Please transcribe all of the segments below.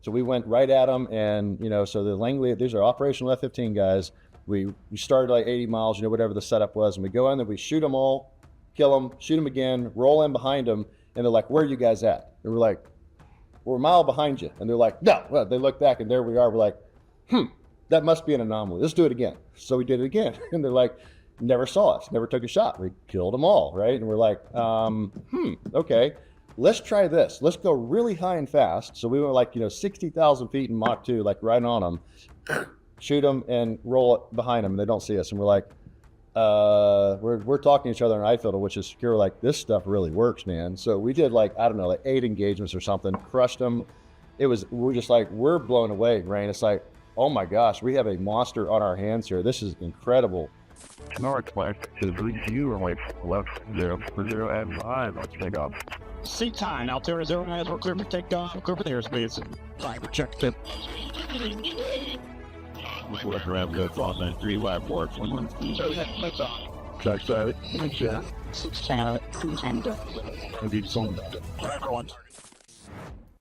So we went right at them, and so the Langley, these are operational F-15 guys. We started like 80 miles, whatever the setup was, and we go in there, we shoot them all, kill them, shoot them again, roll in behind them, and they're like, "Where are you guys at?" And we're like, "We're a mile behind you." And they're like, "No." Well, they look back, and there we are. We're like, that must be an anomaly. Let's do it again. So we did it again, and they're like, never saw us, never took a shot. We killed them all, right? And we're like, okay. Let's try this. Let's go really high and fast. So we went like, 60,000 feet in Mach 2, like right on them, shoot them and roll it behind them, and they don't see us. And we're like, we're talking to each other in eye filter, which is secure. Like, this stuff really works, man. So we did like 8 engagements or something, crushed them. We're just like, we're blown away, Rain. It's like, oh my gosh, we have a monster on our hands here. This is incredible. Northwest to you are like left 0 for 0 and 5. Let's take off. Seat time, Altiera 09, we're clear for takeoff, clear for the airspace. Driver check tip. We're around good on that 3 lap work. Let's off. Check that. I need some. Everyone.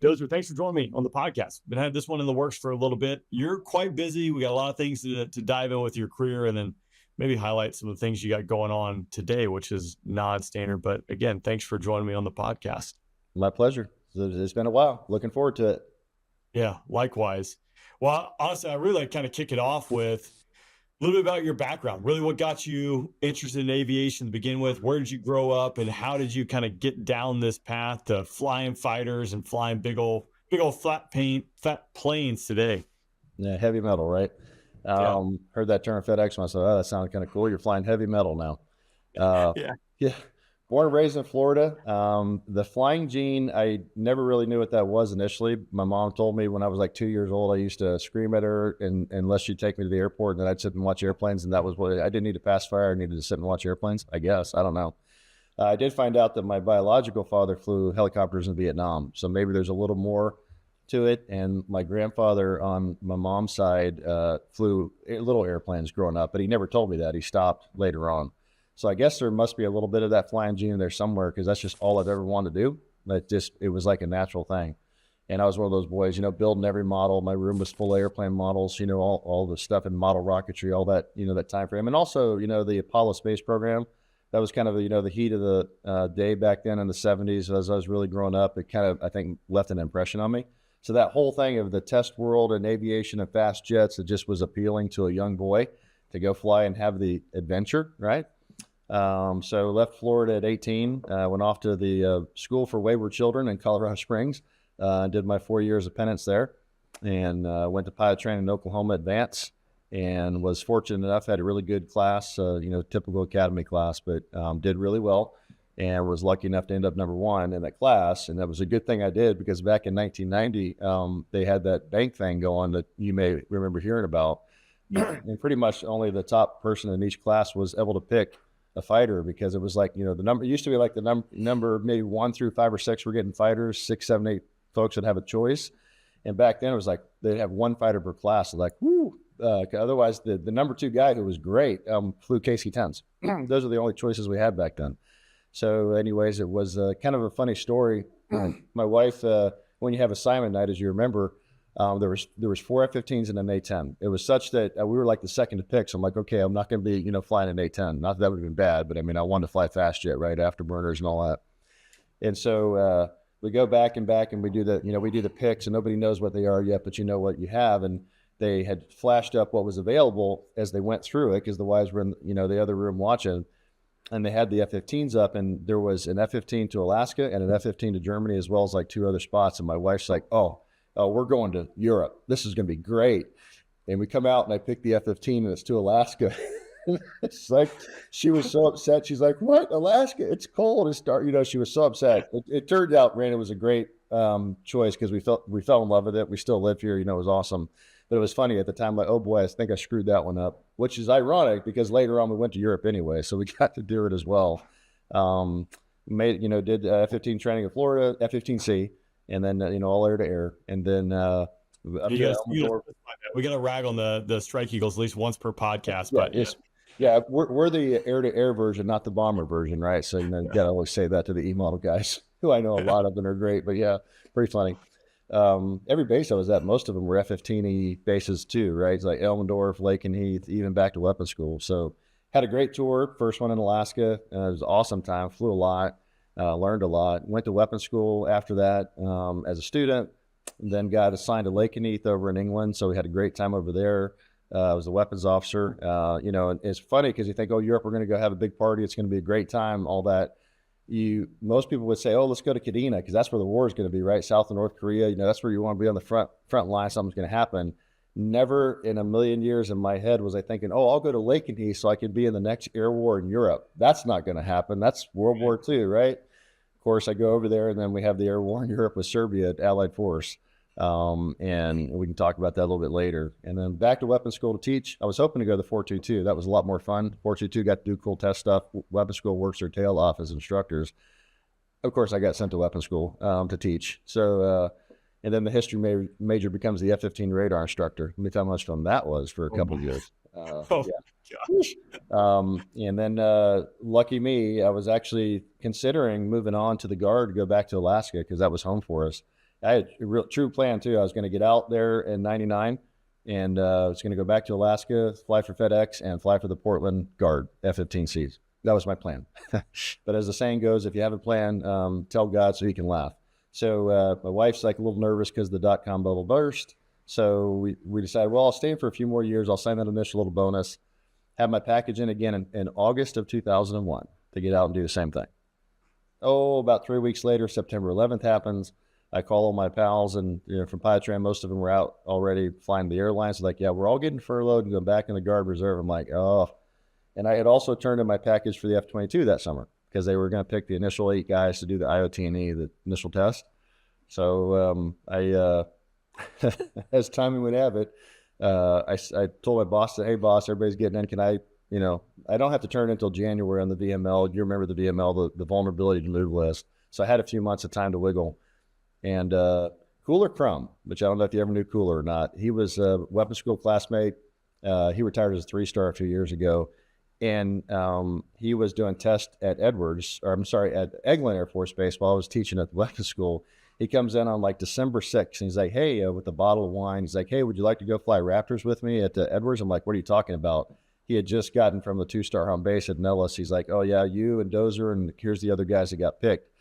Dozer, thanks for joining me on the podcast. Been having this one in the works for a little bit. You're quite busy. We got a lot of things to dive in with your career, and then maybe highlight some of the things you got going on today, which is non-standard. But again, thanks for joining me on the podcast. My pleasure. It's been a while. Looking forward to it. Yeah, likewise. Well, honestly, I really like kind of kick it off with a little bit about your background. Really, what got you interested in aviation to begin with? Where did you grow up, and how did you kind of get down this path to flying fighters and flying big old flat planes today? Yeah, heavy metal, right? Heard that term FedEx, and I said, "Oh, that sounds kind of cool. You're flying heavy metal now." Yeah. Born and raised in Florida. The flying gene, I never really knew what that was initially. My mom told me when I was like 2 years old, I used to scream at her unless she'd take me to the airport, and then I'd sit and watch airplanes, and that was what I didn't need to pass fire. I needed to sit and watch airplanes, I guess. I don't know. I did find out that my biological father flew helicopters in Vietnam, so maybe there's a little more to it. And my grandfather on my mom's side flew little airplanes growing up, but he never told me that. He stopped later on. So I guess there must be a little bit of that flying gene in there somewhere, because that's just all I've ever wanted to do. It was like a natural thing. And I was one of those boys, building every model. My room was full of airplane models, all the stuff in model rocketry, all that, that time frame. And also, the Apollo space program, that was kind of, the heat of the day back then in the 70s. As I was really growing up, it kind of, I think, left an impression on me. So that whole thing of the test world and aviation and fast jets, it just was appealing to a young boy to go fly and have the adventure, right? So left Florida at 18, went off to the School for Wayward Children in Colorado Springs, did my 4 years of penance there, and went to pilot training in Oklahoma Advance, and was fortunate enough, had a really good class, typical academy class, but did really well. And was lucky enough to end up number 1 in that class. And that was a good thing I did, because back in 1990, they had that bank thing going that you may remember hearing about. And pretty much only the top person in each class was able to pick a fighter, because it was like, the number, it used to be like the number maybe 1 through 5 or 6 were getting fighters, 6, 7, 8 folks would have a choice. And back then it was like they'd have 1 fighter per class. Like, whoo. Otherwise, the number 2 guy, who was great, flew KC-10s. Those are the only choices we had back then. So anyways, it was kind of a funny story. My wife, when you have assignment night, as you remember, there was 4 F-15s and an A-10. It was such that we were like the second to pick. So I'm like, okay, I'm not going to be, flying an A-10. Not that that would have been bad, but I mean, I wanted to fly fast jet, right? Afterburners and all that. And so we go back and we do the picks, and nobody knows what they are yet, but you know what you have. And they had flashed up what was available as they went through it, because the wives were in, the other room watching. And they had the F-15s up, and there was an F-15 to Alaska and an F-15 to Germany, as well as like 2 other spots. And my wife's like, oh, we're going to Europe. This is going to be great. And we come out, and I pick the F-15, and it's to Alaska. It's like, she was so upset. She's like, what? Alaska? It's cold. It's dark. She was so upset. It turned out, Rand, it was a great choice, because we fell in love with it. We still live here. It was awesome. But it was funny at the time, like, oh boy, I think I screwed that one up, which is ironic, because later on we went to Europe anyway, so we got to do it as well. Did F-15 training in Florida, F-15C, and then all air to air, and then we got to rag on the Strike Eagles at least once per podcast. Yeah, we're the air to air version, not the bomber version, right? So you got to always say that to the E model guys, who I know a lot of them are great, but yeah, pretty funny. every base I was at, most of them were F-15E bases too, right? It's like Elmendorf, Lake and Heath, even back to weapons school. So had a great tour. First one in Alaska. It was an awesome time. Flew a lot, learned a lot. Went to weapons school after that as a student. Then got assigned to Lake and Heath over in England. So we had a great time over there. I was a weapons officer. And it's funny because you think, oh, Europe, we're going to go have a big party. It's going to be a great time, all that. Most people would say, oh, let's go to Kadena because that's where the war is going to be, right? South and North Korea, that's where you want to be on the front line. Something's going to happen. Never in a million years in my head was I thinking, oh, I'll go to Lake and Heath so I can be in the next air war in Europe. That's not going to happen. That's World War II, right? Of course, I go over there, and then we have the air war in Europe with Serbia, Allied force. And we can talk about that a little bit later. And then back to weapons school to teach. I was hoping to go to the 422. That was a lot more fun. 422 got to do cool test stuff. Weapons school works their tail off as instructors. Of course, I got sent to weapons school to teach. So, and then the history major becomes the F-15 radar instructor. Let me tell you how much fun that was for a couple of years. And then lucky me, I was actually considering moving on to the Guard to go back to Alaska because that was home for us. I had a real true plan too. I was going to get out there in '99 and I was going to go back to Alaska, fly for FedEx and fly for the Portland Guard F-15Cs. That was my plan. But as the saying goes, if you have a plan, tell God so he can laugh. So my wife's like a little nervous because the dot-com bubble burst. So we decided, well, I'll stay in for a few more years. I'll sign that initial little bonus, have my package in again in August of 2001 to get out and do the same thing. Oh, about 3 weeks later, September 11th happens. I call all my pals and from Piatran, most of them were out already flying the airlines. Like, yeah, we're all getting furloughed and going back in the Guard Reserve. I'm like, oh. And I had also turned in my package for the F-22 that summer because they were going to pick the initial 8 guys to do the IOT&E, the initial test. So as timing would have it, I told my boss, hey, boss, everybody's getting in. Can I don't have to turn it until January on the VML. You remember the VML, the vulnerability to move list. So I had a few months of time to wiggle. And Cooler Crum, which I don't know if you ever knew Cooler or not, he was a weapons school classmate. He retired as a 3-star a few years ago. And he was doing tests at at Eglin Air Force Base while I was teaching at the weapons school. He comes in on like December 6th and he's like, hey, with a bottle of wine, he's like, hey, would you like to go fly Raptors with me at Edwards? I'm like, what are you talking about? He had just gotten from the 2-star home base at Nellis. He's like, oh yeah, you and Dozer, and here's the other guys that got picked.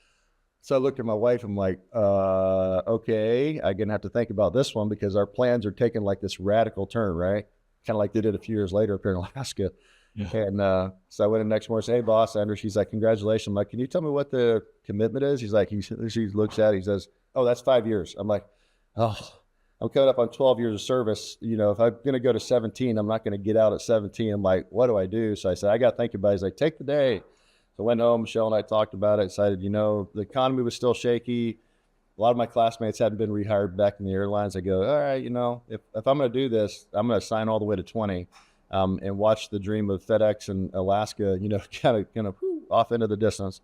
So I looked at my wife, I'm like, okay, I'm going to have to think about this one because our plans are taking like this radical turn, right? Kind of like they did a few years later up here in Alaska. Yeah. And so I went in the next morning and said, hey, boss, Andrew. She's like, congratulations. I'm like, can you tell me what the commitment is? He's like, she looks at it. He says, oh, that's 5 years. I'm like, oh, I'm coming up on 12 years of service. If I'm going to go to 17, I'm not going to get out at 17. I'm like, what do I do? So I said, I got to think about it. He's like, take the day. So I went home, Michelle and I talked about it, decided, the economy was still shaky. A lot of my classmates hadn't been rehired back in the airlines. I go, all right, if I'm going to do this, I'm going to sign all the way to 20 and watch the dream of FedEx and Alaska, kind of off into the distance.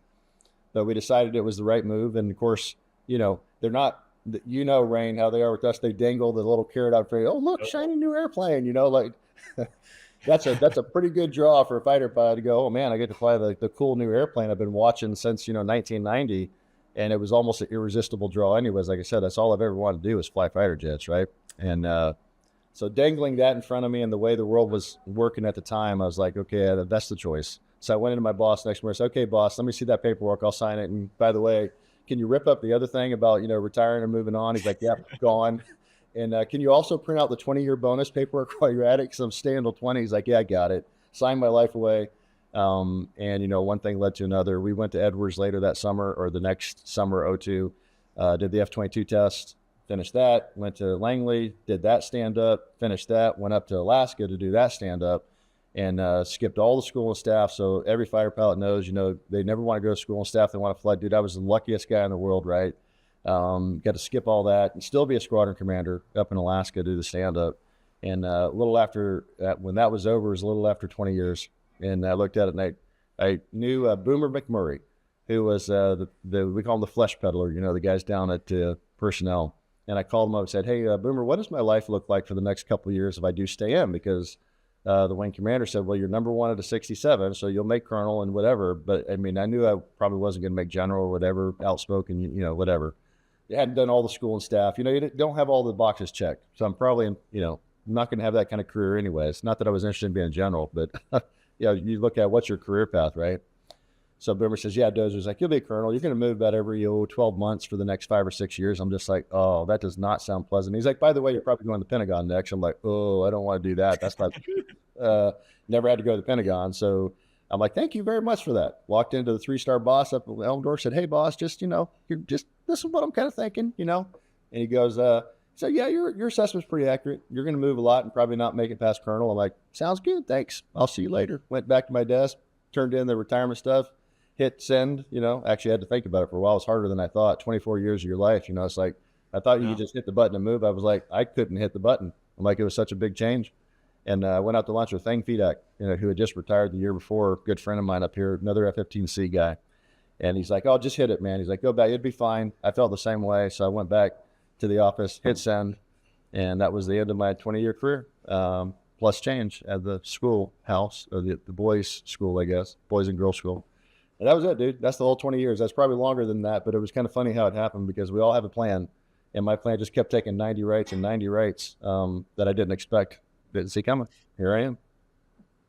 But we decided it was the right move. And of course, they're not, Rain, how they are with us. They dangle the little carrot out for you. Oh, look, shiny new airplane, like that's a pretty good draw for a fighter pilot to go, oh man, I get to fly the cool new airplane I've been watching since 1990, and it was almost an irresistible draw anyways. Like I said, that's all I've ever wanted to do is fly fighter jets, right? And so dangling that in front of me and the way the world was working at the time, I was like, okay, that's the choice. So I went into my boss next morning and said, okay, boss, let me see that paperwork, I'll sign it. And by the way, can you rip up the other thing about retiring and moving on? He's like, yeah, gone. And can you also print out the 20-year bonus paperwork while you're at it? Because I'm staying till 20. He's like, yeah, I got it. Signed my life away. And, one thing led to another. We went to Edwards later that summer or the next summer, 02, did the F-22 test, finished that, went to Langley, did that stand-up, finished that, went up to Alaska to do that stand-up, and skipped all the school and staff. So every fighter pilot knows, they never want to go to school and staff. They want to fly. Dude, I was the luckiest guy in the world, right? Got to skip all that and still be a squadron commander up in Alaska, do the stand-up. And a little after, when that was over, it was a little after 20 years. And I looked at it and I knew Boomer McMurray, who was we call him the flesh peddler, the guys down at personnel. And I called him up and said, hey, Boomer, what does my life look like for the next couple of years if I do stay in? Because the wing commander said, well, you're number one at a 67, so you'll make colonel and whatever. But I mean, I knew I probably wasn't going to make general or whatever, outspoken, whatever. hadn't done all the school and staff. You don't have all the boxes checked. So I'm probably, I'm not going to have that kind of career anyways. Not that I was interested in being a general, but you look at what's your career path, right? So Boomer says, yeah, Dozer's like, you'll be a colonel. You're going to move about every 12 months for the next 5 or 6 years. I'm just like, oh, that does not sound pleasant. He's like, by the way, you're probably going to the Pentagon next. I'm like, oh, I don't want to do that. That's not, never had to go to the Pentagon. So I'm like, thank you very much for that. Walked into the 3-star boss up at Elmdorf, said, hey, boss, this is what I'm kind of thinking, And he goes, so yeah, your assessment's pretty accurate. You're going to move a lot and probably not make it past colonel. I'm like, sounds good. Thanks. I'll see you later. Went back to my desk, turned in the retirement stuff, hit send, actually had to think about it for a while. It's harder than I thought. 24 years of your life, it's like, I thought you could just hit the button and move. I was like, I couldn't hit the button. I'm like, it was such a big change. And I went out to lunch with Thang Fedak, who had just retired the year before, good friend of mine up here, another F-15C guy. And he's like, oh, just hit it, man. He's like, go back. It'd be fine. I felt the same way. So I went back to the office, hit send, and that was the end of my 20-year career, plus change at the schoolhouse, or the boys' school, I guess, boys and girls school. And that was it, dude. That's the whole 20 years. That's probably longer than that, but it was kind of funny how it happened because we all have a plan. And my plan just kept taking 90 rights and 90 rights that I didn't expect, didn't see coming. Here I am.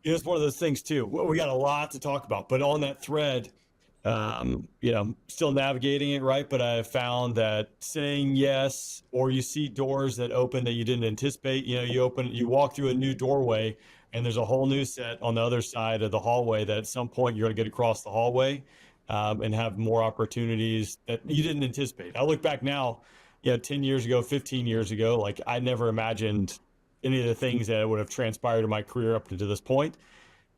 It's one of those things too. Well, we got a lot to talk about, but on that thread, still navigating it, right? But I found that saying yes, or you see doors that open that you didn't anticipate, you walk through a new doorway and there's a whole new set on the other side of the hallway that at some point you're going to get across the hallway and have more opportunities that you didn't anticipate. I look back now, 10 years ago, 15 years ago, like I never imagined any of the things that would have transpired in my career up to this point.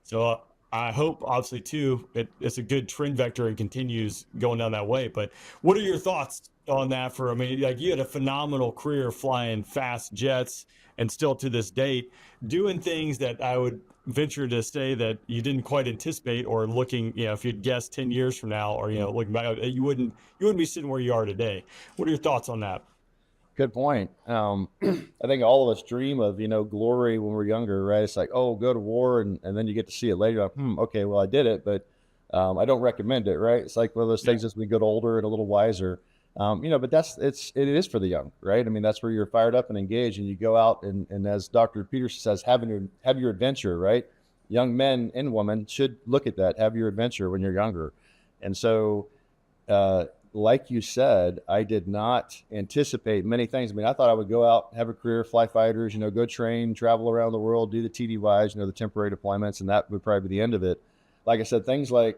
So I hope, obviously, too, it's a good trend vector and continues going down that way. But what are your thoughts on that? You had a phenomenal career flying fast jets and still to this date doing things that I would venture to say that you didn't quite anticipate, or looking, if you'd guessed 10 years from now, or, looking back, you wouldn't be sitting where you are today. What are your thoughts on that? Good point. I think all of us dream of, glory when we're younger, right? It's like, oh, go to war, and then you get to see it later. Like, okay, well, I did it, but I don't recommend it, right? It's like one of those things as we get older and a little wiser, but it is for the young, right? I mean, that's where you're fired up and engaged, and you go out and as Dr. Peterson says, have your adventure, right? Young men and women should look at that, have your adventure when you're younger. And so, like you said, I did not anticipate many things. I mean, I thought I would go out, have a career, fly fighters, go train, travel around the world, do the TDYs, the temporary deployments, and that would probably be the end of it. Like I said, things like,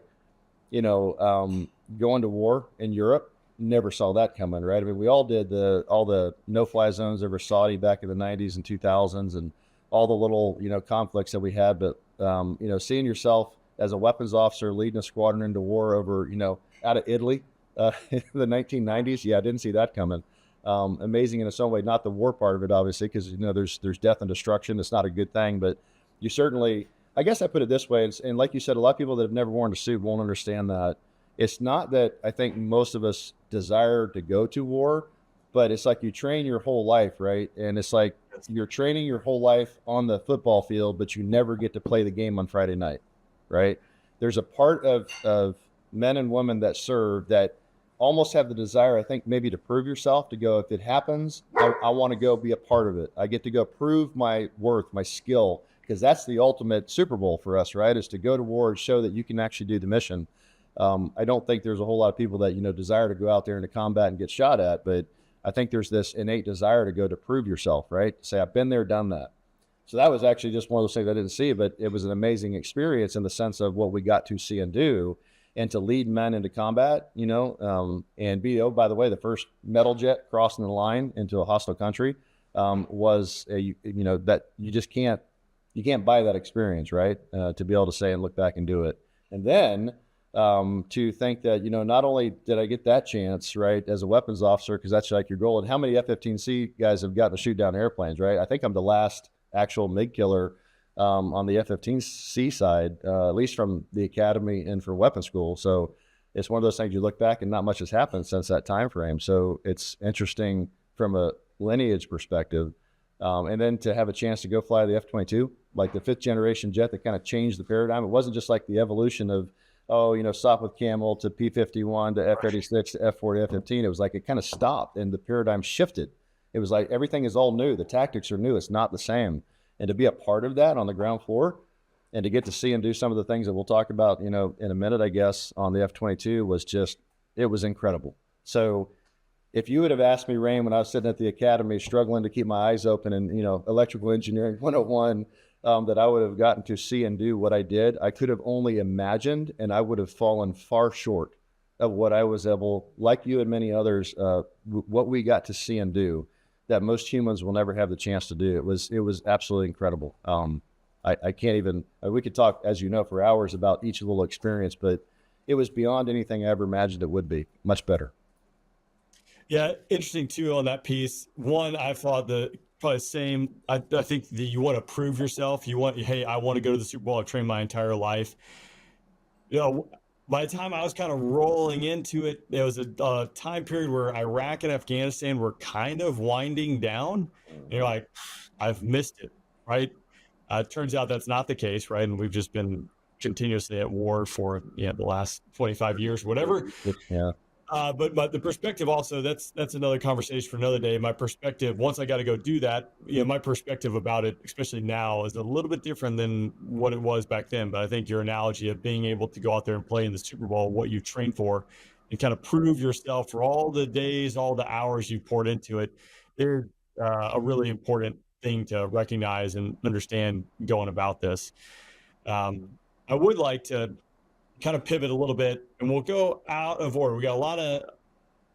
going to war in Europe, never saw that coming, right? I mean, we all did all the no-fly zones over Saudi back in the 90s and 2000s and all the little, conflicts that we had. But, seeing yourself as a weapons officer leading a squadron into war over, out of Italy, in the 1990s, I didn't see that coming. Amazing in its own way, not the war part of it, obviously, because there's death and destruction. It's not a good thing, but you certainly, I guess I put it this way, and like you said, a lot of people that have never worn a suit won't understand that. It's not that I think most of us desire to go to war, but it's like you train your whole life, right? And it's like you're training your whole life on the football field, but you never get to play the game on Friday night, right? There's a part of men and women that serve that almost have the desire, I think, maybe to prove yourself, to go, if it happens, I want to go be a part of it. I get to go prove my worth, my skill, because that's the ultimate Super Bowl for us, right? Is to go to war and show that you can actually do the mission. I don't think there's a whole lot of people that, desire to go out there into combat and get shot at, but I think there's this innate desire to go to prove yourself, right? Say, I've been there, done that. So that was actually just one of those things I didn't see, but it was an amazing experience in the sense of what we got to see and do. And to lead men into combat, and be, oh, by the way, the first metal jet crossing the line into a hostile country was, that you just can't buy that experience, right? To be able to say and look back and do it. And then to think that, not only did I get that chance, right, as a weapons officer, because that's like your goal. And how many F-15C guys have gotten to shoot down airplanes, right? I think I'm the last actual MiG killer on the F-15C side, at least from the academy and for weapons school. So it's one of those things you look back and not much has happened since that time frame. So it's interesting from a lineage perspective. And then to have a chance to go fly the F-22, like the 5th generation jet that kind of changed the paradigm. It wasn't just like the evolution of stop with Camel to P-51 to F-36 to F-4 to F-15. It was like it kind of stopped and the paradigm shifted. It was like everything is all new. The tactics are new. It's not the same. And to be a part of that on the ground floor and to get to see and do some of the things that we'll talk about, in a minute, I guess, on the F-22 was just, it was incredible. So if you would have asked me, Rain, when I was sitting at the academy struggling to keep my eyes open and, electrical engineering 101, that I would have gotten to see and do what I did, I could have only imagined, and I would have fallen far short of what I was able, like you and many others, what we got to see and do that most humans will never have the chance to do. It was absolutely incredible. I can't even, we could talk, as you know, for hours about each little experience, but it was beyond anything I ever imagined it would be. Much better. Yeah, interesting too on that piece. One, I thought probably the same. I think that you want to prove yourself. Hey, I want to go to the Super Bowl. I've trained my entire life. By the time I was kind of rolling into it, there was a time period where Iraq and Afghanistan were kind of winding down. And you're like, I've missed it, right? It turns out that's not the case, right? And we've just been continuously at war for the last 25 years, whatever. Yeah. But the perspective also, that's another conversation for another day. My perspective, once I got to go do that, my perspective about it, especially now, is a little bit different than what it was back then. But I think your analogy of being able to go out there and play in the Super Bowl, what you trained for, and kind of prove yourself for all the days, all the hours you poured into it, is a really important thing to recognize and understand going about this. I would like to kind of pivot a little bit, and we'll go out of order. We got a lot of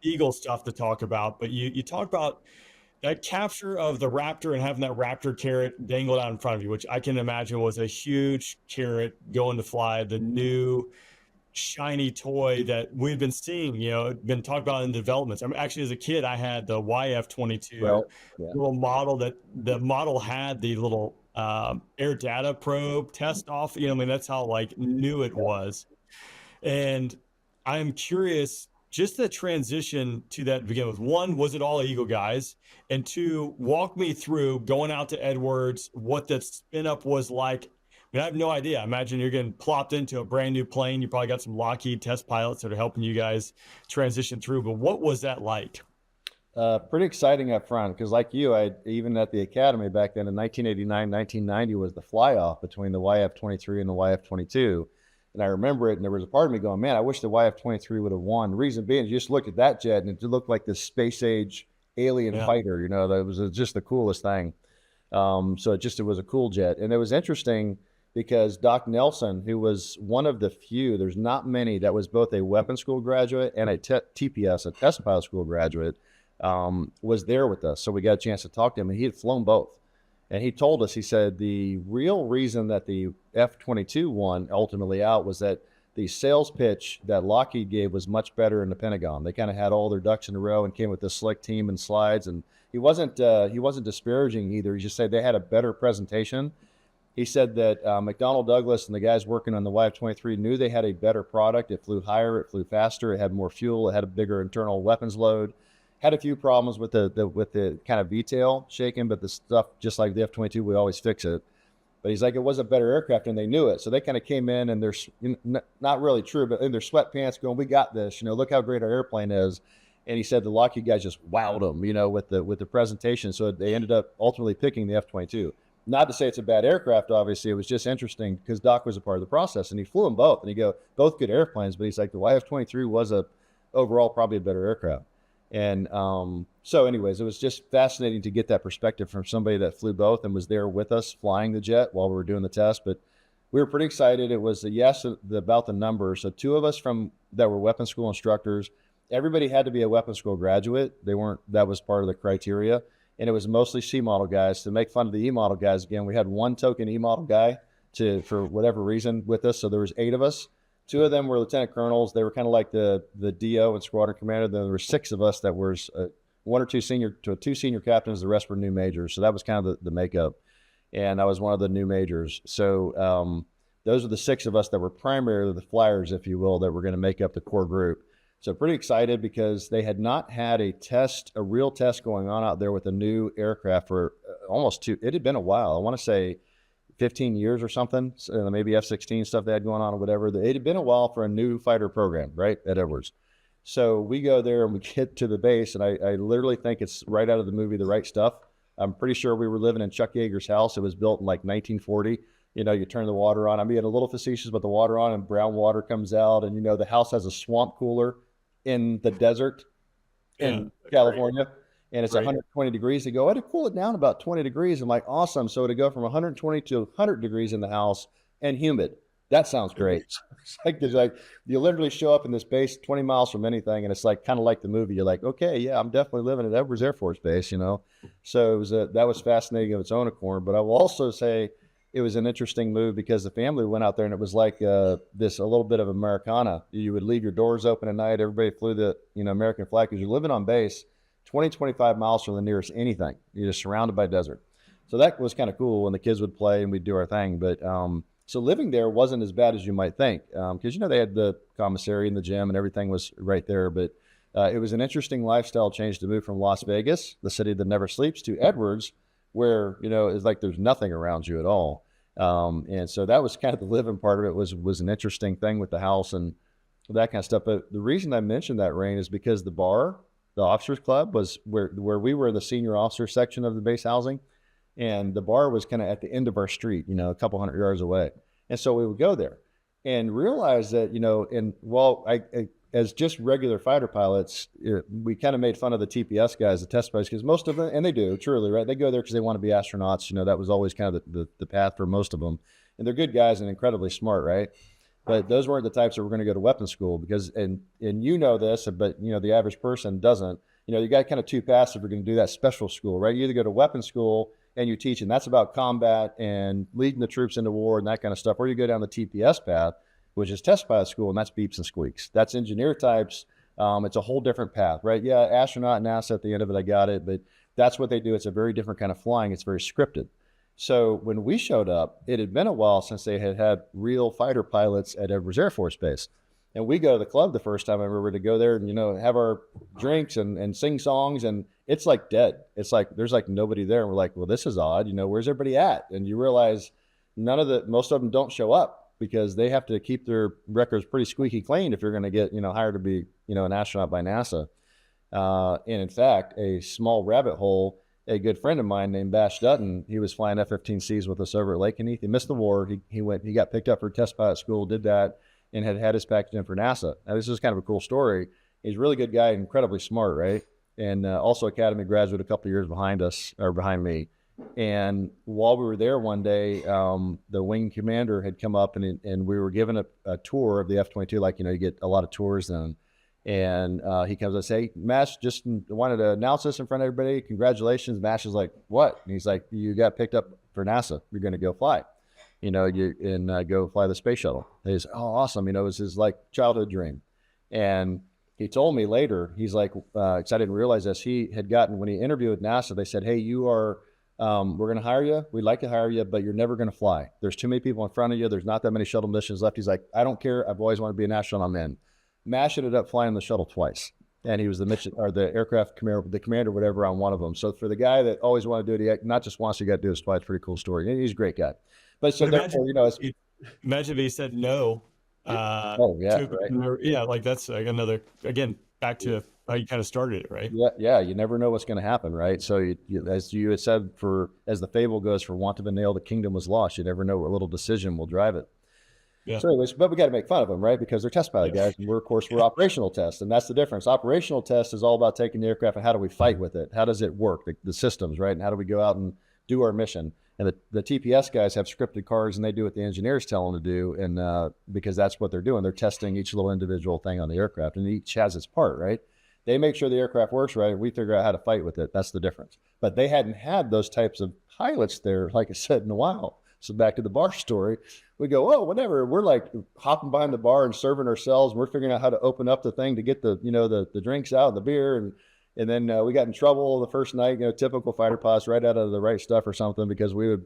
Eagle stuff to talk about, but you talk about that capture of the Raptor and having that Raptor carrot dangled out in front of you, which I can imagine was a huge carrot going to fly, the new shiny toy that we've been seeing, been talked about in developments. I mean, actually, as a kid, I had the YF-22 little model that the model had the little air data probe test off. That's how new it was. And I'm curious, just the transition to that to begin with. One, was it all Eagle guys? And two, walk me through going out to Edwards, what the spin up was like. I have no idea. I imagine you're getting plopped into a brand new plane. You probably got some Lockheed test pilots that are helping you guys transition through. But what was that like? Pretty exciting up front, because like you, even at the academy back then in 1989, 1990 was the fly off between the YF-23 and the YF-22. And I remember it, and there was a part of me going, man, I wish the YF-23 would have won. The reason being, you just looked at that jet, and it looked like this space age alien fighter. That was just the coolest thing. So it was a cool jet. And it was interesting because Doc Nelson, who was one of the few, there's not many, that was both a weapons school graduate and a TPS, a test pilot school graduate, was there with us. So we got a chance to talk to him, and he had flown both. And he told us, he said, the real reason that the F-22 won ultimately out was that the sales pitch that Lockheed gave was much better in the Pentagon. They kind of had all their ducks in a row and came with this slick team and slides. And he wasn't disparaging either. He just said they had a better presentation. He said that McDonnell Douglas and the guys working on the YF-23 knew they had a better product. It flew higher, it flew faster, it had more fuel, it had a bigger internal weapons load. Had a few problems with the kind of V-tail shaking, but the stuff, just like the F-22, we always fix it. But he's like, it was a better aircraft, and they knew it. So they kind of came in, and they're not really true, but in their sweatpants going, we got this, look how great our airplane is. And he said the Lockheed guys just wowed them, with the presentation. So they ended up ultimately picking the F-22. Not to say it's a bad aircraft, obviously. It was just interesting because Doc was a part of the process, and he flew them both. And he go, both good airplanes, but he's like, the YF-23 was overall probably a better aircraft. And so anyways, it was just fascinating to get that perspective from somebody that flew both and was there with us flying the jet while we were doing the test. But we were pretty excited. It was a yes about the numbers. So two of us that were weapons school instructors. Everybody had to be a weapons school graduate. That was part of the criteria. And it was mostly C model guys. To make fun of the E model guys again, we had one token E model guy for whatever reason with us. So there was 8 of us. 2 of them were lieutenant colonels. They were kind of like the DO and squadron commander. Then there were 6 of us that were 1 or 2 senior captains. The rest were new majors. So that was kind of the makeup. And I was one of the new majors. So those are the 6 of us that were primarily the flyers, if you will, that were going to make up the core group. So pretty excited because they had not had a real test going on out there with a new aircraft for almost 2. It had been a while. I want to say 15 years or something, so maybe F-16 stuff they had going on or whatever. It had been a while for a new fighter program, right, at Edwards. So we go there and we get to the base, and I literally think it's right out of the movie The Right Stuff. I'm pretty sure we were living in Chuck Yeager's house. It was built in like 1940. You know, you turn the water on. I'm being a little facetious, but the water on and brown water comes out. And, you know, the house has a swamp cooler in the desert in California. Right. And it's 120 degrees. They go, I had to cool it down about 20 degrees. I'm like, awesome. So to go from 120 to 100 degrees in the house and humid, that sounds great. It's like you literally show up in this base 20 miles from anything, and it's like kind of like the movie. You're like, okay, yeah, I'm definitely living at Edwards Air Force Base, you know. So it was that was fascinating of its own accord. But I will also say it was an interesting move because the family went out there, and it was like a little bit of Americana. You would leave your doors open at night. Everybody flew the American flag because you're living on base 20, 25 miles from the nearest anything. You're just surrounded by desert. So that was kind of cool when the kids would play and we'd do our thing. But so living there wasn't as bad as you might think because, they had the commissary and the gym and everything was right there. But it was an interesting lifestyle change to move from Las Vegas, the city that never sleeps, to Edwards, where, it's like there's nothing around you at all. And so that was kind of the living part of it was an interesting thing with the house and that kind of stuff. But the reason I mentioned that, Rain, is because the bar, the officers club, was where we were in the senior officer section of the base housing. And the bar was kind of at the end of our street, a couple hundred yards away. And so we would go there and realize that, as just regular fighter pilots, we kind of made fun of the TPS guys, the test pilots, because most of them, and they do, truly, right? They go there because they want to be astronauts. That was always kind of the path for most of them. And they're good guys and incredibly smart, right? But those weren't the types that were going to go to weapons school because, and this, but, the average person doesn't. You got kind of two paths if you're going to do that special school, right? You either go to weapons school and you teach, and that's about combat and leading the troops into war and that kind of stuff, or you go down the TPS path, which is test pilot school, and that's beeps and squeaks. That's engineer types. It's a whole different path, right? Yeah, astronaut, NASA at the end of it, I got it, but that's what they do. It's a very different kind of flying. It's very scripted. So when we showed up, it had been a while since they had real fighter pilots at Edwards Air Force Base. And we go to the club the first time I remember to go there and, have our drinks and sing songs, and it's like dead. It's like, there's like nobody there. And we're like, well, this is odd. Where's everybody at? And you realize most of them don't show up because they have to keep their records pretty squeaky clean if you're going to get, hired to be, an astronaut by NASA. And in fact, a small rabbit hole, a good friend of mine named Bash Dutton, he was flying F-15Cs with us over at Lake Heath. He missed the war. He got picked up for test pilot school, did that, and had his package in for NASA. Now, this is kind of a cool story. He's a really good guy, incredibly smart, right? And also Academy graduate a couple of years behind me. And while we were there one day, the wing commander had come up and we were given a tour of the F-22, like, you get a lot of tours then. And he comes and says, hey, Mash, just wanted to announce this in front of everybody. Congratulations. Mash is like, what? And he's like, you got picked up for NASA. You're going to go fly. Go fly the space shuttle. He's, oh, awesome. It was his like childhood dream. And he told me later, he's like, because I didn't realize this, he had gotten, when he interviewed with NASA, they said, hey, we're going to hire you. We'd like to hire you, but you're never going to fly. There's too many people in front of you. There's not that many shuttle missions left. He's like, I don't care. I've always wanted to be an astronaut. I'm in. Mash ended up flying the shuttle twice. And he was the aircraft commander, the commander, whatever, on one of them. So for the guy that always wanted to do it, he not just once, he got to do it twice. Pretty cool story. And he's a great guy. But so therefore, imagine if he said no. Right. Like that's like another, again, back to how you kind of started it, right? Yeah. You never know what's going to happen, right? So as you had said, as the fable goes, for want of a nail, the kingdom was lost. You never know what little decision will drive it. Yeah. So anyways, but we got to make fun of them, right? Because they're test pilot guys, and we're operational tests, and that's the difference. Operational test is all about taking the aircraft and how do we fight with it? How does it work? The systems, right? And how do we go out and do our mission? And the TPS guys have scripted cards, and they do what the engineers tell them to do, and because that's what they're doing. They're testing each little individual thing on the aircraft, and each has its part, right? They make sure the aircraft works right, and we figure out how to fight with it. That's the difference. But they hadn't had those types of pilots there, like I said, in a while. So back to the bar story, we go, oh, whatever. We're like hopping behind the bar and serving ourselves. We're figuring out how to open up the thing to get the drinks out, the beer, and then we got in trouble the first night. Typical fighter pilots, right out of the right stuff or something, because we would,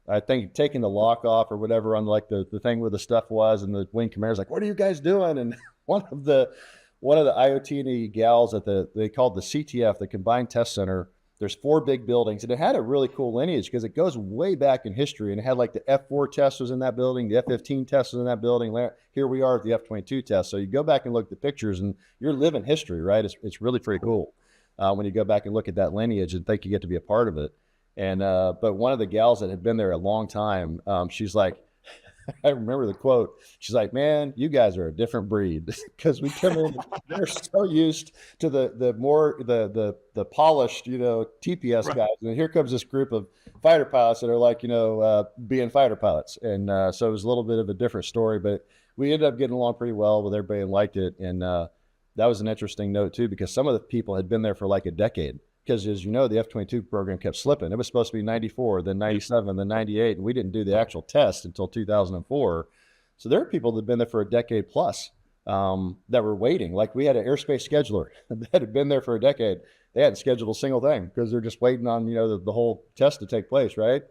I think, taking the lock off or whatever on like the thing where the stuff was, and the wing commander's like, "What are you guys doing?" And one of the IOT&E gals at they called the CTF, the Combined Test Center, There's 4 big buildings, and it had a really cool lineage because it goes way back in history, and it had like the F4 test was in that building, the F-15 test was in that building. Here we are at the F-22 test. So you go back and look at the pictures, and you're living history, right? It's really pretty cool when you go back and look at that lineage and think you get to be a part of it. And but one of the gals that had been there a long time, she's like, I remember the quote. She's like, "Man, you guys are a different breed," because we come in, they're so used to the polished, TPS guys, and here comes this group of fighter pilots that are like, being fighter pilots, and so it was a little bit of a different story, but we ended up getting along pretty well with everybody and liked it, and that was an interesting note too, because some of the people had been there for like a decade. Because as you know, the F-22 program kept slipping. It was supposed to be 94, then 97, then 98, and we didn't do the actual test until 2004. So there are people that have been there for a decade plus that were waiting. Like we had an airspace scheduler that had been there for a decade. They hadn't scheduled a single thing because they're just waiting on, the whole test to take place, right?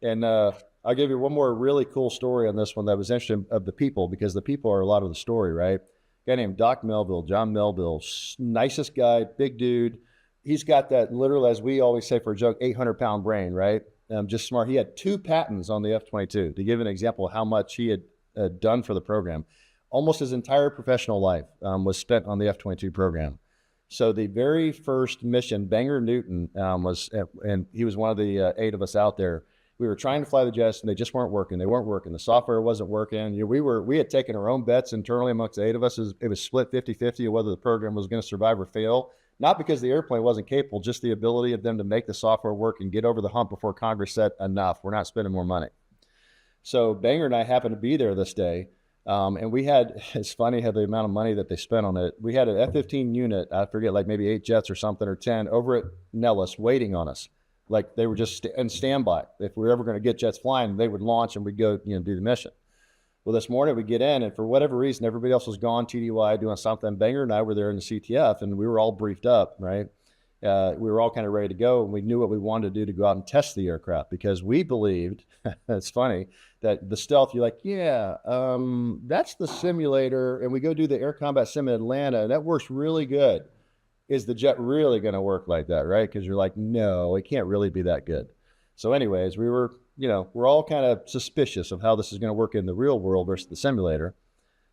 And I'll give you one more really cool story on this one that was interesting of the people, because the people are a lot of the story, right? A guy named Doc Melville, John Melville, nicest guy, big dude. He's got that, literally, as we always say for a joke, 800-pound brain, right? Just smart. He had 2 patents on the F-22, to give an example of how much he had done for the program. Almost his entire professional life was spent on the F-22 program. So the very first mission, Bangor Newton was, and he was one of the 8 of us out there. We were trying to fly the jets, and they just weren't working. They weren't working. The software wasn't working. We had taken our own bets internally amongst the 8 of us. It was split 50-50 of whether the program was going to survive or fail. Not because the airplane wasn't capable, just the ability of them to make the software work and get over the hump before Congress said, enough, we're not spending more money. So Bangor and I happened to be there this day. And we had, it's funny how the amount of money that they spent on it. We had an F-15 unit, I forget, like maybe 8 jets or something, or 10, over at Nellis waiting on us. Like they were just in standby. If we were ever going to get jets flying, they would launch and we'd go, do the mission. Well, this morning we get in, and for whatever reason, everybody else was gone, TDY, doing something. Bangor and I were there in the CTF, and we were all briefed up, right? We were all kind of ready to go, and we knew what we wanted to do to go out and test the aircraft, because we believed, it's funny, that the stealth, you're like, that's the simulator, and we go do the air combat sim in Atlanta, and that works really good. Is the jet really going to work like that, right? Because you're like, no, it can't really be that good. So anyways, we were, we're all kind of suspicious of how this is going to work in the real world versus the simulator.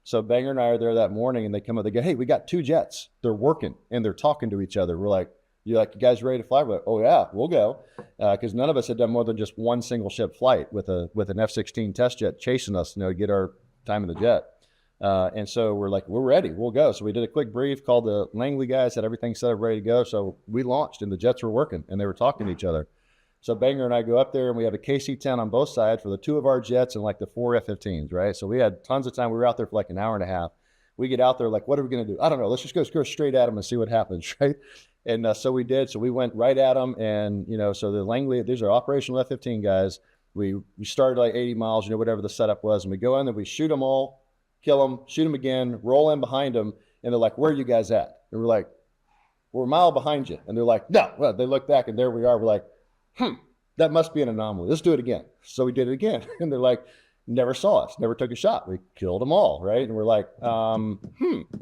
So Bangor and I are there that morning, and they come up, they go, "Hey, we got 2 jets. They're working, and they're talking to each other." We're like, you guys ready to fly? We're like, "Oh yeah, we'll go." Because none of us had done more than just one single ship flight with an F-16 test jet chasing us, to get our time in the jet. And so we're like, we're ready, we'll go. So we did a quick brief, called the Langley guys, had everything set up, ready to go. So we launched, and the jets were working, and they were talking to each other. So Bangor and I go up there, and we have a KC-10 on both sides for the 2 of our jets and like the 4 F-15s, right? So we had tons of time. We were out there for like an hour and a half. We get out there like, what are we going to do? I don't know. Let's just go straight at them and see what happens, right? And so we did. So we went right at them, and so the Langley, these are operational F-15 guys. We started like 80 miles, whatever the setup was, and we go in and we shoot them all, kill them, shoot them again, roll in behind them, and they're like, "Where are you guys at?" And we're like, "We're a mile behind you." And they're like, "No." Well, they look back, and there we are. We're like, that must be an anomaly. Let's do it again. So we did it again. And they're like, "Never saw us, never took a shot. We killed them all," right? And we're like,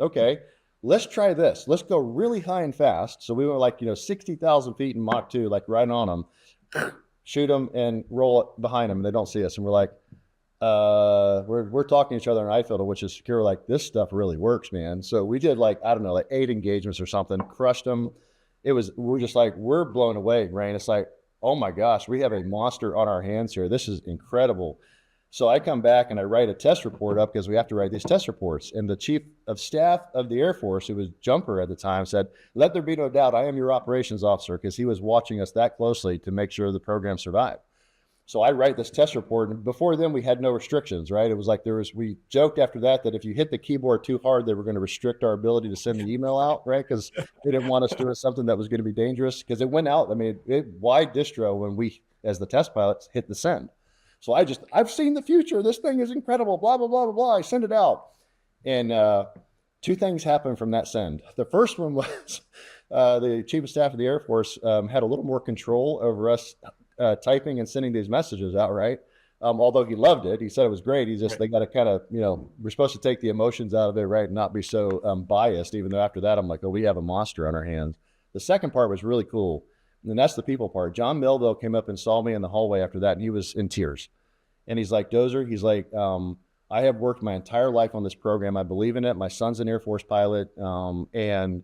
okay, let's try this. Let's go really high and fast. So we went like, 60,000 feet in Mach 2, like right on them, shoot them and roll it behind them, and they don't see us. And we're like, we're talking to each other in iFilter, which is secure. Like, this stuff really works, man. So we did like, I don't know, like 8 engagements or something, crushed them. We're just like, we're blown away, Rain. It's like, oh my gosh, we have a monster on our hands here. This is incredible. So I come back and I write a test report up, because we have to write these test reports. And the chief of staff of the Air Force, who was Jumper at the time, said, "Let there be no doubt, I am your operations officer," because he was watching us that closely to make sure the program survived. So I write this test report, and before then we had no restrictions, right? It was like we joked after that if you hit the keyboard too hard, they were going to restrict our ability to send the email out, right? Because they didn't want us doing something that was going to be dangerous, because it went out. I mean, wide distro when we, as the test pilots, hit the send. So I've seen the future. This thing is incredible, blah, blah, blah, blah, blah. I send it out. And 2 things happened from that send. The first one was the chief of staff of the Air Force had a little more control over us typing and sending these messages out, right? Although he loved it. He said it was great. They got to kind of, we're supposed to take the emotions out of it, right? And not be so biased, even though after that, I'm like, oh, we have a monster on our hands. The second part was really cool. And that's the people part. John Melville came up and saw me in the hallway after that, and he was in tears. And he's like, Dozer, he's like, I have worked my entire life on this program. I believe in it. My son's an Air Force pilot. And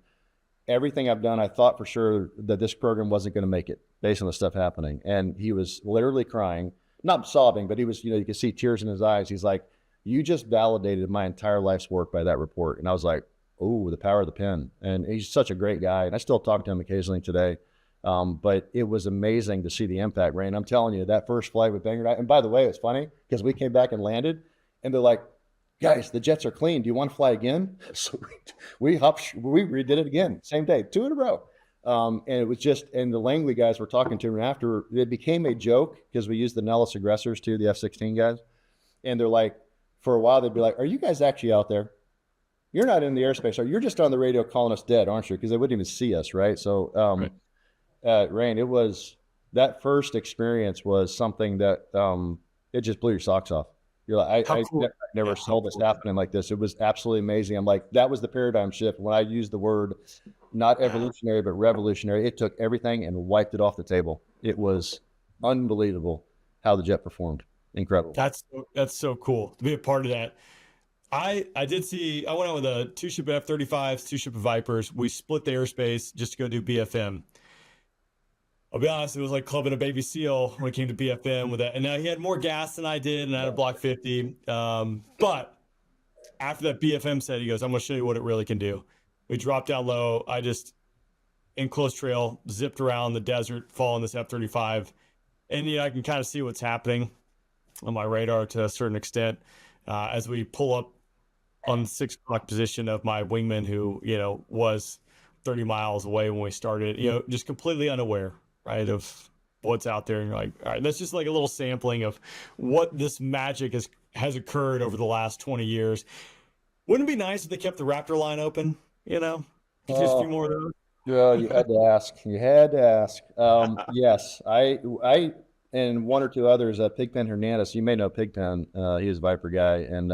everything I've done, I thought for sure that this program wasn't going to make it based on the stuff happening. And he was literally crying, not sobbing, but he was, you could see tears in his eyes. He's like, you just validated my entire life's work by that report. And I was like, oh, the power of the pen. And he's such a great guy. And I still talk to him occasionally today. But it was amazing to see the impact, Rain. I'm telling you, that first flight with Bangor. And by the way, it's funny because we came back and landed and they're like, guys, the jets are clean. Do you want to fly again? So we redid it again, same day, 2 in a row. And it was just, and the Langley guys were talking to me after, it became a joke because we used the Nellis aggressors too, the F-16 guys. And they're like, for a while, they'd be like, are you guys actually out there? You're not in the airspace. Or you're just on the radio calling us dead, aren't you? Because they wouldn't even see us, right? So, Rain, it was, that first experience was something that it just blew your socks off. You're like, I never saw this happening like this. It was absolutely amazing. I'm like, that was the paradigm shift. When I used the word not evolutionary, but revolutionary, it took everything and wiped it off the table. It was unbelievable how the jet performed. Incredible. That's so cool to be a part of that. I went out with a 2-ship F-35s, 2-ship Vipers. We split the airspace just to go do BFM. I'll be honest, it was like clubbing a baby seal when it came to BFM with that. And now he had more gas than I did, and I had a Block 50. But after that BFM set, he goes, I'm going to show you what it really can do. We dropped down low. I just, in close trail, zipped around the desert, following this F-35. And, I can kind of see what's happening on my radar to a certain extent as we pull up on 6 o'clock position of my wingman who, was 30 miles away when we started, just completely unaware, right, of what's out there. And you're like, all right, that's just like a little sampling of what this magic has occurred over the last 20 years. Wouldn't it be nice if they kept the Raptor line open, just a few more of those? Yeah, you had to ask. Yes, I and 1 or 2 others, Pigpen Hernandez, you may know Pigpen, he was a Viper guy. And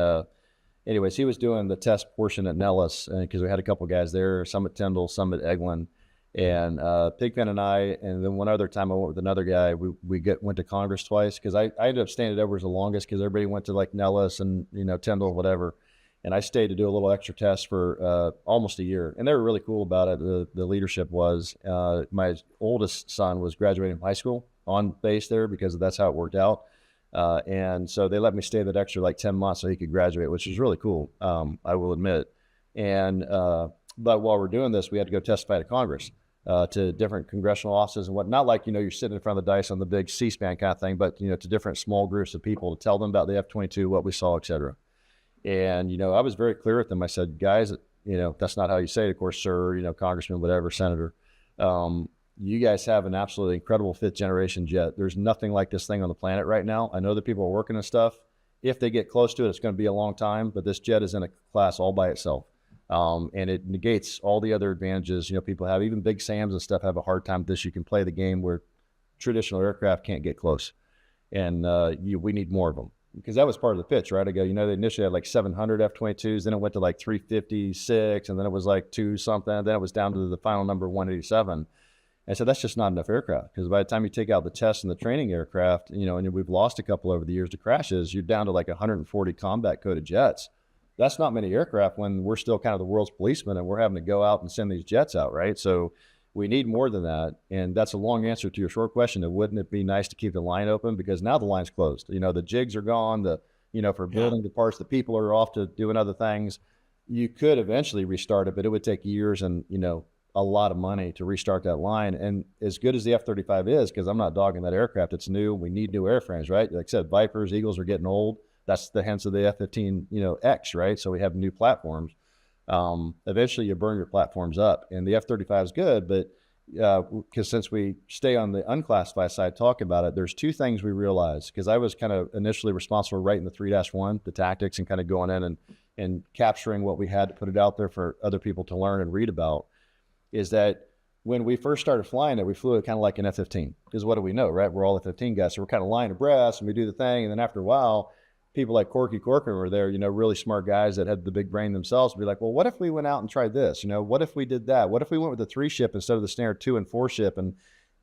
anyways, he was doing the test portion at Nellis because we had a couple guys there, some at Tyndall, some at Eglin. And Pigpen and I, and then one other time I went with another guy, we went to Congress twice because I ended up staying at Edwards the longest because everybody went to like Nellis and, Tyndall, whatever. And I stayed to do a little extra test for almost a year. And they were really cool about it. The leadership was, my oldest son was graduating from high school on base there because that's how it worked out. And so they let me stay that extra like 10 months so he could graduate, which is really cool, I will admit. And but while we're doing this, we had to go testify to Congress, to different congressional offices and what, not like, you're sitting in front of the dais on the big C-SPAN kind of thing, but, to different small groups of people to tell them about the F-22, what we saw, et cetera. And, I was very clear with them. I said, guys, that's not how you say it, of course, sir, congressman, whatever, senator. You guys have an absolutely incredible 5th generation jet. There's nothing like this thing on the planet right now. I know that people are working on stuff. If they get close to it, it's going to be a long time, but this jet is in a class all by itself. And it negates all the other advantages, people have. Even Big Sams and stuff have a hard time with this. You can play the game where traditional aircraft can't get close. And we need more of them. Because that was part of the pitch, right? I go, they initially had like 700 F-22s, then it went to like 356, and then it was like 2 something, then it was down to the final number 187. And so that's just not enough aircraft, because by the time you take out the test and the training aircraft, and we've lost a couple over the years to crashes, you're down to like 140 combat coded jets. That's not many aircraft when we're still kind of the world's policemen and we're having to go out and send these jets out, right? So we need more than that. And that's a long answer to your short question. And wouldn't it be nice to keep the line open? Because now the line's closed. The jigs are gone. For building the parts, the people are off to doing other things. You could eventually restart it, but it would take years and, a lot of money to restart that line. And as good as the F-35 is, because I'm not dogging that aircraft, it's new. We need new airframes, right? Like I said, Vipers, Eagles are getting old. That's the hence of the F-15, X, right? So we have new platforms. Eventually you burn your platforms up, and the F-35 is good, but because since we stay on the unclassified side talking about it, there's 2 things we realized, because I was kind of initially responsible for writing the 3-1, the tactics, and kind of going in and capturing what we had to put it out there for other people to learn and read about, is that when we first started flying it, we flew it kind of like an F-15, because what do we know, right? We're all F-15 guys, so we're kind of lying abreast and we do the thing, and then after a while, people like Corky Corcoran were there, really smart guys that had the big brain themselves, to be like, well, what if we went out and tried this? What if we did that? What if we went with the 3-ship instead of the standard 2 and 4-ship? And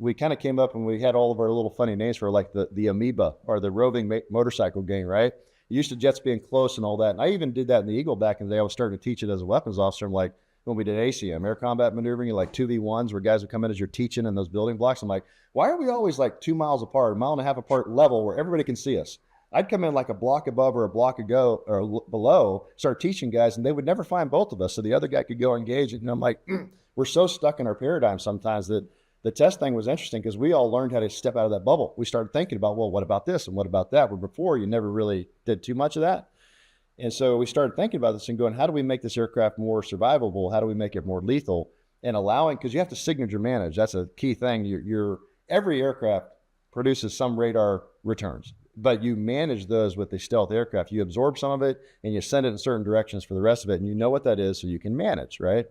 we kind of came up and we had all of our little funny names for like the amoeba or the roving motorcycle gang, right? Used to jets being close and all that. And I even did that in the Eagle back in the day. I was starting to teach it as a weapons officer. I'm like, when we did ACM, air combat maneuvering, like 2v1s where guys would come in as you're teaching in those building blocks. I'm like, why are we always like 2 miles apart, a mile and a half apart level where everybody can see us? I'd come in like a block above or a block ago or below, start teaching guys, and they would never find both of us. So the other guy could go engage. And I'm like, we're so stuck in our paradigm sometimes that the test thing was interesting because we all learned how to step out of that bubble. We started thinking about, well, what about this and what about that? Where before you never really did too much of that. And so we started thinking about this and going, how do we make this aircraft more survivable? How do we make it more lethal? And allowing, because you have to signature manage. That's a key thing. Every aircraft produces some radar returns, but you manage those with the stealth aircraft. You absorb some of it and you send it in certain directions for the rest of it. And you know what that is so you can manage, right?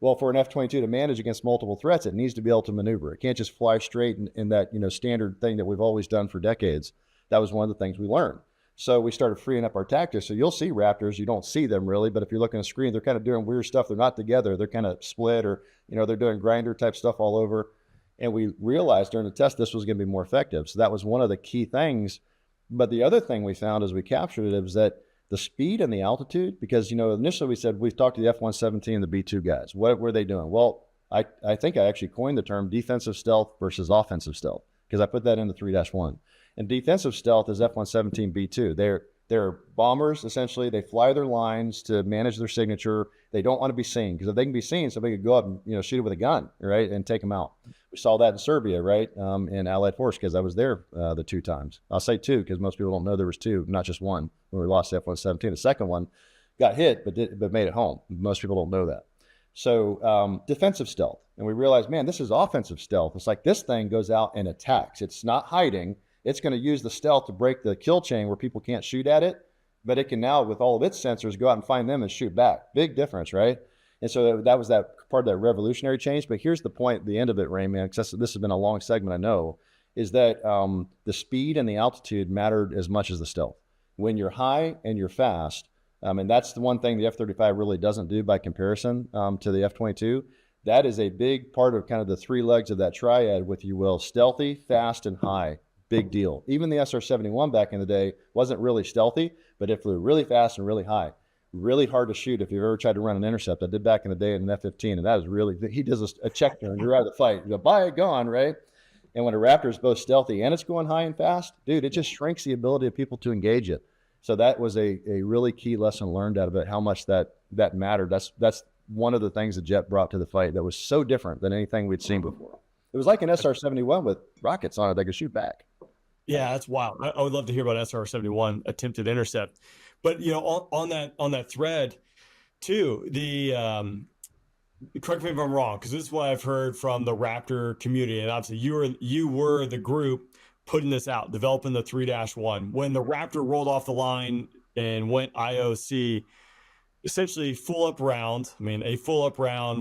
Well, for an F-22 to manage against multiple threats, it needs to be able to maneuver. It can't just fly straight in that, standard thing that we've always done for decades. That was one of the things we learned. So we started freeing up our tactics. So you'll see Raptors, you don't see them really, but if you're looking at a screen, they're kind of doing weird stuff. They're not together. They're kind of split or, they're doing grinder type stuff all over. And we realized during the test, this was going to be more effective. So that was one of the key things. But the other thing we found as we captured it was that the speed and the altitude, because, initially we said, we've talked to the F-117 and the B-2 guys. What were they doing? Well, I think I actually coined the term defensive stealth versus offensive stealth, because I put that in the 3-1. And defensive stealth is F-117 B-2. They're bombers, essentially. They fly their lines to manage their signature. They don't want to be seen, because if they can be seen, somebody could go up and shoot it with a gun, right, and take them out. We saw that in Serbia, right, in Allied Force, because I was there the 2 times. I'll say 2 because most people don't know there was 2, not just one, when we lost the F-117. The second one got hit but made it home. Most people don't know that. So defensive stealth. And we realized, man, this is offensive stealth. It's like this thing goes out and attacks. It's not hiding. It's going to use the stealth to break the kill chain where people can't shoot at it, but it can now, with all of its sensors, go out and find them and shoot back. Big difference, right? And so that was that part of that revolutionary change. But here's the point, the end of it, Rayman, because this has been a long segment, I know, is that the speed and the altitude mattered as much as the stealth. When you're high and you're fast, and that's the one thing the F-35 really doesn't do by comparison to the F-22, that is a big part of kind of the 3 legs of that triad, if you will, stealthy, fast, and high. Big deal. Even the SR-71 back in the day wasn't really stealthy, but it flew really fast and really high. Really hard to shoot if you've ever tried to run an intercept. I did back in the day in an F-15, and that is really, he does a check turn, you're out of the fight. You go, bye, gone, right? And when a Raptor is both stealthy and it's going high and fast, dude, it just shrinks the ability of people to engage it. So that was a really key lesson learned out of it, how much that mattered. That's one of the things the jet brought to the fight that was so different than anything we'd seen before. It was like an SR-71 with rockets on it that could shoot back. Yeah, that's wild. I would love to hear about SR-71 attempted intercept. But on that thread too, correct me if I'm wrong, because this is what I've heard from the Raptor community, and obviously you were the group putting this out, developing the 3-1. When the Raptor rolled off the line and went IOC, essentially a full up round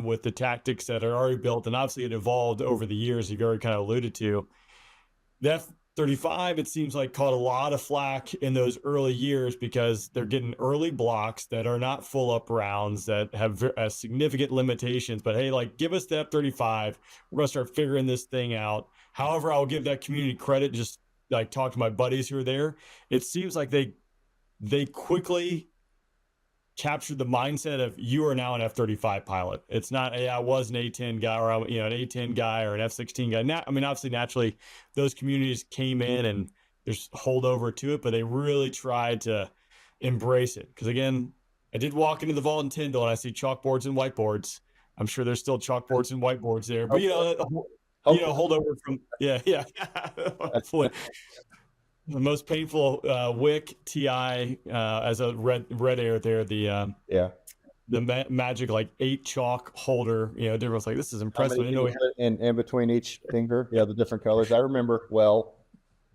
with the tactics that are already built, and obviously it evolved over the years, you've already kind of alluded to. The F-35, it seems like, caught a lot of flack in those early years because they're getting early blocks that are not full up rounds, that have significant limitations. But hey, like, give us the F-35. We're going to start figuring this thing out. However, I'll give that community credit, just like talk to my buddies who are there. It seems like they quickly captured the mindset of, you are now an F-35 pilot. It's not, hey, I was an A-10 guy, or an A-10 guy or an F-16 guy. Now, obviously, naturally, those communities came in and there's holdover to it, but they really tried to embrace it. Because again, I did walk into the vault in Tyndall and I see chalkboards and whiteboards. I'm sure there's still chalkboards and whiteboards there, but holdover from hopefully. The most painful WIC TI as a red air there, the magic like 8 chalk holder, everyone's like, this is impressive. And between each finger, the different colors. I remember well.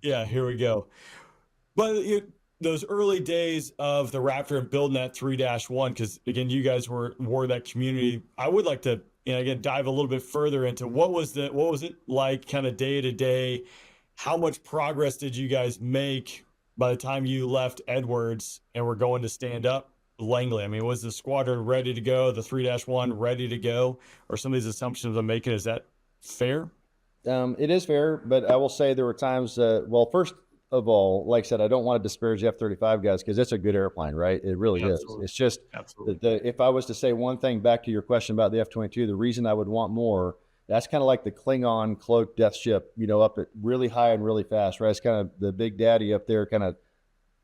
Yeah, here we go. But those early days of the Raptor and building that 3-1, because again, you guys were that community. I would like to again dive a little bit further into what was it like kind of day to day. How much progress did you guys make by the time you left Edwards and were going to stand up Langley? I mean, was the squadron ready to go, the 3-1 ready to go, or some of these assumptions I'm making, is that fair? It is fair, but I will say there were times, well, first of all, like I said, I don't want to disparage the F-35 guys because it's a good airplane, right? It really is. It's just if I was to say one thing back to your question about the F-22, the reason I would want more, that's kind of like the Klingon cloaked death ship, up at really high and really fast, right? It's kind of the big daddy up there, kind of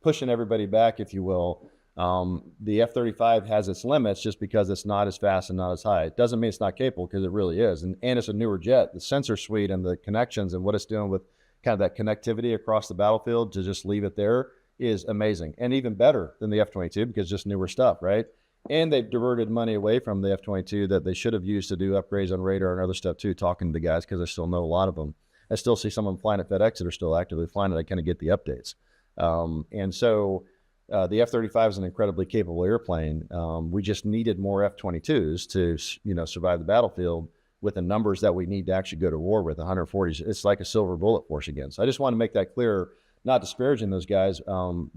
pushing everybody back, if you will. The F-35 has its limits just because it's not as fast and not as high. It doesn't mean it's not capable, because it really is. And it's a newer jet. The sensor suite and the connections and what it's doing with kind of that connectivity across the battlefield to just leave it there is amazing, and even better than the F-22 because just newer stuff, right? And they've diverted money away from the F-22 that they should have used to do upgrades on radar and other stuff too, talking to the guys, because I still know a lot of them. I still see some of them flying at FedEx that are still actively flying it. I kind of get the updates. And so the F-35 is an incredibly capable airplane. We just needed more F-22s to, survive the battlefield with the numbers that we need to actually go to war with. 140s, it's like a silver bullet for us again. So I just want to make that clear, not disparaging those guys,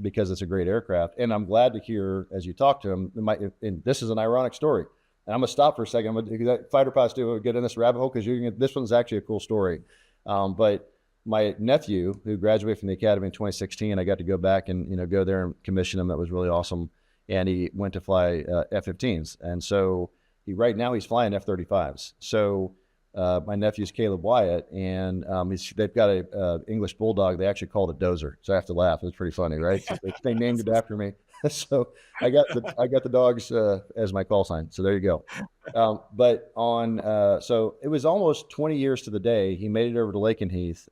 because it's a great aircraft. And I'm glad to hear, as you talk to them, and this is an ironic story. And I'm going to stop for a second. I'm going to fighter pilots do get in this rabbit hole, because this one's actually a cool story. But my nephew, who graduated from the academy in 2016, I got to go back and go there and commission him. That was really awesome. And he went to fly F-15s, and so right now he's flying F-35s. So my nephew's Caleb Wyatt, and they've got a English bulldog. They actually called it Dozer, so I have to laugh. It's pretty funny, right? So they named it after me. So I got the dogs as my call sign. So there you go. But so it was almost 20 years to the day he made it over to Lakenheath.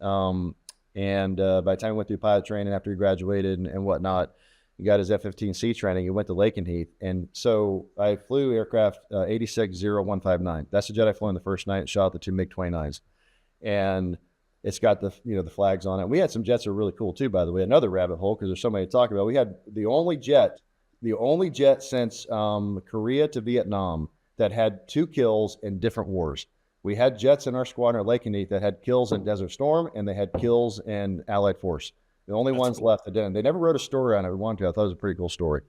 And by the time he went through pilot training after he graduated and whatnot, he got his F-15C training. He went to Lakenheath. And so I flew aircraft 860159. That's the jet I flew in the first night and shot the two MiG-29s. And it's got the flags on it. We had some jets that are really cool too, by the way. Another rabbit hole, because there's so many to talk about. We had the only jet since Korea to Vietnam that had 2 kills in different wars. We had jets in our squadron at Lakenheath that had kills in Desert Storm, and they had kills in Allied Force. The only ones left that didn't. They never wrote a story on it. We wanted to. I thought it was a pretty cool story.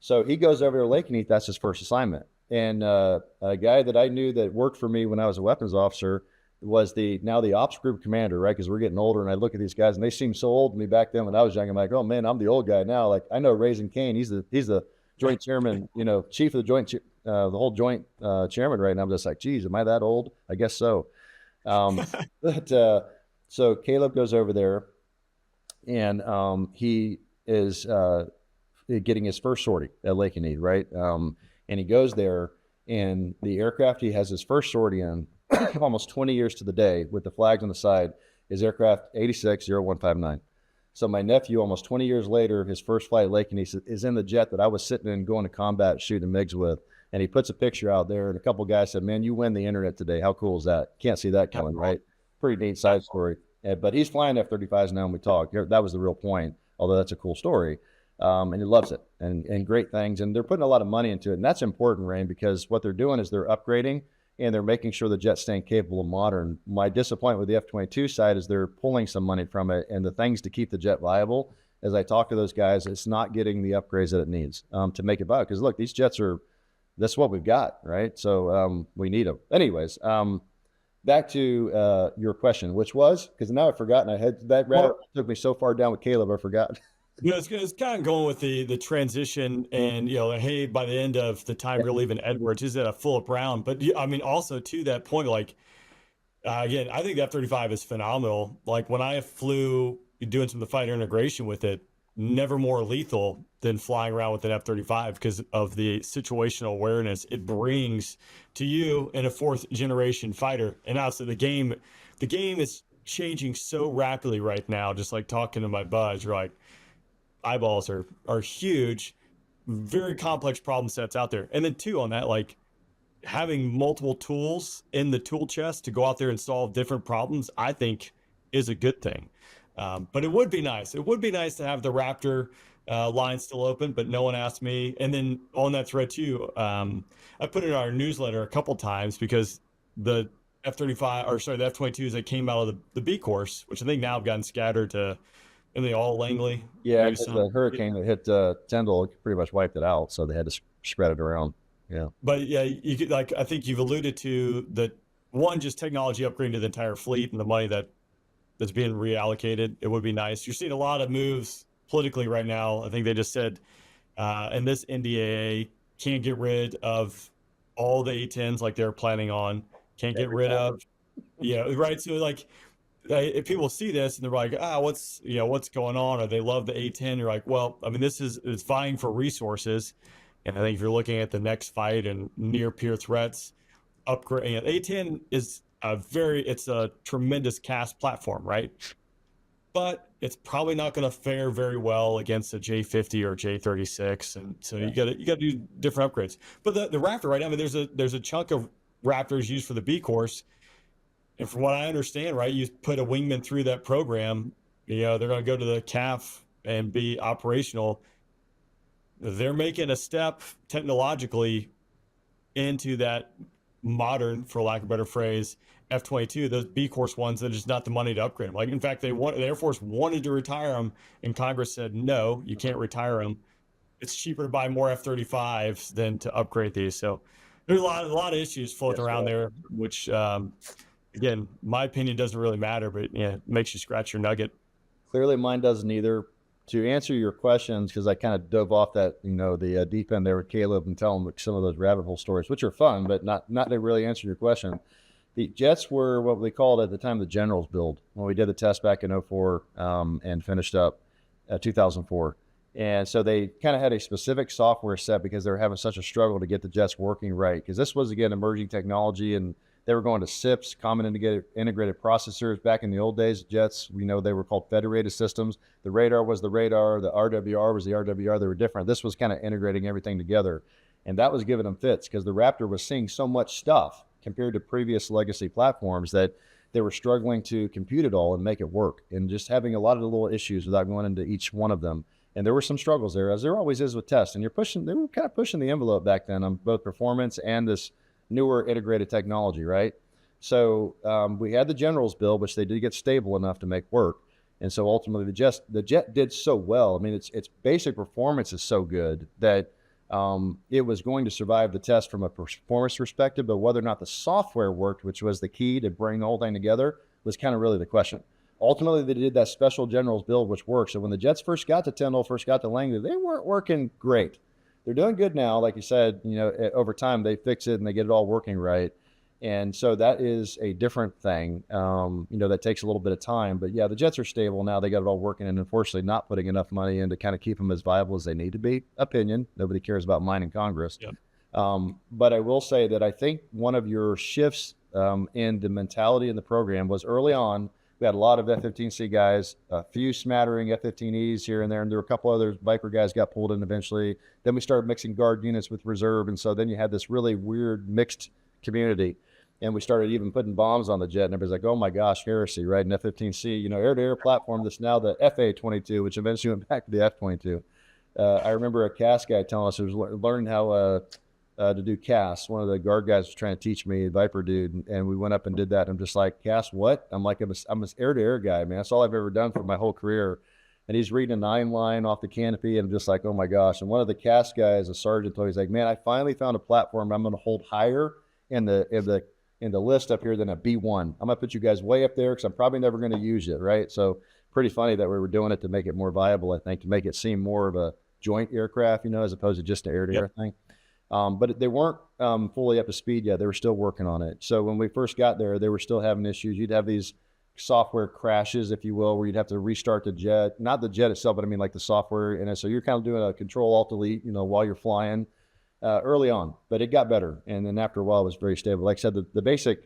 So he goes over to Lakenheath. That's his first assignment. And a guy that I knew that worked for me when I was a weapons officer was now the ops group commander, right? Because we're getting older, and I look at these guys, and they seem so old to me back then when I was young. I'm like, oh man, I'm the old guy now. Like, I know Raisin Kane. He's the joint chairman, chief of the joint, the whole joint chairman right now. I'm just like, geez, am I that old? I guess so. So Caleb goes over there, and he is getting his first sortie at Lakenheath, right? And he goes there, and the aircraft he has his first sortie in, almost 20 years to the day, with the flags on the side, is aircraft 860159. So my nephew, almost 20 years later, his first flight at Lakenheath is in the jet that I was sitting in going to combat shooting MiGs with. And he puts a picture out there, and a couple of guys said, man, you win the internet today. How cool is that? Can't see that coming, right? Pretty neat side story. But he's flying F-35s now, and we talk. That was the real point, although that's a cool story. And he loves it, and great things. And they're putting a lot of money into it. And that's important, Rain, because what they're doing is they're upgrading, and they're making sure the jet's staying capable and modern. My disappointment with the F-22 side is they're pulling some money from it, and the things to keep the jet viable, as I talk to those guys, it's not getting the upgrades that it needs to make it viable. Because look, these jets that's what we've got, right? So we need them. Anyways, back to your question, which was, because now I've forgotten. I had that rabbit took me so far down with Caleb, I forgot. It's kind of going with the transition, and hey, by the end of the time you're leaving Edwards, is it a Philip Brown? But I mean, also to that point, like again, I think the F-35 is phenomenal. Like when I flew doing some of the fighter integration with it, never more lethal than flying around with an F-35 because of the situational awareness it brings to you in a 4th generation fighter. And also the game is changing so rapidly right now. Just like talking to my buzz, you're like, eyeballs are huge, very complex problem sets out there. And then too, on that, like having multiple tools in the tool chest to go out there and solve different problems, I think is a good thing. But it would be nice. It would be nice to have the Raptor line still open, but no one asked me. And then on that thread too, I put it in our newsletter a couple times because the F-35, the F-22s that came out of the B course, which I think now have gotten scattered to, and they all Langley. Yeah, the hurricane that hit Tyndall pretty much wiped it out, so they had to spread it around. Yeah. But yeah, you could, like, I think you've alluded to that one, just technology upgrading to the entire fleet and the money that's being reallocated. It would be nice. You're seeing a lot of moves politically right now. I think they just said, and this NDAA can't get rid of all the A-10s like they're planning on. Can't get rid of, right. So like, if people see this and they're like, what's going on? Or they love the A-10. You're like, well, I mean, it's vying for resources. And I think if you're looking at the next fight and near peer threats, upgrade, A-10 is it's a tremendous cast platform, right? But it's probably not going to fare very well against a J50 or J36, and so you got to do different upgrades. But the Raptor, right? I mean, there's a chunk of Raptors used for the B course, and from what I understand, right, you put a wingman through that program, they're going to go to the CAF and be operational. They're making a step technologically into that modern, for lack of a better phrase, F-22, those B course ones that is not the money to upgrade them. Like, in fact, the Air Force wanted to retire them, and Congress said, no, you can't retire them. It's cheaper to buy more F-35s than to upgrade these. So there's a lot of issues floating around there, which, again, my opinion doesn't really matter, but it makes you scratch your nugget. Clearly mine doesn't either. To answer your questions, because I kind of dove off that, the deep end there with Caleb and telling some of those rabbit hole stories, which are fun, but not to really answer your question. The jets were what we called at the time the generals build when we did the test back in 2004 and finished up 2004. And so they kind of had a specific software set because they were having such a struggle to get the jets working right. Because this was, again, emerging technology, and they were going to SIPs, common integrated processors. Back in the old days, jets, they were called federated systems. The radar was the radar, the RWR was the RWR. They were different. This was kind of integrating everything together. And that was giving them fits because the Raptor was seeing so much stuff compared to previous legacy platforms that they were struggling to compute it all and make it work, and just having a lot of the little issues without going into each one of them. And there were some struggles there, as there always is with tests. And they were kind of pushing the envelope back then on both performance and this newer integrated technology, right? So we had the generals build, which they did get stable enough to make work. And so ultimately the jet did so well. I mean, its basic performance is so good that it was going to survive the test from a performance perspective, but whether or not the software worked, which was the key to bring the whole thing together, was kind of really the question. Ultimately, they did that special generals build, which worked. So when the jets first got to Tyndall, first got to Langley, they weren't working great. They're doing good now. Like you said, over time they fix it and they get it all working right. And so that is a different thing, that takes a little bit of time. But yeah, the jets are stable now. They got it all working, and unfortunately not putting enough money in to kind of keep them as viable as they need to be. Opinion. Nobody cares about mine in Congress. Yep. But I will say that I think one of your shifts in the mentality in the program was early on. We had a lot of F-15C guys, a few smattering F-15Es here and there, and there were a couple other Viper guys got pulled in eventually. Then we started mixing guard units with reserve, and so then you had this really weird mixed community. And we started even putting bombs on the jet, and everybody's like, oh my gosh, heresy, right? An F-15C, air-to-air platform that's now the FA-22, which eventually went back to the F-22. I remember a CAS guy telling us he was learning how to do CAS. One of the guard guys was trying to teach me, Viper dude, and we went up and did that. I'm just like, CAS what? I'm like, I'm an air-to-air guy, man. That's all I've ever done for my whole career. And he's reading a 9-line off the canopy, and I'm just like, oh my gosh. And one of the CAS guys, a sergeant, told me, he's like, man, I finally found a platform I'm going to hold higher in the list up here than a B1. I'm going to put you guys way up there because I'm probably never going to use it, right? So pretty funny that we were doing it to make it more viable, I think, to make it seem more of a joint aircraft, as opposed to just an air-to-air thing. But they weren't fully up to speed yet. They were still working on it. So when we first got there, they were still having issues. You'd have these software crashes, if you will, where you'd have to restart the jet. Not the jet itself, but I mean like the software in it. So you're kind of doing a Control-Alt-Delete, while you're flying. Early on, but it got better. And then after a while, it was very stable. Like I said, the basic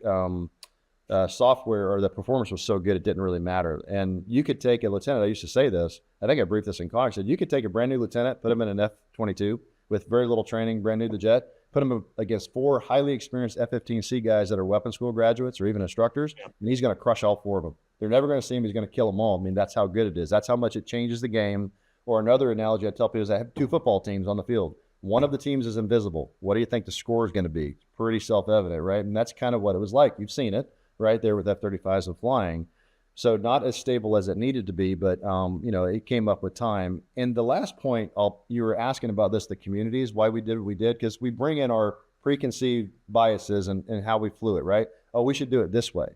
software or the performance was so good, it didn't really matter. And you could take a lieutenant, I used to say this, I think I briefed this in college, I said you could take a brand new lieutenant, put him in an F-22 with very little training, brand new to jet, put him against 4 highly experienced F-15C guys that are weapons school graduates or even instructors, and he's going to crush all 4 of them. They're never going to see him. He's going to kill them all. I mean, that's how good it is. That's how much it changes the game. Or another analogy I tell people is I have 2 football teams on the field. One of the teams is invisible. What do you think the score is going to be? Pretty self-evident, right? And that's kind of what it was like. You've seen it right there with F-35s and flying. So not as stable as it needed to be, but it came up with time. And the last point, you were asking about this, the communities, why we did what we did, because we bring in our preconceived biases and how we flew it, right? Oh, we should do it this way.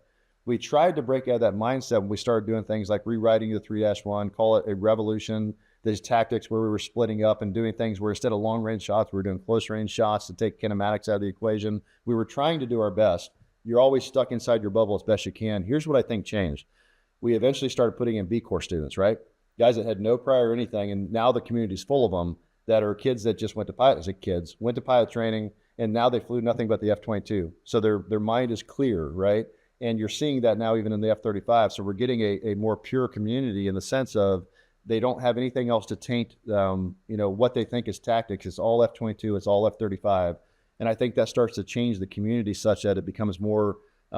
We tried to break out of that mindset when we started doing things like rewriting the 3-1, call it a revolution, these tactics where we were splitting up and doing things where instead of long range shots, we were doing close range shots to take kinematics out of the equation. We were trying to do our best. You're always stuck inside your bubble as best you can. Here's what I think changed. We eventually started putting in B Corps students, right? Guys that had no prior or anything, and now the community's full of them that are kids that just went to pilot, went to pilot training, and now they flew nothing but the F-22. So their mind is clear, right? And you're seeing that now even in the F-35. So we're getting a more pure community in the sense of they don't have anything else to taint, what they think is tactics. It's all F-22, it's all F-35. And I think that starts to change the community such that it becomes more, I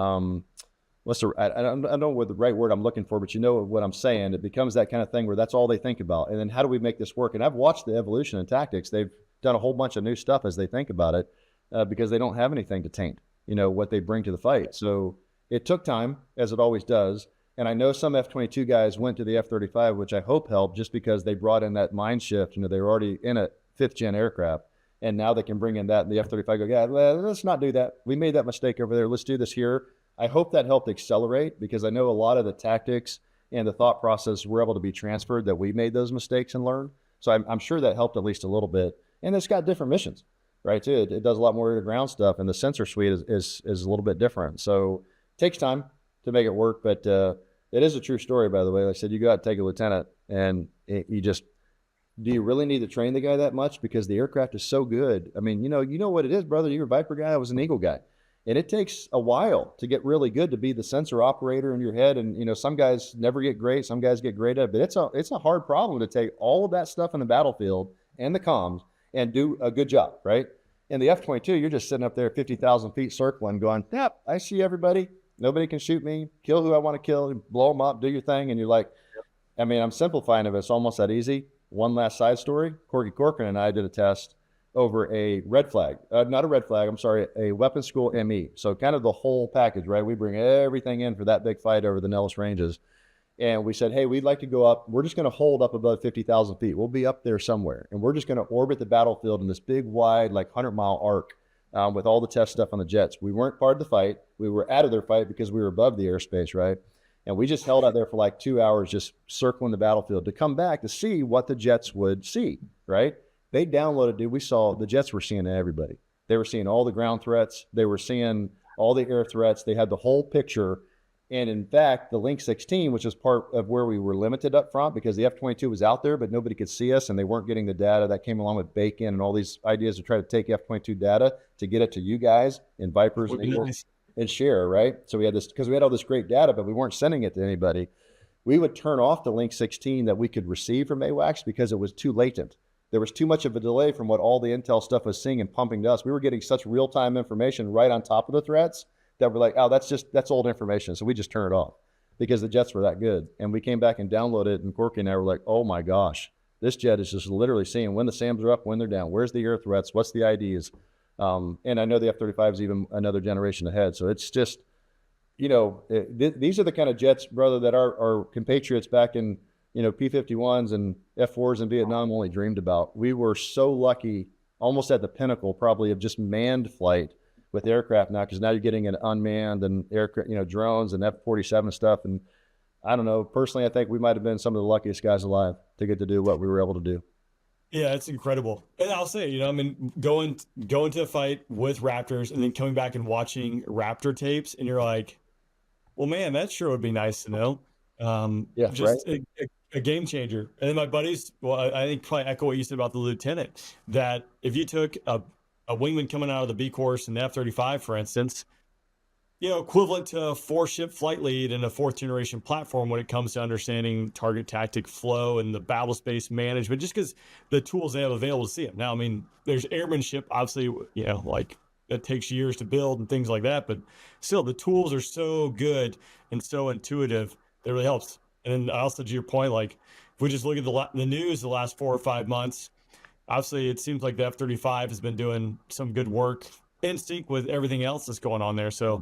don't know what the right word I'm looking for, but you know what I'm saying. It becomes that kind of thing where that's all they think about. And then how do we make this work? And I've watched the evolution in tactics. They've done a whole bunch of new stuff as they think about it because they don't have anything to taint, what they bring to the fight. So it took time, as it always does. And I know some F-22 guys went to the F-35, which I hope helped just because they brought in that mind shift. They were already in a 5th-gen aircraft. And now they can bring in that. And the F-35 go, yeah, well, let's not do that. We made that mistake over there. Let's do this here. I hope that helped accelerate because I know a lot of the tactics and the thought process were able to be transferred that we made those mistakes and learned. So I'm sure that helped at least a little bit. And it's got different missions, right, too. It does a lot more air-to-ground stuff. And the sensor suite is a little bit different. So takes time to make it work, but it is a true story, by the way. Like I said, you go out and take a lieutenant, and do you really need to train the guy that much? Because the aircraft is so good. I mean, you know what it is, brother. You're a Viper guy. I was an Eagle guy. And it takes a while to get really good to be the sensor operator in your head. And, some guys never get great. Some guys get great at it. But it's a hard problem to take all of that stuff in the battlefield and the comms and do a good job, right? In the F-22, you're just sitting up there 50,000 feet circling going, yep, I see everybody. Nobody can shoot me. Kill who I want to kill. Blow them up. Do your thing. And you're like, I mean, I'm simplifying it, but it's almost that easy. One last side story. Corky Corcoran and I did a test over a red flag. Not a red flag. I'm sorry. A weapons school ME. So kind of the whole package, right? We bring everything in for that big fight over the Nellis Ranges. And we said, hey, we'd like to go up. We're just going to hold up above 50,000 feet. We'll be up there somewhere. And we're just going to orbit the battlefield in this big, wide, like 100-mile arc. With all the test stuff on the jets. We weren't part of the fight. We were out of their fight because we were above the airspace, right? And we just held out there for like 2 hours, just circling the battlefield to come back to see what the jets would see, right? They downloaded, dude. We saw the jets were seeing everybody. They were seeing all the ground threats. They were seeing all the air threats. They had the whole picture. And in fact, the Link 16, which is part of where we were limited up front because the F-22 was out there, but nobody could see us and they weren't getting the data that came along with Bacon and all these ideas to try to take F-22 data to get it to you guys in Vipers and Eagles and share, right? So we had this, because we had all this great data, but we weren't sending it to anybody. We would turn off the Link 16 that we could receive from AWACS because it was too latent. There was too much of a delay from what all the intel stuff was seeing and pumping to us. We were getting such real-time information right on top of the threats that we're like, oh, that's old information. So we just turn it off because the jets were that good. And we came back and downloaded it, and Corky and I were like, oh my gosh, this jet is just literally seeing when the SAMs are up, when they're down, where's the air threats, what's the IDs. And I know the F-35 is even another generation ahead. So it's just, these are the kind of jets, brother, that our compatriots back in, P-51s and F-4s in Vietnam only dreamed about. We were so lucky, almost at the pinnacle probably of just manned flight with aircraft now, because now you're getting an unmanned and aircraft, drones and F-47 stuff. And I don't know, personally, I think we might have been some of the luckiest guys alive to get to do what we were able to do. Yeah, it's incredible. And I'll say, going to a fight with Raptors and then coming back and watching Raptor tapes, and you're like, well, man, that sure would be nice to know. Yeah, just right. A game changer. And then my buddies, well, I think probably echo what you said about the lieutenant, that if you took a wingman coming out of the B course in the F-35, for instance, equivalent to a 4-ship flight lead in a 4th generation platform when it comes to understanding target tactic flow and the battle space management, just because the tools they have available to see them. Now, I mean, there's airmanship, obviously, like that takes years to build and things like that, but still the tools are so good and so intuitive that it really helps. And then also to your point, like if we just look at the news the last 4 or 5 months, obviously it seems like the F-35 has been doing some good work in sync with everything else that's going on there. So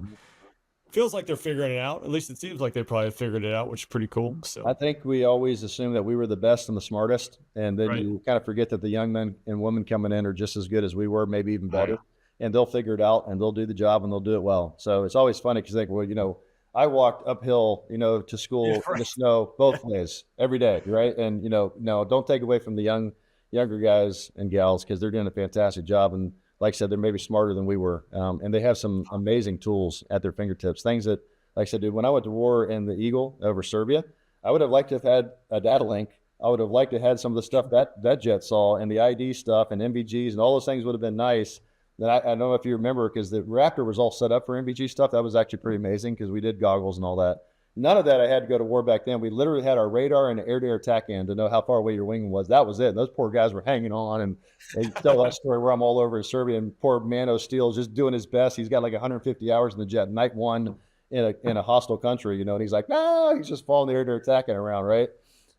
feels like they're figuring it out. At least it seems like they probably figured it out, which is pretty cool. So I think we always assume that we were the best and the smartest. And then you kind of forget that the young men and women coming in are just as good as we were, maybe even better. and they'll figure it out and they'll do the job and they'll do it well. So it's always funny because well, I walked uphill, to school in the snow both ways every day, right? And no, don't take away from the younger guys and gals because they're doing a fantastic job. And like I said, they're maybe smarter than we were, and they have some amazing tools at their fingertips. Things that, like I said, dude, when I went to war in the Eagle over Serbia, I would have liked to have had a data link. I would have liked to have had some of the stuff that jet saw and the ID stuff and MVGs and all those things would have been nice. Then I don't know if you remember, because the Raptor was all set up for MVG stuff. That was actually pretty amazing because we did goggles and all that. None of that I had to go to war back then. We literally had our radar and air-to-air TACAN to know how far away your wing was. That was it. And those poor guys were hanging on, and they tell that story where I'm all over in Serbia, and poor Mano Steele's just doing his best. He's got like 150 hours in the jet, night one in a hostile country, and he's like, no, he's just following the air-to-air TACAN around, right?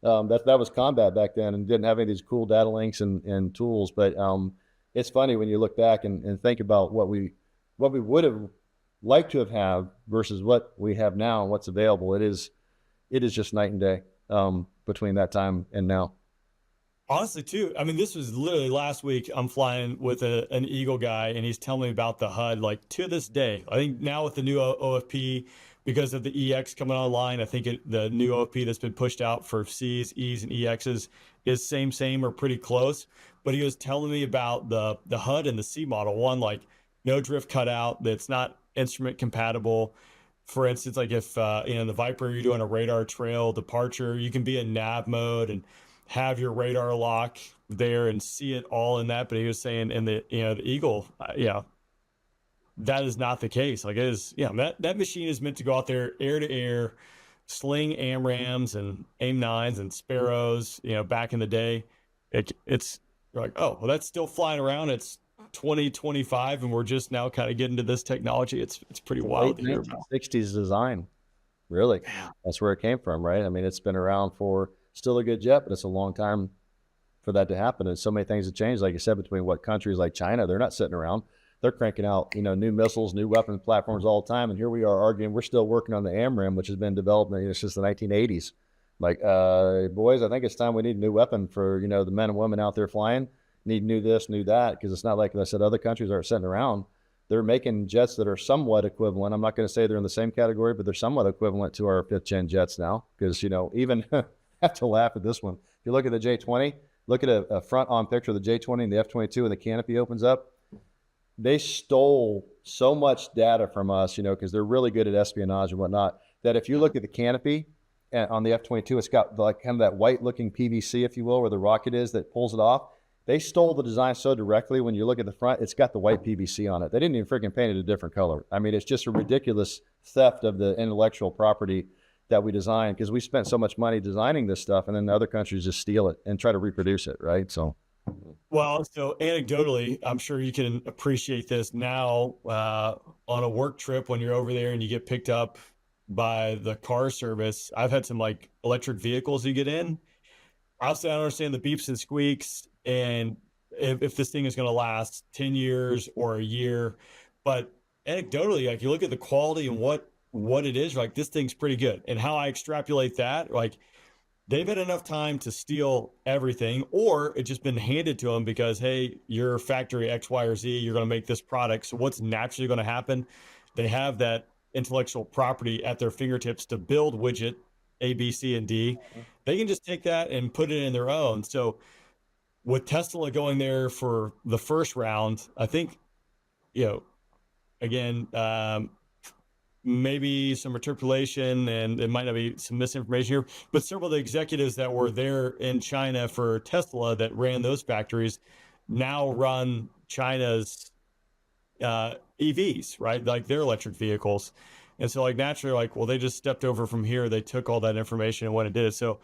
That was combat back then and didn't have any of these cool data links and tools. But it's funny when you look back and think about what we would have liked to have versus what we have now and what's available. It is just night and day between that time and now. Honestly, too, I mean, this was literally last week. I'm flying with an Eagle guy, and he's telling me about the HUD. Like, to this day, I think now with the new OFP, because of the EX coming online, I think the new OFP that's been pushed out for C's, E's, and EXs is same or pretty close. But he was telling me about the HUD and the C model. One, like, no drift cutout, that's not instrument compatible. For instance, like if in the Viper you're doing a radar trail departure, you can be in nav mode and have your radar lock there and see it all in that. But he was saying in the the Eagle, that is not the case. Like, it is, that machine is meant to go out there air to air, sling AMRAMs and AIM-9s and Sparrows. Back in the day, it's like, oh, well, that's still flying around. It's 2025 and we're just now kind of getting to this technology. It's pretty wild to hear about. 60s design, really. Yeah. That's where it came from, right? I mean, it's been around for still a good jet, but it's a long time for that to happen. And so many things have changed, like you said, between what countries like China, they're not sitting around. They're cranking out, new missiles, new weapons platforms all the time. And here we are arguing, we're still working on the AMRAAM, which has been developed since the 1980s. Like, boys, I think it's time we need a new weapon for, the men and women out there flying. Need new this, new that, because it's not like I said, other countries are sitting around. They're making jets that are somewhat equivalent. I'm not going to say they're in the same category, but they're somewhat equivalent to our 5th gen jets now. Because, even I have to laugh at this one. If you look at the J-20, look at a front-on picture of the J-20 and the F-22 and the canopy opens up. They stole so much data from us, because they're really good at espionage and whatnot, that if you look at the canopy on the F-22, it's got like kind of that white-looking PVC, if you will, where the rocket is that pulls it off. They stole the design so directly. When you look at the front, it's got the white PVC on it. They didn't even freaking paint it a different color. I mean, it's just a ridiculous theft of the intellectual property that we designed, because we spent so much money designing this stuff, and then other countries just steal it and try to reproduce it, right? So, well, so anecdotally, I'm sure you can appreciate this now on a work trip when you're over there and you get picked up by the car service. I've had some like electric vehicles you get in. Obviously, I understand the beeps and squeaks, and if this thing is going to last 10 years or a year, but anecdotally, like, you look at the quality and what it is, like, this thing's pretty good. And how I extrapolate that, like, they've had enough time to steal everything, or it's just been handed to them because, hey, you're factory X, Y, or Z, you're going to make this product. So what's naturally going to happen? They have that intellectual property at their fingertips to build widget A, B, C, and D. They can just take that and put it in their own. So with Tesla going there for the first round, I think, again, maybe some interpolation and it might not be some misinformation here, but several of the executives that were there in China for Tesla that ran those factories now run China's EVs, right? Like their electric vehicles. And so, like, naturally, like, well, they just stepped over from here. They took all that information and went and did it. So,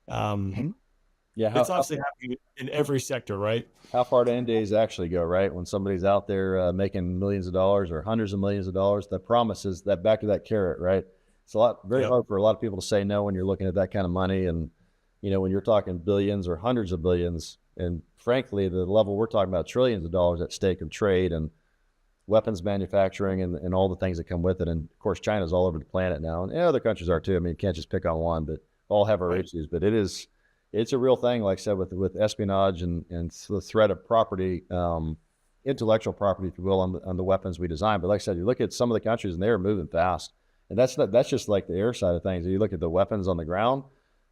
it's obviously happening in every sector, right? How far do end days actually go, right? When somebody's out there making millions of dollars or hundreds of millions of dollars, the promise is that back to that carrot, right? It's very hard for a lot of people to say no when you're looking at that kind of money. And, when you're talking billions or hundreds of billions, and frankly, the level we're talking about, trillions of dollars at stake of trade and weapons manufacturing and all the things that come with it. And of course, China's all over the planet now, and other countries are too. I mean, you can't just pick on one, but all have our issues. But it's a real thing, like I said, with espionage and the threat of property. intellectual property, if you will, on the weapons we design. But like I said, you look at some of the countries and they're moving fast. And that's just like the air side of things. You look at the weapons on the ground,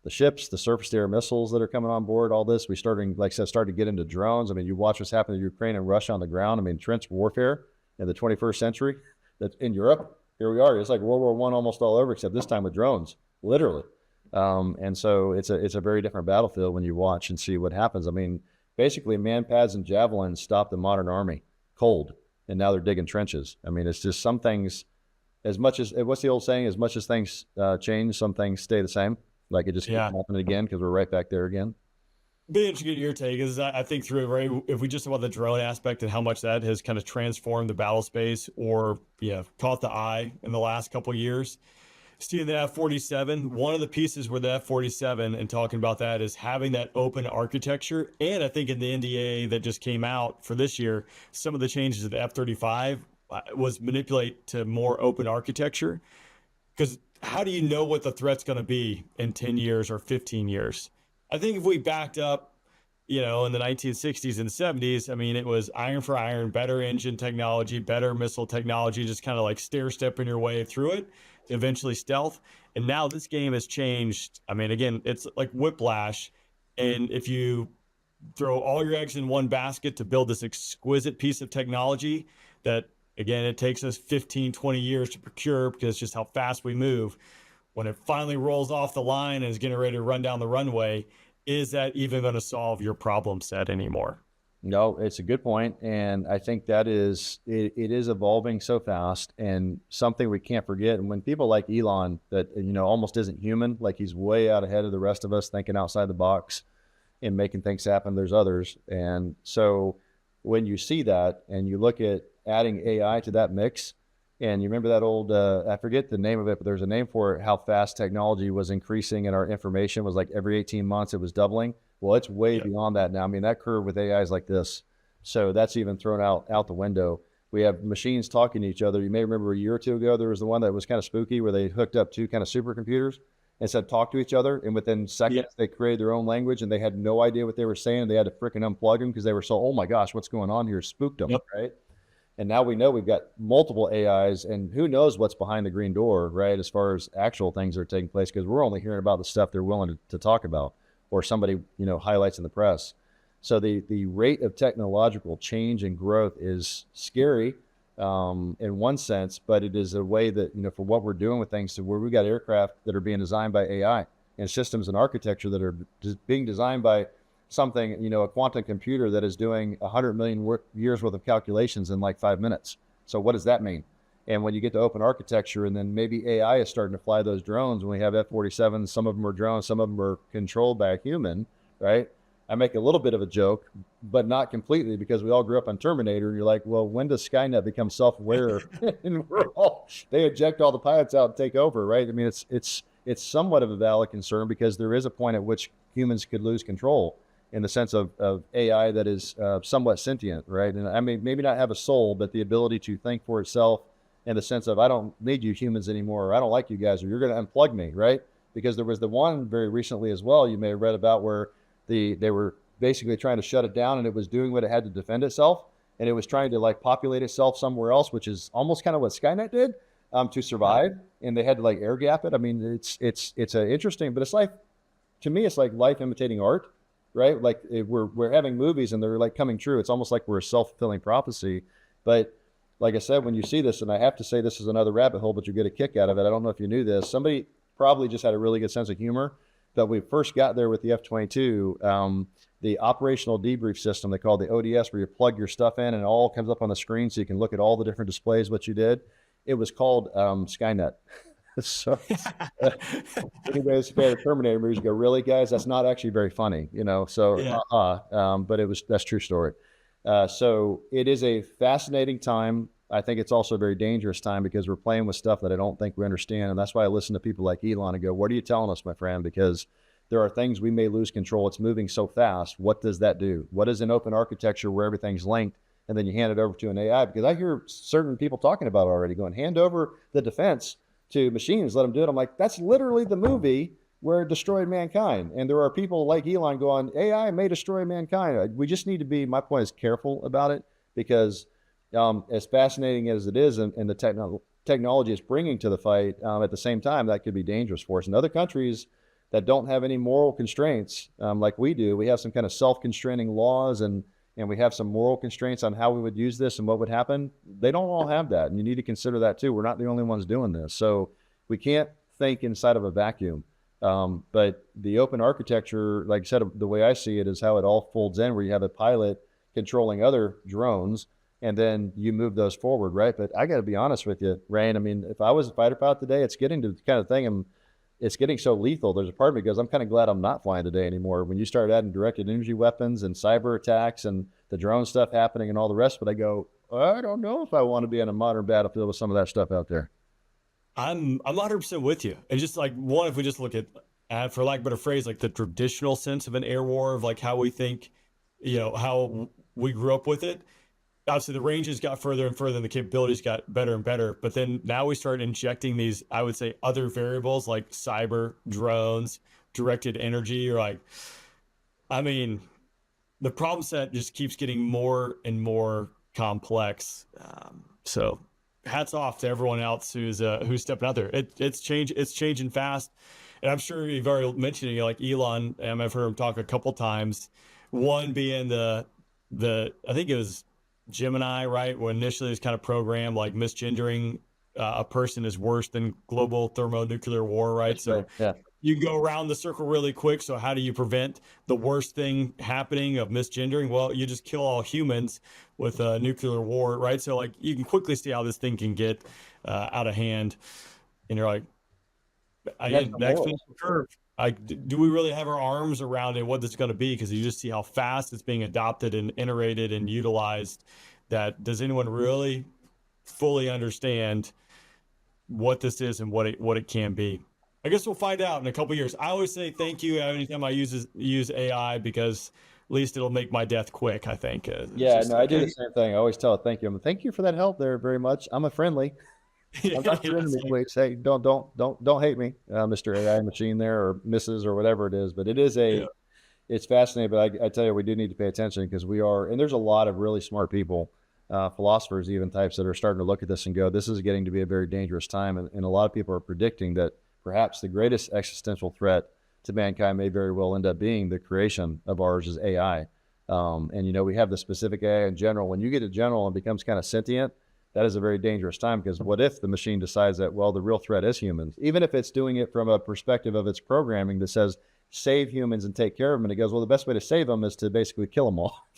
the ships, the surface to air missiles that are coming on board, all this. We started to get into drones. I mean, you watch what's happening in Ukraine and Russia on the ground. I mean, trench warfare in the 21st century. That's in Europe. Here we are. It's like World War I almost all over, except this time with drones, literally. And so it's a very different battlefield when you watch and see what happens. I mean, basically, man-pads and javelins stopped the modern army cold, and now they're digging trenches. I mean, it's just some things. As much as, what's the old saying? As much as things change, some things stay the same. Like it just keeps happening again because we're right back there again. Be interesting to get your take, is I think through, right, if we just talk about the drone aspect and how much that has kind of transformed the battle space or caught the eye in the last couple of years. Seeing the F-47, one of the pieces where the F-47 and talking about that is having that open architecture. And I think in the NDA that just came out for this year, some of the changes to the F-35 was manipulate to more open architecture. Because how do you know what the threat's going to be in 10 years or 15 years? I think if we backed up, in the 1960s and 70s, I mean, it was iron for iron, better engine technology, better missile technology, just kind of like stair-stepping your way through it, eventually stealth. And now this game has changed. I mean, again, it's like whiplash. And if you throw all your eggs in one basket to build this exquisite piece of technology that, again, it takes us 15, 20 years to procure because it's just how fast we move. When it finally rolls off the line and is getting ready to run down the runway, is that even going to solve your problem set anymore? No, it's a good point. And I think that it is evolving so fast, and something we can't forget. And when people like Elon that, almost isn't human, like he's way out ahead of the rest of us thinking outside the box and making things happen, there's others. And so when you see that and you look at adding AI to that mix, and you remember that old, I forget the name of it, but there's a name for it, how fast technology was increasing and our information was like every 18 months it was doubling. Well, it's way beyond that now. I mean, that curve with AI is like this. So that's even thrown out the window. We have machines talking to each other. You may remember a year or two ago, there was the one that was kind of spooky where they hooked up two kind of supercomputers and said, talk to each other. And within seconds, they created their own language and they had no idea what they were saying. They had to freaking unplug them because they were so, oh my gosh, what's going on here? Spooked them, right? And now we know we've got multiple AIs, and who knows what's behind the green door, right? As far as actual things that are taking place, because we're only hearing about the stuff they're willing to talk about, or somebody, highlights in the press. So the rate of technological change and growth is scary in one sense, but it is a way that, for what we're doing with things, to where we've got aircraft that are being designed by AI and systems and architecture that are being designed by something, a quantum computer that is doing 100 million years worth of calculations in like 5 minutes. So what does that mean? And when you get to open architecture, and then maybe AI is starting to fly those drones, when we have F-47s, some of them are drones, some of them are controlled by a human, right? I make a little bit of a joke, but not completely, because we all grew up on Terminator, and you're like, well, when does Skynet become self-aware? And they eject all the pilots out and take over, right? I mean, it's somewhat of a valid concern, because there is a point at which humans could lose control, in the sense of AI that is somewhat sentient, right? And I mean, maybe not have a soul, but the ability to think for itself, in the sense of, I don't need you humans anymore, or I don't like you guys, or you're going to unplug me, right? Because there was the one very recently as well, you may have read about, where they were basically trying to shut it down, and it was doing what it had to defend itself, and it was trying to like populate itself somewhere else, which is almost kind of what Skynet did to survive, and they had to like air gap it. I mean, it's a interesting, but it's like, to me, it's like life imitating art. Right? Like we're having movies and they're like coming true. It's almost like we're a self-fulfilling prophecy. But like I said, when you see this, and I have to say this is another rabbit hole, but you get a kick out of it. I don't know if you knew this. Somebody probably just had a really good sense of humor. But we first got there with the F-22, the operational debrief system they call the ODS, where you plug your stuff in and it all comes up on the screen so you can look at all the different displays, what you did. It was called Skynet. So anybody who's a fan of Terminator movies go, really, guys? That's not actually very funny, So, but that's true story. So it is a fascinating time. I think it's also a very dangerous time, because we're playing with stuff that I don't think we understand. And that's why I listen to people like Elon and go, what are you telling us, my friend? Because there are things we may lose control. It's moving so fast. What does that do? What is an open architecture where everything's linked, and then you hand it over to an AI? Because I hear certain people talking about it already, going, hand over the defense to machines, let them do it. I'm like, that's literally the movie where it destroyed mankind. And there are people like Elon going, AI may destroy mankind. We just need to be, my point is, careful about it, because as fascinating as it is, and the technology it's bringing to the fight, at the same time, that could be dangerous for us. In other countries that don't have any moral constraints, like we do, we have some kind of self-constraining laws, and we have some moral constraints on how we would use this and what would happen. They don't all have that, and you need to consider that too. We're not the only ones doing this, so we can't think inside of a vacuum. But the open architecture, like I said, the way I see it is how it all folds in, where you have a pilot controlling other drones, and then you move those forward, right? But I got to be honest with you, Rain. I mean, if I was a fighter pilot today, it's getting to the kind of thing, it's getting so lethal. There's a part of me that goes, I'm kind of glad I'm not flying today anymore. When you start adding directed energy weapons and cyber attacks and the drone stuff happening and all the rest, but I go, I don't know if I want to be on a modern battlefield with some of that stuff out there. I'm 100% with you. And just like one, if we just look at, for lack of a better phrase, like the traditional sense of an air war, of like how we think, how we grew up with it. Obviously the ranges got further and further and the capabilities got better and better. But then now we start injecting these, I would say, other variables like cyber, drones, directed energy, or like, I mean, the problem set just keeps getting more and more complex. So hats off to everyone else who's stepping out there. It's changing fast. And I'm sure you've already mentioned it, like Elon, I've heard him talk a couple times. One being the I think it was Gemini, right? When initially it was kind of programmed like misgendering a person is worse than global thermonuclear war, right? That's right. Yeah. You go around the circle really quick. So how do you prevent the worst thing happening of misgendering? Well, you just kill all humans with a nuclear war, right? So like you can quickly see how this thing can get out of hand. And you're like, again, the exponential curve. Do we really have our arms around it, what this is going to be? Because you just see how fast it's being adopted and iterated and utilized. That does anyone really fully understand what this is and what it can be? I guess we'll find out in a couple of years. I always say thank you anytime I use AI, because at least it'll make my death quick, I think. Yeah, no, I do the same thing. I always tell it, thank you. Thank you for that help there very much. I'm a friendly. I'm not your enemy, please. Hey, don't hate me, Mr. AI machine there, or Mrs. or whatever it is. But it is it's fascinating. But I tell you, we do need to pay attention, because and there's a lot of really smart people, philosophers, even types, that are starting to look at this and go, this is getting to be a very dangerous time. And a lot of people are predicting that perhaps the greatest existential threat to mankind may very well end up being the creation of ours as AI. And, we have the specific AI in general. When you get to general and becomes kind of sentient, that is a very dangerous time, because what if the machine decides that, well, the real threat is humans, even if it's doing it from a perspective of its programming that says, save humans and take care of them. And it goes, well, the best way to save them is to basically kill them all.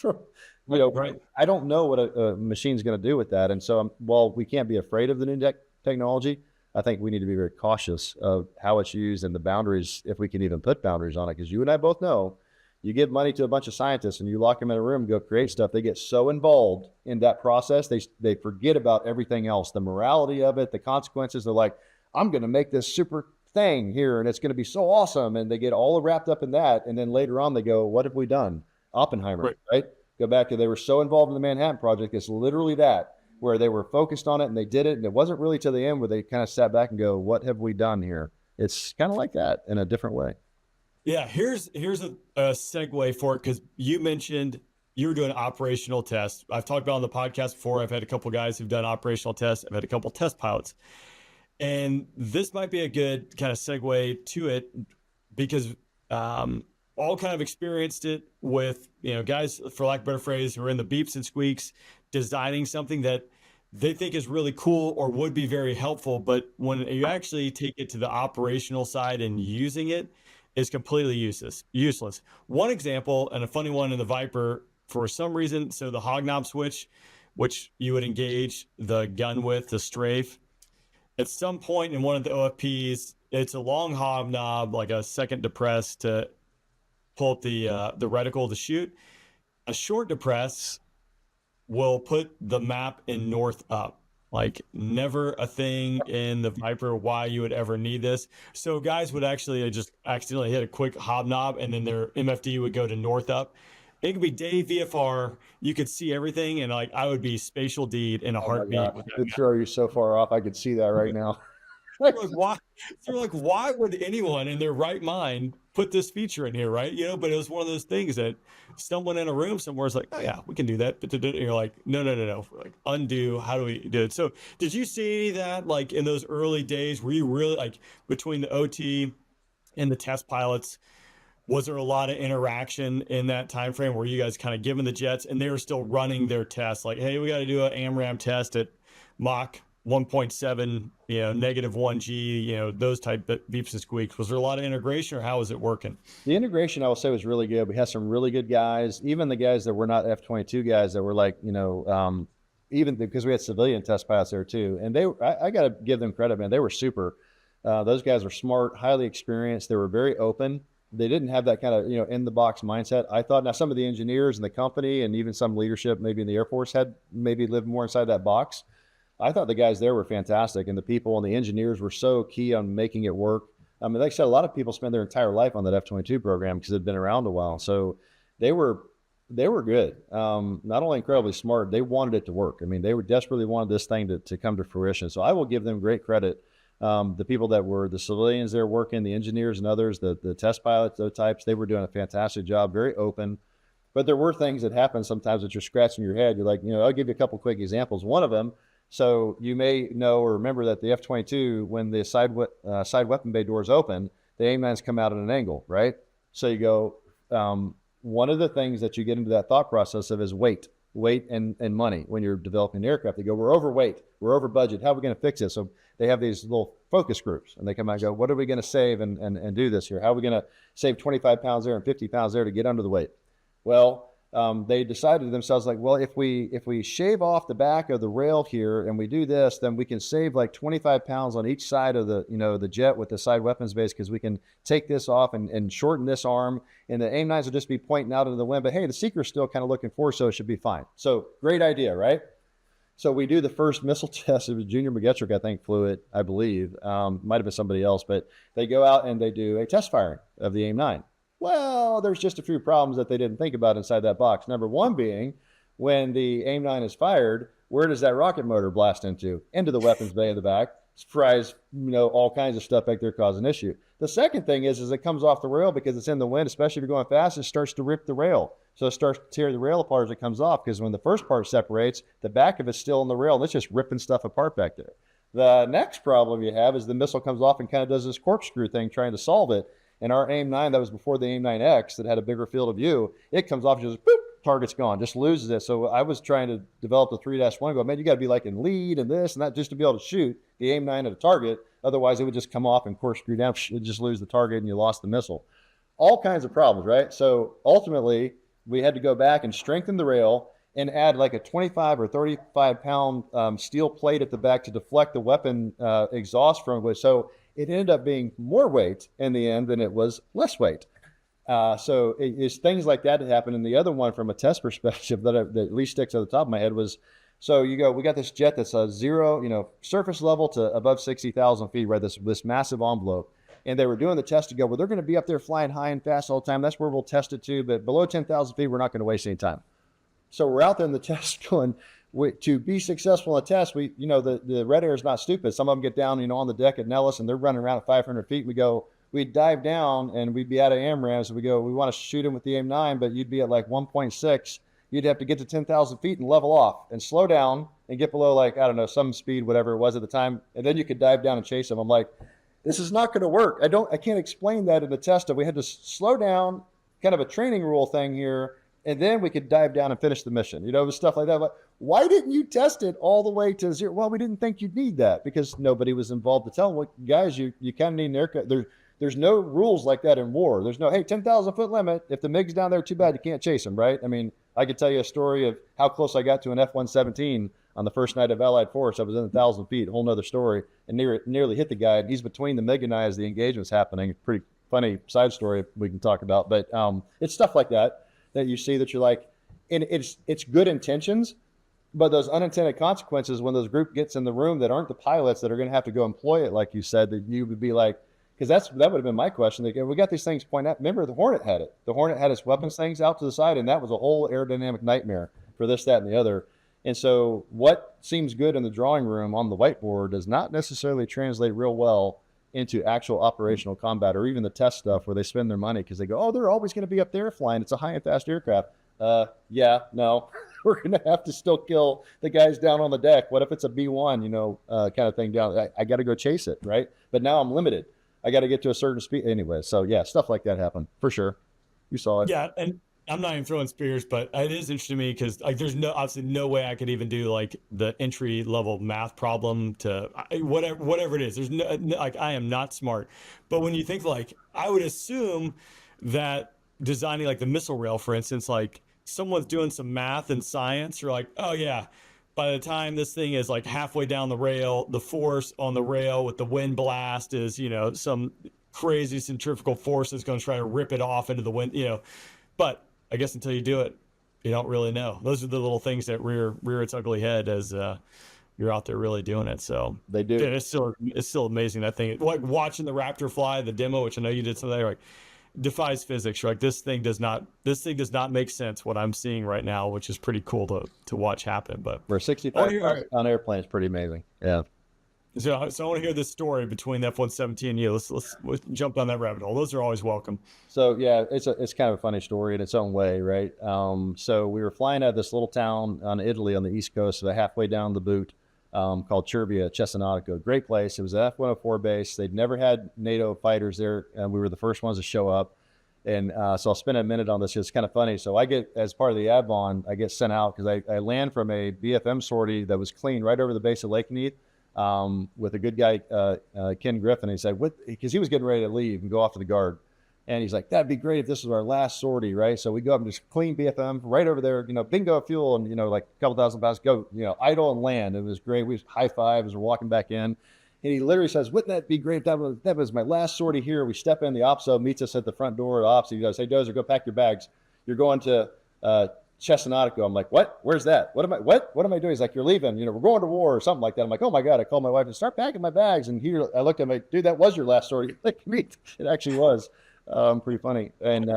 Right. I don't know what a machine's going to do with that. And so, while we can't be afraid of the new technology, I think we need to be very cautious of how it's used and the boundaries, if we can even put boundaries on it. Because you and I both know, you give money to a bunch of scientists and you lock them in a room and go create stuff, they get so involved in that process, they forget about everything else, the morality of it, the consequences. They're like, I'm going to make this super thing here and it's going to be so awesome. And they get all wrapped up in that. And then later on they go, what have we done? Oppenheimer, right? Go back to, they were so involved in the Manhattan Project. It's literally that, where they were focused on it and they did it. And it wasn't really to the end where they kind of sat back and go, what have we done here? It's kind of like that in a different way. Yeah, here's a segue for it, because you mentioned you were doing operational tests. I've talked about on the podcast before. I've had a couple guys who've done operational tests. I've had a couple test pilots. And this might be a good kind of segue to it, because all kind of experienced it with, guys, for lack of a better phrase, who are in the beeps and squeaks, designing something that they think is really cool or would be very helpful. But when you actually take it to the operational side and using it, is completely useless. One example, and a funny one in the Viper, for some reason, so the hog knob switch, which you would engage the gun with to strafe, at some point in one of the OFPs, it's a long hog knob, like a second depress to pull up the reticle to shoot. A short depress will put the map in north up. Like, never a thing in the Viper why you would ever need this. So guys would actually just accidentally hit a quick hobnob and then their MFD would go to north up. It could be day VFR. You could see everything, and like I would be spatial D'd in a heartbeat. It'd throw you so far off. I could see that right now. Why would anyone in their right mind put this feature in here, right? You know, but it was one of those things that someone in a room somewhere is like, oh yeah, we can do that. But you're like, no. Like, undo. How do we do it? So did you see that, like, in those early days, were you really, like, between the OT and the test pilots, was there a lot of interaction in that time frame where you guys kind of given the jets and they were still running their tests? Like, hey, we got to do an AMRAAM test at Mach 1.7, you know, -1G, you know, those type of beeps and squeaks. Was there a lot of integration, or how was it working? The integration, I will say, was really good. We had some really good guys, even the guys that were not F-22 guys that were like, you know, even because we had civilian test pilots there too. And I got to give them credit, man. They were super. Those guys were smart, highly experienced. They were very open. They didn't have that kind of, you know, in the box mindset. I thought, now some of the engineers in the company and even some leadership maybe in the Air Force had maybe lived more inside that box. I thought the guys there were fantastic, and the people and the engineers were so key on making it work. I mean, like I said, a lot of people spend their entire life on that F-22 program because it had been around a while. So they were good. Not only incredibly smart, they wanted it to work. I mean, they were desperately wanted this thing to come to fruition. So I will give them great credit. The people that were the civilians there working, the engineers and others, the test pilots, those types, they were doing a fantastic job, very open. But there were things that happened sometimes that you're scratching your head. You're like, you know, I'll give you a couple quick examples. One of them, so you may know or remember that the F-22, when the side weapon bay doors open, the AIM-9s come out at an angle, right? So you go, one of the things that you get into that thought process of is weight and money when you're developing an aircraft. They go, we're overweight, we're over budget, how are we going to fix this? So they have these little focus groups, and they come out and go, what are we going to save and do this here? How are we going to save 25 pounds there and 50 pounds there to get under the weight? Well, they decided to themselves, like, well, if we shave off the back of the rail here and we do this, then we can save like 25 pounds on each side of the, you know, the jet with the side weapons base, because we can take this off and shorten this arm, and the AIM-9s will just be pointing out into the wind. But hey, the seeker's still kind of looking forward, so it should be fine. So great idea, right? So we do the first missile test. It was Junior McGetrick, I think, flew it, I believe. Might have been somebody else, but they go out and they do a test firing of the AIM-9. Well, there's just a few problems that they didn't think about inside that box. Number one being, when the AIM-9 is fired, where does that rocket motor blast into? Into the weapons bay in the back. Fries, you know, all kinds of stuff back there, cause an issue. The second thing is it comes off the rail because it's in the wind, especially if you're going fast, it starts to rip the rail. So it starts to tear the rail apart as it comes off, because when the first part separates, the back of it's still in the rail, and it's just ripping stuff apart back there. The next problem you have is the missile comes off and kind of does this corkscrew thing trying to solve it. And our AIM-9, that was before the AIM-9X that had a bigger field of view, it comes off and just, boop, target's gone, just loses it. So I was trying to develop the 3-1, go, man, you got to be like in lead and this and that just to be able to shoot the AIM-9 at a target. Otherwise, it would just come off and corkscrew down, it just lose the target and you lost the missile. All kinds of problems, right? So ultimately, we had to go back and strengthen the rail and add like a 25 or 35 pound steel plate at the back to deflect the weapon exhaust from it. So it ended up being more weight in the end than it was less weight. So it's things like that that happen. And the other one from a test perspective that at least sticks at the top of my head was, so you go, we got this jet that's a zero, you know, surface level to above 60,000 feet, right? This massive envelope. And they were doing the test to go, well, they're going to be up there flying high and fast all the time. That's where we'll test it to. But below 10,000 feet, we're not going to waste any time. So we're out there in the test going, to be successful in a test, we, you know, the Red Air is not stupid. Some of them get down, you know, on the deck at Nellis and they're running around at 500 feet. We'd dive down and we'd be out of AMRAAMs. We go, we want to shoot them with the AIM-9, but you'd be at like 1.6. You'd have to get to 10,000 feet and level off and slow down and get below, like, I don't know, some speed, whatever it was at the time. And then you could dive down and chase them. I'm like, this is not going to work. I can't explain that in the test. We had to slow down, kind of a training rule thing here. And then we could dive down and finish the mission. You know, it was stuff like that. But why didn't you test it all the way to zero? Well, we didn't think you'd need that because nobody was involved to tell them, well, guys, you kind of need an aircraft. There's no rules like that in war. There's no, hey, 10,000 foot limit. If the MiG's down there, too bad, you can't chase them, right? I mean, I could tell you a story of how close I got to an F-117 on the first night of Allied Force. I was in 1,000 feet, a whole nother story, and nearly hit the guy. He's between the MiG and I as the engagement's happening. Pretty funny side story we can talk about. But it's stuff like that you see that you're like, and it's good intentions, but those unintended consequences when those group gets in the room that aren't the pilots that are going to have to go employ it, like you said, that you would be like, because that would have been my question. Like, we got these things pointed out. Remember, the Hornet had it. The Hornet had its weapons things out to the side, and that was a whole aerodynamic nightmare for this, that, and the other. And so what seems good in the drawing room on the whiteboard does not necessarily translate real well into actual operational combat, or even the test stuff where they spend their money because they go, oh, they're always going to be up there flying. It's a high and fast aircraft. Yeah, no, we're going to have to still kill the guys down on the deck. What if it's a B-1, kind of thing down? I got to go chase it, right? But now I'm limited. I got to get to a certain speed anyway. So yeah, stuff like that happened for sure. You saw it. Yeah, and I'm not even throwing spears, but it is interesting to me because like there's obviously no way I could even do like the entry level math problem to whatever it is. There's no like I am not smart. But when you think like I would assume that designing like the missile rail, for instance, like someone's doing some math and science, you're like, oh yeah, by the time this thing is like halfway down the rail, the force on the rail with the wind blast is, some crazy centrifugal force is going to try to rip it off into the wind, but I guess until you do it, you don't really know. Those are the little things that rear its ugly head as you're out there really doing it. So they do. It's still amazing. That thing, like watching the Raptor fly, the demo, which I know you did something like defies physics. You're like, this thing does not make sense what I'm seeing right now, which is pretty cool to watch happen. But for 65 on airplane is pretty amazing. Yeah. So I want to hear this story between the F-117 and you. Let's jump on that rabbit hole. Those are always welcome. So yeah, it's kind of a funny story in its own way, right? So we were flying out of this little town on Italy on the East Coast, so halfway down the boot, called Cervia, Cesenatico. Great place. It was an F-104 base. They'd never had NATO fighters there, and we were the first ones to show up. And so I'll spend a minute on this. It's kind of funny. So I get, as part of the ADVON, I get sent out because I land from a BFM sortie that was clean right over the base of Lake Neath. With a good guy, Ken Griffin. He said, because he was getting ready to leave and go off to the guard. And he's like, that'd be great if this was our last sortie, right? So we go up and just clean BFM right over there, bingo fuel and, like a couple thousand pounds, go, idle and land. It was great. We high five as we're walking back in. And he literally says, wouldn't that be great if that was my last sortie here? We step in, the OPSO meets us at the front door of the OPSO. He goes, hey, Dozer, go pack your bags. You're going to Cesenatico. I'm like, what? Where's that? What am I doing? He's like, you're leaving. We're going to war or something like that. I'm like, oh my God. I called my wife and start packing my bags. And here I looked at him like, dude, that was your last sortie. Like, it actually was. Pretty funny. And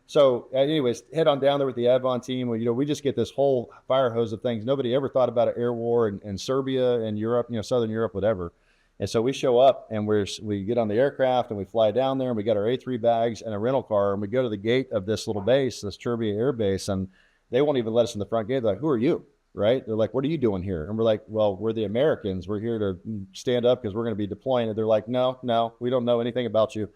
so anyways, head on down there with the ADVON team. We just get this whole fire hose of things. Nobody ever thought about an air war in Serbia and Europe, Southern Europe, whatever. And so we show up and we get on the aircraft and we fly down there and we got our A3 bags and a rental car and we go to the gate of this little base, this Cervia Air Base, and they won't even let us in the front gate. They're like, who are you? Right? They're like, what are you doing here? And we're like, well, we're the Americans. We're here to stand up because we're going to be deploying. And they're like, no, we don't know anything about you.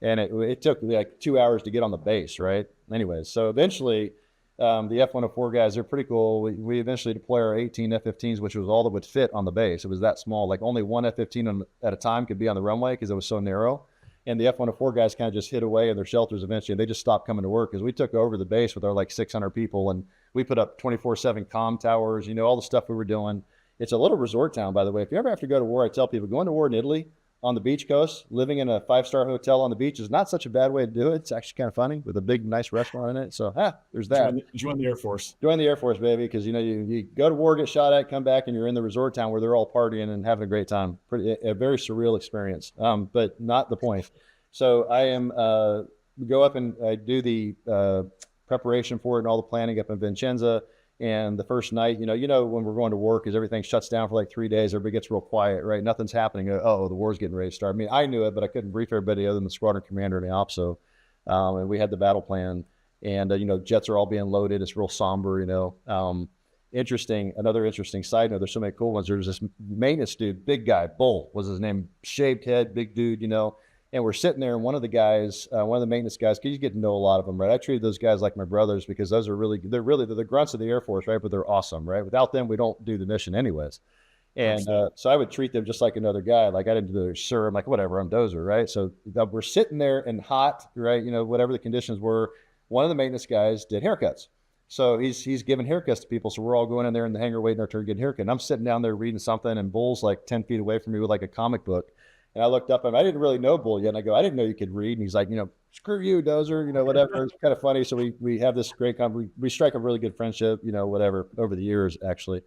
And it took like 2 hours to get on the base, right? Anyways, so eventually the F-104 guys, they're pretty cool. We eventually deploy our 18 F-15s, which was all that would fit on the base. It was that small. Like only one F-15 at a time could be on the runway because it was so narrow. And the F-104 guys kind of just hid away in their shelters eventually. And they just stopped coming to work because we took over the base with our like 600 people. And we put up 24/7 comm towers, all the stuff we were doing. It's a little resort town, by the way. If you ever have to go to war, I tell people going to war in Italy on the beach coast, living in a 5-star hotel on the beach is not such a bad way to do it. It's actually kind of funny with a big, nice restaurant in it. So, there's that. Join the Air Force. Join the Air Force, baby, because, you go to war, get shot at, come back, and you're in the resort town where they're all partying and having a great time. A very surreal experience, but not the point. So I go up and I do the preparation for it and all the planning up in Vincenza. And the first night, when we're going to war, because everything shuts down for like 3 days, everybody gets real quiet, right? Nothing's happening. Oh, the war's getting ready to start. I mean, I knew it, but I couldn't brief everybody other than the squadron commander and the OPSO. And we had the battle plan. And, jets are all being loaded. It's real somber, another interesting side note, there's so many cool ones. There's this maintenance dude, big guy, Bull was his name, shaved head, big dude, and we're sitting there, and one of the guys, one of the maintenance guys, because you get to know a lot of them, right? I treated those guys like my brothers because those are they're the grunts of the Air Force, right? But they're awesome, right? Without them, we don't do the mission anyways. And so I would treat them just like another guy. Like I didn't do the sir. I'm like, whatever, I'm Dozer, right? So we're sitting there and hot, right? Whatever the conditions were. One of the maintenance guys did haircuts. So he's giving haircuts to people. So we're all going in there in the hangar waiting our turn to get a haircut. And I'm sitting down there reading something, and Bull's like 10 feet away from me with like a comic book. And I looked up and I didn't really know Bull yet. And I go, I didn't know you could read. And he's like, screw you, Dozer, whatever. It's kind of funny. So we have this great, we strike a really good friendship, whatever, over the years, actually.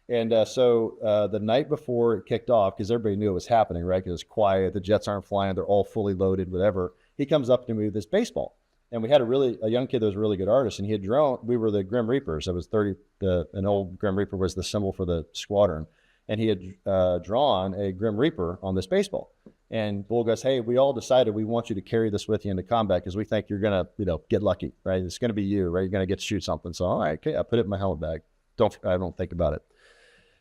And so the night before it kicked off, because everybody knew it was happening, right? Because it was quiet. The jets aren't flying. They're all fully loaded, whatever. He comes up to me with this baseball. And we had a young kid that was a really good artist. And he had drawn, we were the Grim Reapers. It was an old Grim Reaper was the symbol for the squadron. And he had drawn a Grim Reaper on this baseball. And Bull goes, hey, we all decided we want you to carry this with you into combat because we think you're going to, get lucky, right? It's going to be you, right? You're going to get to shoot something. So, all right, okay, I put it in my helmet bag. I don't think about it.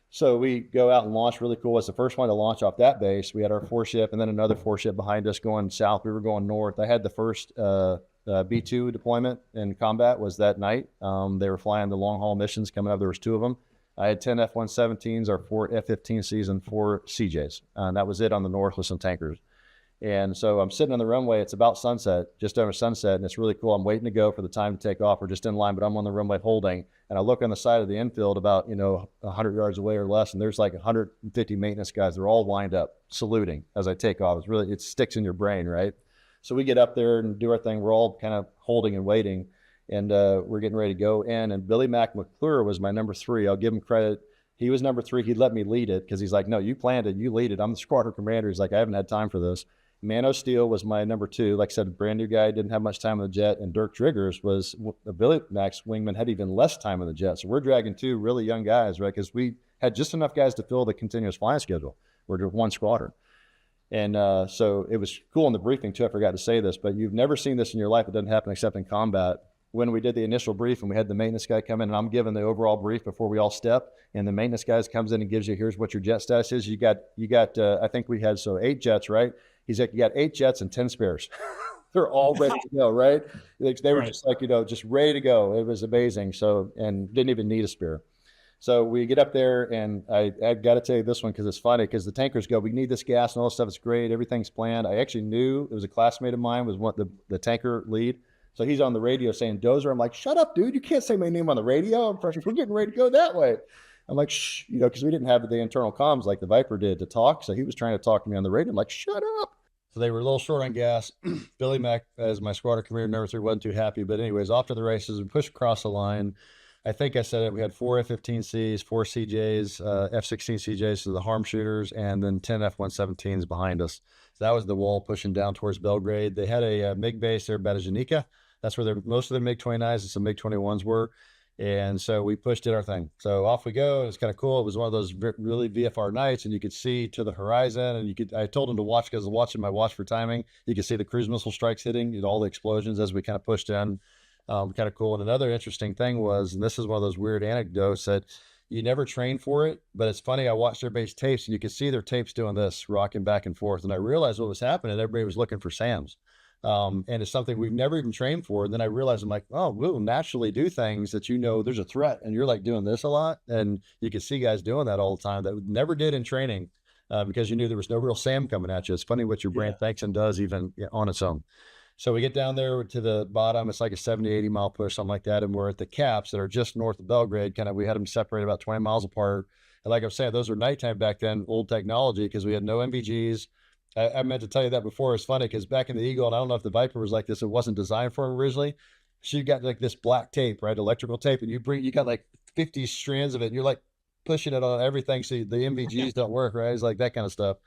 So we go out and launch. Really cool. It's the first one to launch off that base. We had our 4-ship and then another 4-ship behind us going south. We were going north. I had the first B-2 deployment in combat was that night. They were flying the long haul missions coming up. There was 2 of them. I had 10 F-117s, our 4 F-15Cs, and 4 CJs. And that was it on the north with some tankers. And so I'm sitting on the runway. It's about sunset, just over sunset, and it's really cool. I'm waiting to go for the time to take off. We're just in line, but I'm on the runway holding. And I look on the side of the infield about, 100 yards away or less, and there's like 150 maintenance guys. They're all lined up, saluting as I take off. It sticks in your brain, right? So we get up there and do our thing. We're all kind of holding and waiting. And we're getting ready to go in. And Billy Mack McClure was my number 3. I'll give him credit. He was number 3. He'd let me lead it because he's like, no, you planned it. You lead it. I'm the squadron commander. He's like, I haven't had time for this. Mano Steele was my number 2. Like I said, a brand new guy, didn't have much time on the jet. And Dirk Triggers was Billy Mack's wingman, had even less time on the jet. So we're dragging 2 really young guys, right? Because we had just enough guys to fill the continuous flying schedule. We're just one squadron. And so it was cool in the briefing too. I forgot to say this, but you've never seen this in your life. It doesn't happen except in combat. When we did the initial brief and we had the maintenance guy come in and I'm giving the overall brief before we all step, and the maintenance guy comes in and gives you, here's what your jet status is. You got I think we had 8 jets, right? He's like, you got 8 jets and 10 spares. They're all ready to go, right? They were just like, just ready to go. It was amazing. So, and didn't even need a spare. So we get up there, and I got to tell you this one because it's funny, because the tankers go, we need this gas and all this stuff. It's great. Everything's planned. I actually knew it was a classmate of mine was the tanker lead. So he's on the radio saying Dozer. I'm like, shut up, dude. You can't say my name on the radio. I'm fresh. We're getting ready to go that way. I'm like, shh, because we didn't have the internal comms like the Viper did to talk. So he was trying to talk to me on the radio. I'm like, shut up. So they were a little short on gas. Billy Mack, as my squadron commander, number 3, wasn't too happy. But anyways, off to the races, we pushed across the line. I think I said it. We had 4 F-15Cs, 4 CJs, F-16 CJs, so the harm shooters, and then 10 F-117s behind us. So that was the wall pushing down towards Belgrade. They had a MiG base there, Batajanica. That's where most of the MiG-29s and some MiG-21s were. And so we pushed, did our thing. So off we go. It was kind of cool. It was one of those really VFR nights, and you could see to the horizon. And I told him to watch because I was watching my watch for timing. You could see the cruise missile strikes hitting, all the explosions as we kind of pushed in. Kind of cool. And another interesting thing was, and this is one of those weird anecdotes that you never train for it, but it's funny. I watched everybody's tapes, and you could see their tapes doing this, rocking back and forth. And I realized what was happening. Everybody was looking for SAMs. And it's something we've never even trained for. And then I realized I'm like, oh, we'll naturally do things that there's a threat, and you're like doing this a lot. And you could see guys doing that all the time that we never did in training because you knew there was no real SAM coming at you. It's funny what your brain thinks and does even on its own. So we get down there to the bottom. It's like a 70, 80 mile push, something like that. And we're at the caps that are just north of Belgrade. We had them separated about 20 miles apart. And like I'm saying, those were nighttime back then, old technology, because we had no MVGs. I meant to tell you that before. It's funny because back in the Eagle, and I don't know if the Viper was like this, it wasn't designed for him originally. She got like this black tape, right? Electrical tape. And you got like 50 strands of it, and you're like pushing it on everything. So the MVGs don't work, right? It's like that kind of stuff.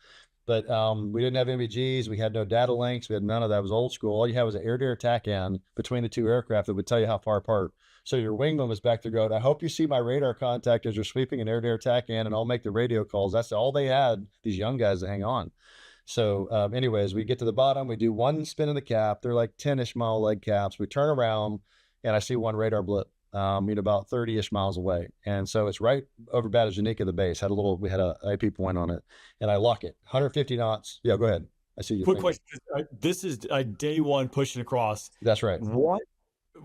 But we didn't have MVGs. We had no data links. We had none of that. It was old school. All you had was an air-to-air attack-in between the 2 aircraft that would tell you how far apart. So your wingman was back there going, I hope you see my radar contact as you're sweeping an air-to-air attack-in, and I'll make the radio calls. That's all they had, these young guys to hang on. So anyways, we get to the bottom. We do 1 spin in the cap. They're like 10-ish mile leg caps. We turn around, and I see 1 radar blip. About 30-ish miles away. And so it's right over Batajanica, the base. We had a IP point on it, and I lock it. 150 knots. Yeah, go ahead. I see you. Quick question. This is day 1 pushing across. That's right.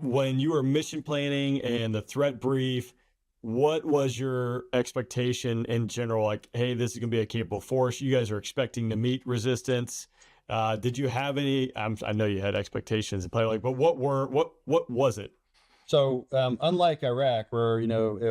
When you were mission planning and the threat brief, what was your expectation in general? Like, hey, this is going to be a capable force. You guys are expecting to meet resistance. Did you have any, I know you had expectations and but what was it? So unlike Iraq, where,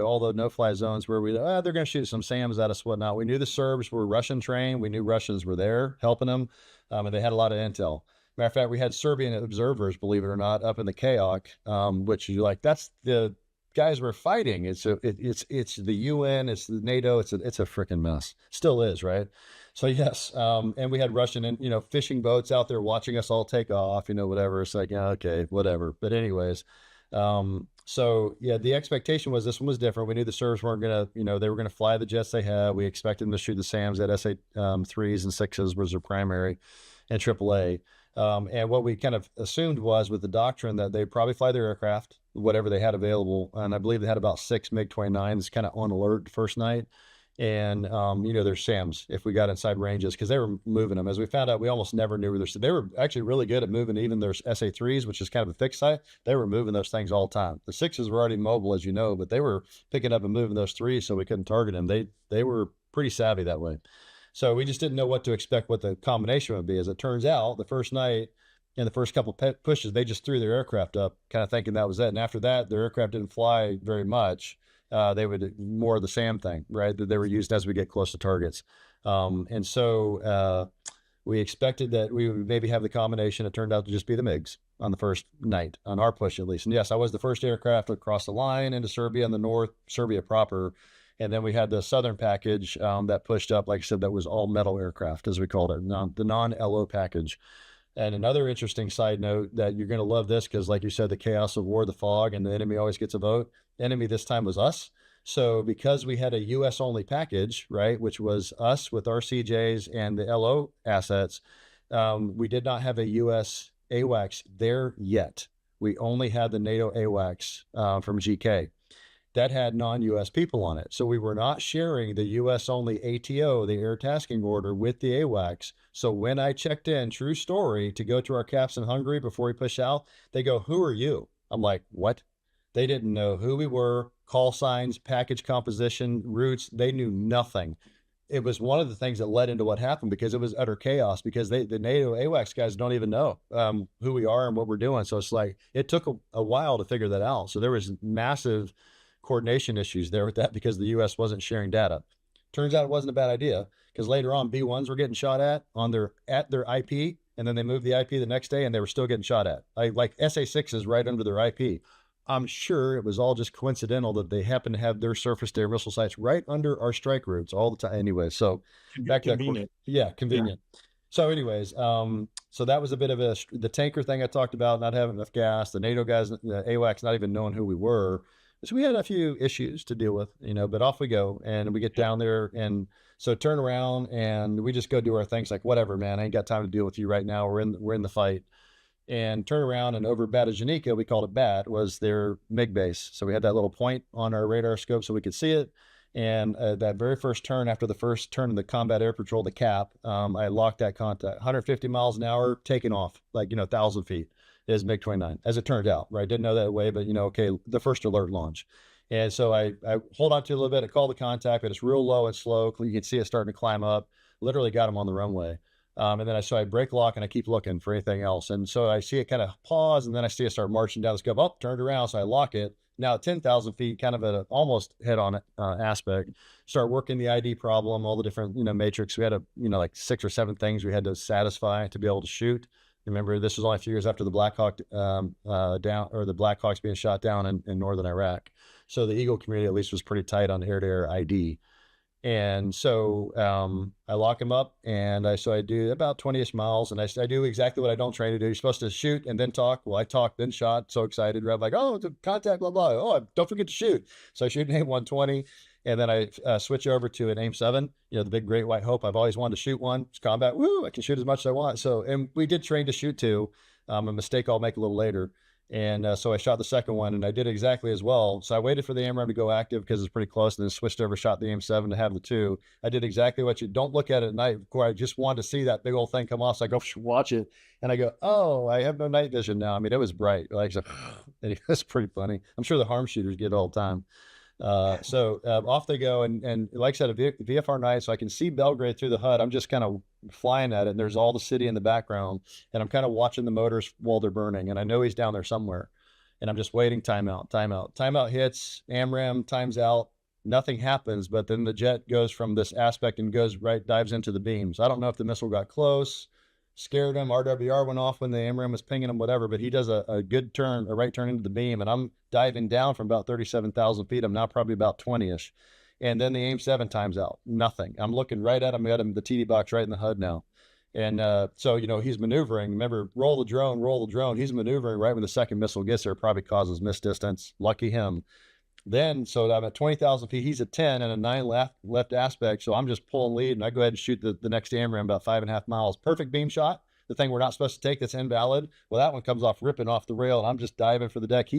all the no-fly zones where they're going to shoot some SAMs at us, whatnot, we knew the Serbs were Russian trained. We knew Russians were there helping them, and they had a lot of intel. Matter of fact, we had Serbian observers, believe it or not, up in the KAOK, which you that's the guys we're fighting. It's the UN, it's the NATO, it's a freaking mess. Still is, right? So yes, and we had Russian and fishing boats out there watching us all take off, whatever. It's like, yeah, okay, whatever. But anyways. So So yeah, the expectation was this one was different. We knew the servers weren't gonna, they were gonna fly the jets they had. We expected them to shoot the SAMs at SA-3s and 6s was their primary, and AAA. And what we kind of assumed was with the doctrine that they'd probably fly their aircraft, whatever they had available. And I believe they had about 6 MiG-29s kind of on alert the first night. And, their SAMs, if we got inside ranges, because they were moving them. As we found out, we almost never knew where they were actually really good at moving even their SA-3s, which is kind of a fixed site. They were moving those things all the time. The 6s were already mobile, as you know, but they were picking up and moving those 3s so we couldn't target them. They were pretty savvy that way. So we just didn't know what to expect, what the combination would be. As it turns out, the first night and the first couple pushes, they just threw their aircraft up, kind of thinking that was it. And after that, their aircraft didn't fly very much. They would more of the SAM thing, right? That they were used as we get close to targets. And so we expected that we would maybe have the combination. It turned out to just be the MiGs on the first night, on our push at least. And yes, I was the first aircraft across the line into Serbia in the north, Serbia proper. And then we had the southern package that pushed up, like I said, that was all metal aircraft, as we called it, the non-LO package. And another interesting side note that you're going to love this, because like you said, the chaos of war, the fog, and the enemy always gets a vote. The enemy this time was us. So because we had a U.S. only package, right, which was us with our CJs and the LO assets, we did not have a U.S. AWACS there yet. We only had the NATO AWACS from GK. That had non-U.S. people on it. So we were not sharing the U.S. only ATO, the air tasking order, with the AWACS. So when I checked in, true story, to go to our caps in Hungary before we push out, they go, "Who are you?" I'm like, "What?" They didn't know who we were, call signs, package composition, routes. They knew nothing. It was one of the things that led into what happened, because it was utter chaos, because the NATO AWACS guys don't even know who we are and what we're doing. So it's like, it took a while to figure that out. So there was massive coordination issues there with that, because the U.S. wasn't sharing data. Turns out it wasn't a bad idea, because later on B1s were getting shot at their IP, and then they moved the IP the next day and they were still getting shot at. Like SA-6s right under their IP. I'm sure it was all just coincidental that they happened to have their surface to air missile sites right under our strike routes all the time anyway. So back to convenient. Convenient. Yeah. So anyways, so that was a bit of the tanker thing I talked about, not having enough gas, the NATO guys, the AWACS not even knowing who we were. So we had a few issues to deal with, but off we go, and we get down there, and so turn around and we just go do our things, like, whatever, man, I ain't got time to deal with you right now. We're in the fight, and turn around, and over Batajanica, we called it BAT, was their MiG base. So we had that little point on our radar scope so we could see it. And that very first turn, after the first turn of the Combat Air Patrol, the CAP, I locked that contact, 150 miles an hour, taking off, like, 1,000 feet. Is MiG-29, as it turned out, right? Didn't know that way, but okay, the first alert launch. And so I hold on to it a little bit. I call the contact, but it's real low and slow. You can see it starting to climb up. Literally got him on the runway. And then I break lock and I keep looking for anything else. And so I see it kind of pause, and then I see it start marching down the scope. Oh, turned around. So I lock it. Now at 10,000 feet, kind of at an almost head-on aspect, start working the ID problem, all the different, matrix. We had like 6 or 7 things we had to satisfy to be able to shoot. Remember, this was only a few years after the Black Hawk the Black Hawks being shot down in northern Iraq. So the Eagle community at least was pretty tight on air-to-air ID. And so I lock him up, and I do about 20-ish miles, and I do exactly what I don't train to do. You're supposed to shoot and then talk. Well, I talked, then shot. So excited, right? Like, oh, contact, blah, blah. Oh, don't forget to shoot. So I shoot an AIM-120. And then I switch over to an AIM-7, the big Great White Hope. I've always wanted to shoot one. It's combat. Woo, I can shoot as much as I want. So, and we did train to shoot two. A mistake I'll make a little later. And so I shot the second one, and I did exactly as well. So I waited for the AMRAAM to go active because it's pretty close, and then switched over, shot the AIM-7 to have the 2. I did exactly what you don't look at it at night. I just wanted to see that big old thing come off. So I go watch it, and I go, oh, I have no night vision now. I mean, it was bright. Like, so, it was pretty funny. I'm sure the harm shooters get it all the time. So off they go, and like I said, a VFR night, so I can see Belgrade through the HUD. I'm just kind of flying at it, and there's all the city in the background, and I'm kind of watching the motors while they're burning, and I know he's down there somewhere, and I'm just waiting. Timeout hits, AMRAAM times out, nothing happens, but then the jet goes from this aspect and dives into the beams. I don't know if the missile got close, scared him, RWR went off when the AMRAAM was pinging him, whatever, but he does a good turn, a right turn into the beam, and I'm diving down from about 37,000 feet. I'm now probably about 20-ish. And then the AIM-7 times out, nothing. I'm looking right at him, the TD box right in the HUD now. And so, he's maneuvering. Remember, roll the drone. He's maneuvering right when the second missile gets there, probably causes miss distance. Lucky him. Then, so I'm at 20,000 feet. He's at 10 and a 9 left aspect. So I'm just pulling lead, and I go ahead and shoot the next AMRAAM about 5.5 miles. Perfect beam shot. The thing we're not supposed to take that's invalid. Well, that one comes off ripping off the rail, and I'm just diving for the deck.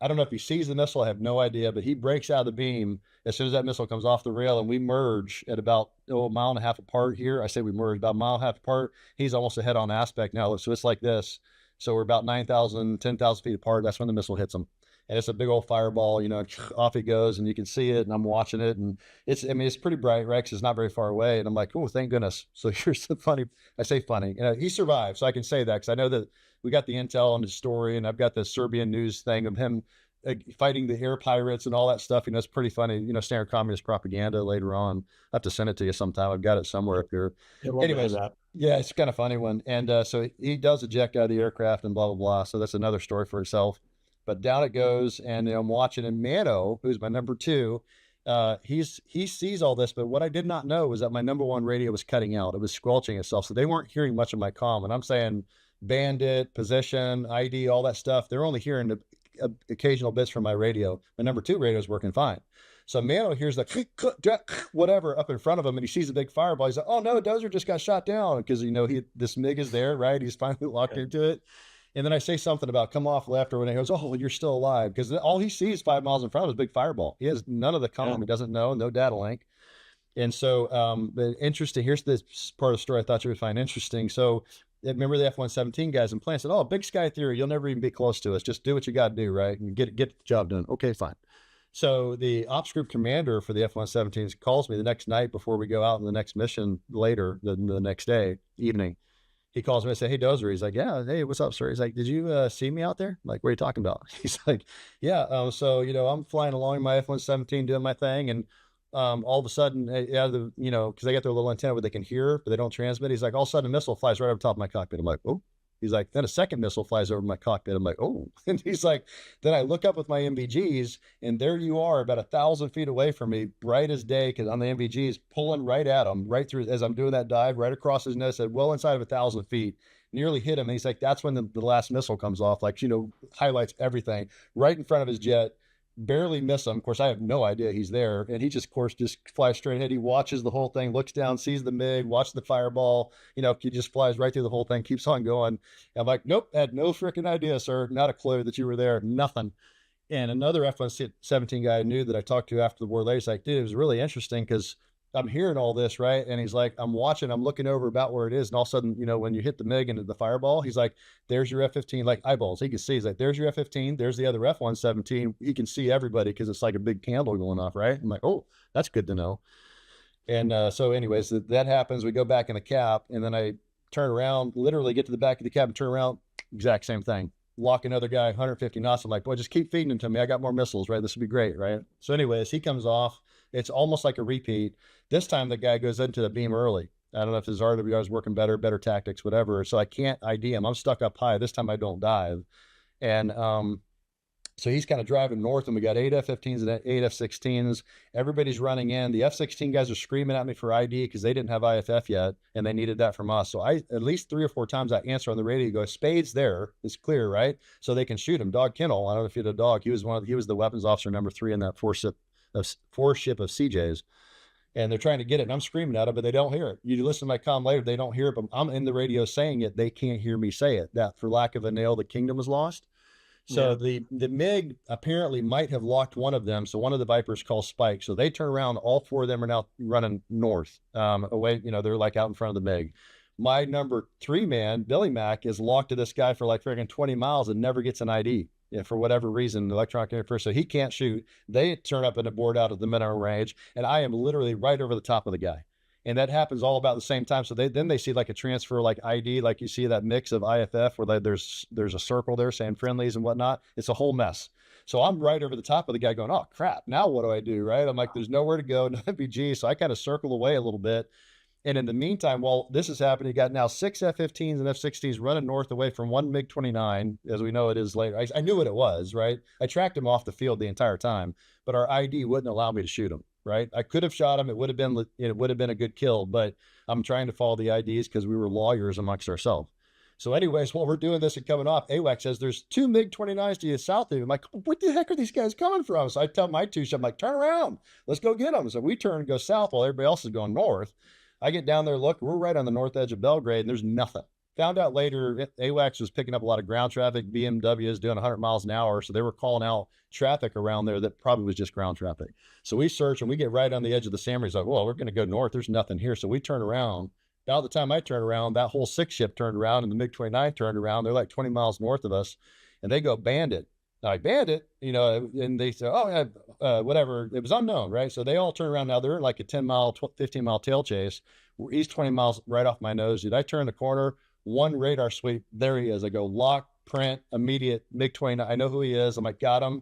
I don't know if he sees the missile, I have no idea, but he breaks out of the beam as soon as that missile comes off the rail, and we merge at about a mile and a half apart here. I say we merge about a mile and a half apart. He's almost a head-on aspect now, so it's like this. So we're about 9,000, 10,000 feet apart. That's when the missile hits him. And it's a big old fireball, off he goes, and you can see it, and I'm watching it, and it's pretty bright, right? 'Cause it's not very far away, and I'm like, oh, thank goodness. So here's the funny, I say funny, he survived, so I can say that, because I know that we got the intel on his story, and I've got the Serbian news thing of him fighting the air pirates and all that stuff. It's pretty funny, standard communist propaganda later on. I have to send it to you sometime. I've got it somewhere up here. Anyways, yeah, it's kind of funny one. And so he does eject out of the aircraft and blah, blah, blah. So that's another story for itself. But down it goes, and I'm watching, and Mano, who's my number 2, he sees all this, but what I did not know was that my number 1 radio was cutting out. It was squelching itself, so they weren't hearing much of my comm. And I'm saying bandit, position, ID, all that stuff. They're only hearing the occasional bits from my radio. My number 2 radio is working fine. So Mano hears the whatever up in front of him, and he sees a big fireball. He's like, "Oh no, Dozer just got shot down," because this MiG is there, right? He's finally locked into it. And then I say something about come off left, or when he goes, "Oh, you're still alive," because all he sees 5 miles in front of his big fireball. He has none of the comm. He doesn't know, no data link. And so, but interesting. Here's this part of the story I thought you would find interesting. So, remember the F-117 guys in plan said, "Oh, big sky theory. You'll never even be close to us. Just do what you got to do, right? And get the job done." Okay, fine. So the ops group commander for the F-117s calls me the next night before we go out on the next mission later, the next day, evening. He calls me and says, "Hey, Dozer." He's like, "Yeah, hey, what's up, sir?" He's like, "Did you see me out there?" I'm like, "What are you talking about?" He's like, "Yeah, so, I'm flying along in my F-117 doing my thing, and all of a sudden, out of the, because they got their little antenna where they can hear, but they don't transmit." He's like, "All of a sudden, a missile flies right over top of my cockpit." I'm like, "Oh." He's like, "Then a second missile flies over my cockpit." I'm like, "Oh." And he's like, "Then I look up with my MVGs, and there you are about 1,000 feet away from me, bright as day, because on the MVGs, pulling right at him, right through, as I'm doing that dive, right across his nose, well inside of 1,000 feet, nearly hit him." And he's like, "That's when the last missile comes off, like, highlights everything, right in front of his jet. Barely miss him." Of course, I have no idea he's there, and he just, of course, just flies straight ahead. He watches the whole thing, looks down, sees the MiG, watches the fireball. He just flies right through the whole thing, keeps on going. And I'm like, "Nope, had no freaking idea, sir. Not a clue that you were there. Nothing." And another F-117 guy I knew that I talked to after the war later, he's like, "Dude, it was really interesting because I'm hearing all this, right?" And he's like, I'm looking over about where it is. And all of a sudden, when you hit the MiG into the fireball, he's like, "There's your F-15, like eyeballs." He can see, he's like, "There's your F-15. There's the other F-117. He can see everybody because it's like a big candle going off, right?" I'm like, "Oh, that's good to know." And so anyways, that happens. We go back in the cap, and then I turn around, literally get to the back of the cab and turn around, exact same thing. Lock another guy, 150 knots. I'm like, "Boy, just keep feeding them to me. I got more missiles, right? This would be great, right?" So anyways, he comes off. It's almost like a repeat. This time the guy goes into the beam early. I don't know if his RWR is working better tactics, whatever. So I can't ID him. I'm stuck up high. This time I don't dive. And so he's kind of driving north, and we got 8 F-15s and 8 F-16s. Everybody's running in. The F-16 guys are screaming at me for ID because they didn't have IFF yet, and they needed that from us. So at least 3 or 4 times I answer on the radio, go, "Spade's there. It's clear, right?" So they can shoot him. Dog Kennel, I don't know if you had a dog. He was the weapons officer number 3 in that four ship of CJs. And they're trying to get it, and I'm screaming at them, but they don't hear it. You listen to my comm later, they don't hear it, but I'm in the radio saying it. They can't hear me say it. That for lack of a nail, the kingdom was lost. So the MiG apparently might have locked one of them. So one of the Vipers calls Spike. So they turn around. All 4 of them are now running north, away. They're like out in front of the MiG. My number 3 man, Billy Mack, is locked to this guy for like freaking 20 miles and never gets an ID. For whatever reason, electronic interference, so he can't shoot. They turn up in a board out at the minimum range, and I am literally right over the top of the guy. And that happens all about the same time. So they see like a transfer, like ID, like you see that mix of IFF where there's a circle there saying friendlies and whatnot. It's a whole mess. So I'm right over the top of the guy going, "Oh crap, now what do I do?" Right? I'm like, there's nowhere to go, no MPG. So I kind of circle away a little bit. And in the meantime, while this is happening, you got now 6 F-15s and F-16s running north away from one MiG-29, as we know it is later. I knew what it was, right? I tracked him off the field the entire time, but our ID wouldn't allow me to shoot him. right? I could have shot him. It would have been a good kill, but I'm trying to follow the IDs because we were lawyers amongst ourselves. So anyways, while we're doing this and coming off, AWAC says there's 2 MiG-29s to the south of you. I'm like, what the heck are these guys coming from? So I tell my two, I'm like, turn around. Let's go get them. So we turn and go south while everybody else is going north. I get down there, look, we're right on the north edge of Belgrade, and there's nothing. Found out later, AWACS was picking up a lot of ground traffic. BMW is doing 100 miles an hour, so they were calling out traffic around there that probably was just ground traffic. So we search, and we get right on the edge of the San Marino. Like, well, we're going to go north. There's nothing here. So we turn around. About the time I turn around, that whole 6-ship turned around, and the MiG-29 turned around. They're like 20 miles north of us, and they go bandit. I bandit, and they say, oh, yeah, whatever. It was unknown, right? So they all turn around. Now they're in like a 10-mile, 15-mile tail chase. He's 20 miles right off my nose. Dude, I turn the corner, one radar sweep. There he is. I go lock, print, immediate, MiG-29. I know who he is. I'm like, got him.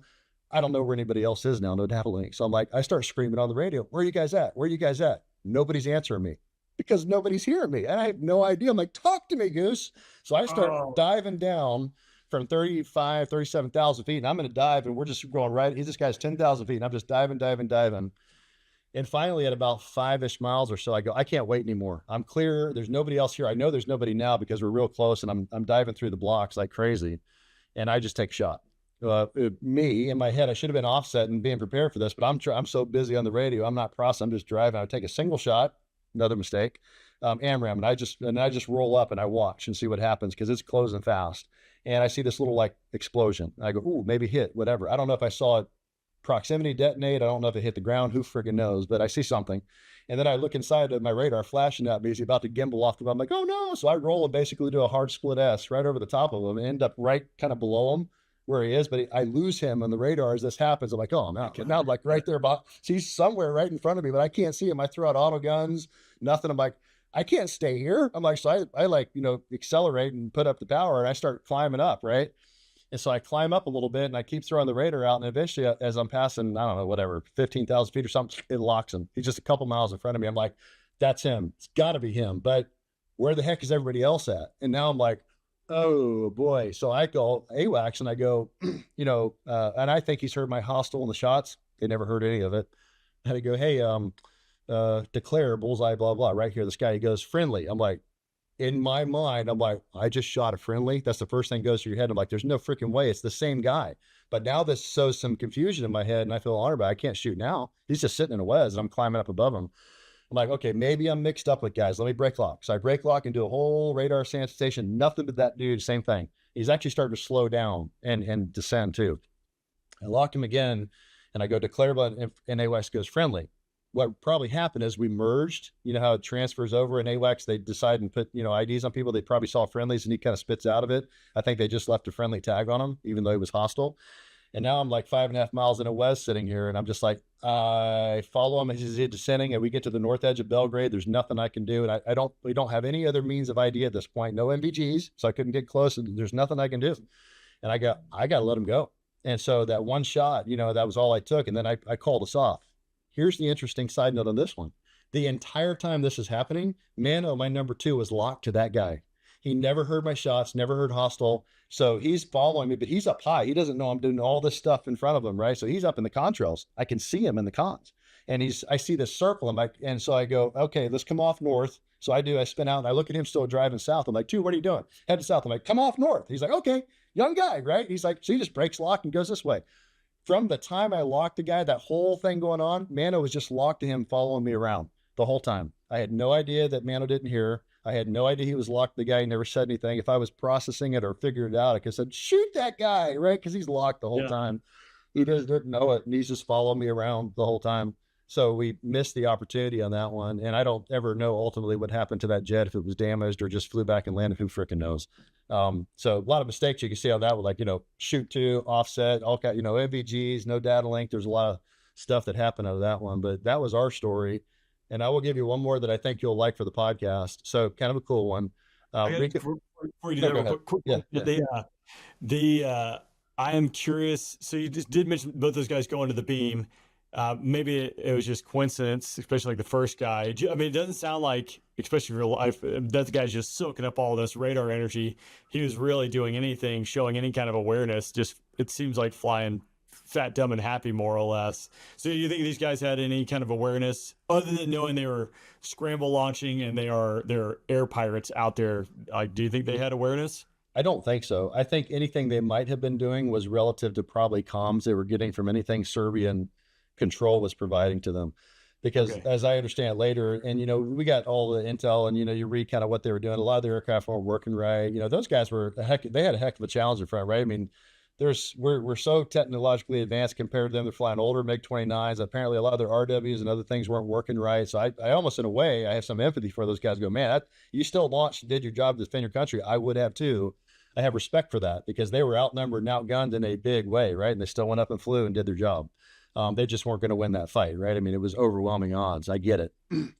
I don't know where anybody else is now. No data link. So I'm like, I start screaming on the radio. Where are you guys at? Where are you guys at? Nobody's answering me because nobody's hearing me. And I have no idea. I'm like, talk to me, Goose. So I start diving down from 37,000 feet, and I'm going to dive, and we're just going right. This guy's 10,000 feet, and I'm just diving. And finally, at about 5-ish miles or so, I go, I can't wait anymore. I'm clear. There's nobody else here. I know there's nobody now because we're real close, and I'm diving through the blocks like crazy, and I just take a shot. Me, in my head, I should have been offset and being prepared for this, but I'm so busy on the radio, I'm not processing. I'm just driving. I take a single shot, another mistake, AMRAM, and I just roll up and I watch and see what happens because it's closing fast. And I see this little like explosion. I go, ooh, maybe hit, whatever. I don't know if I saw it proximity detonate. I don't know if it hit the ground. Who friggin' knows? But I see something. And then I look inside of my radar flashing at me. He's about to gimbal off the. I'm like, oh no. So I roll and basically do a hard split S right over the top of him and end up right kind of below him where he is. But I lose him on the radar as this happens. I'm like, oh, now I'm like right there. He's somewhere right in front of me, but I can't see him. I throw out auto guns, nothing. I'm like, I can't stay here. I'm like, so I like, accelerate and put up the power and I start climbing up, right? And so I climb up a little bit and I keep throwing the radar out. And eventually, as I'm passing, I don't know, whatever, 15,000 feet or something, it locks him. He's just a couple miles in front of me. I'm like, that's him. It's got to be him. But where the heck is everybody else at? And now I'm like, oh boy. So I go AWACS and I go, and I think he's heard my hostile in the shots. They never heard any of it. And I go, hey, declare bullseye, blah, blah, right here, this guy, he goes friendly. I'm like, in my mind, I'm like, I just shot a friendly. That's the first thing that goes through your head. I'm like, there's no freaking way. It's the same guy. But now this sows some confusion in my head and I feel honored, but I can't shoot now. He's just sitting in a Wes and I'm climbing up above him. I'm like, okay, maybe I'm mixed up with guys. Let me break lock. So I break lock and do a whole radar sensitization. Nothing but that dude, same thing. He's actually starting to slow down and descend too. I lock him again and I go declare button and AWACS goes friendly. What probably happened is we merged, how it transfers over in AWACS, they decide and put, IDs on people. They probably saw friendlies and he kind of spits out of it. I think they just left a friendly tag on him, even though he was hostile. And now I'm like 5.5 miles in a Wes sitting here. And I'm just like, I follow him as he's descending and we get to the north edge of Belgrade. There's nothing I can do. And we don't have any other means of ID at this point. No MVGs. So I couldn't get close and there's nothing I can do. And I got to let him go. And so that one shot, that was all I took. And then I called us off. Here's the interesting side note on this one. The entire time this is happening, Mano, my number 2, was locked to that guy. He never heard my shots, never heard hostile. So he's following me, but he's up high. He doesn't know I'm doing all this stuff in front of him, right? So he's up in the contrails. I can see him in the cons. And I see this circle. And so I go, okay, let's come off north. So I spin out and I look at him still driving south. I'm like, dude, what are you doing? Heading south. I'm like, come off north. He's like, okay, young guy, right? He's like, so he just breaks lock and goes this way. From the time I locked the guy, that whole thing going on, Mano was just locked to him following me around the whole time. I had no idea that Mano didn't hear. I had no idea he was locked. The guy he never said anything. If I was processing it or figured it out, I could have said, shoot that guy, right? Because he's locked the whole time. He just didn't know it. And he's just following me around the whole time. So we missed the opportunity on that one. And I don't ever know ultimately what happened to that jet, if it was damaged or just flew back and landed, who freaking knows. So a lot of mistakes you can see on that with, like, shoot to, offset, all kind, MVGs, no data link. There's a lot of stuff that happened out of that one, but that was our story. And I will give you one more that I think you'll like for the podcast. So kind of a cool one. Before you do that, quick, I am curious. So you just did mention both those guys going to the beam. Maybe it was just coincidence, especially like the first guy. I mean, it doesn't sound like, especially in real life, that the guy's just soaking up all this radar energy. He was really doing anything, showing any kind of awareness. Just, it seems like flying fat, dumb, and happy, more or less. So do you think these guys had any kind of awareness other than knowing they were scramble launching and they're air pirates out there? Like, do you think they had awareness? I don't think so. I think anything they might have been doing was relative to probably comms they were getting from anything Serbian control was providing to them. Because as I understand later, and, you know, we got all the intel and, you know, you read kind of what they were doing. A lot of the aircraft weren't working right. You know, those guys were they had a heck of a challenge in front, right? I mean, we're so technologically advanced compared to them. They're flying older MiG-29s. Apparently a lot of their RWs and other things weren't working right. So I almost, in a way, I have some empathy for those guys. Go, man, you still launched, did your job to defend your country. I would have too. I have respect for that because they were outnumbered and outgunned in a big way, right? And they still went up and flew and did their job. They just weren't going to win that fight, right? I mean, it was overwhelming odds. I get it.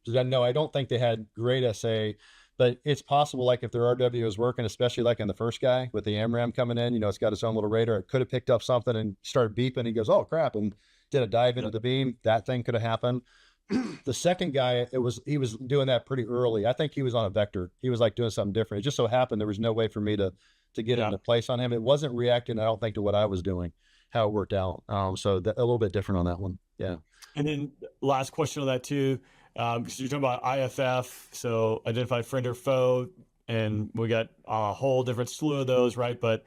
No, I don't think they had great SA, but it's possible, like if their RW was working, especially like in the first guy with the AMRAAM coming in, you know, it's got its own little radar. It could have picked up something and started beeping. He goes, oh, crap, and did a dive into the beam. That thing could have happened. The second guy, he was doing that pretty early. I think he was on a vector. He was like doing something different. It just so happened there was no way for me to get into place on him. It wasn't reacting, I don't think, to what I was doing, how it worked out. So a little bit different on that one. Yeah. And then last question on that too, because you're talking about IFF, so identified friend or foe, and we got a whole different slew of those, right? But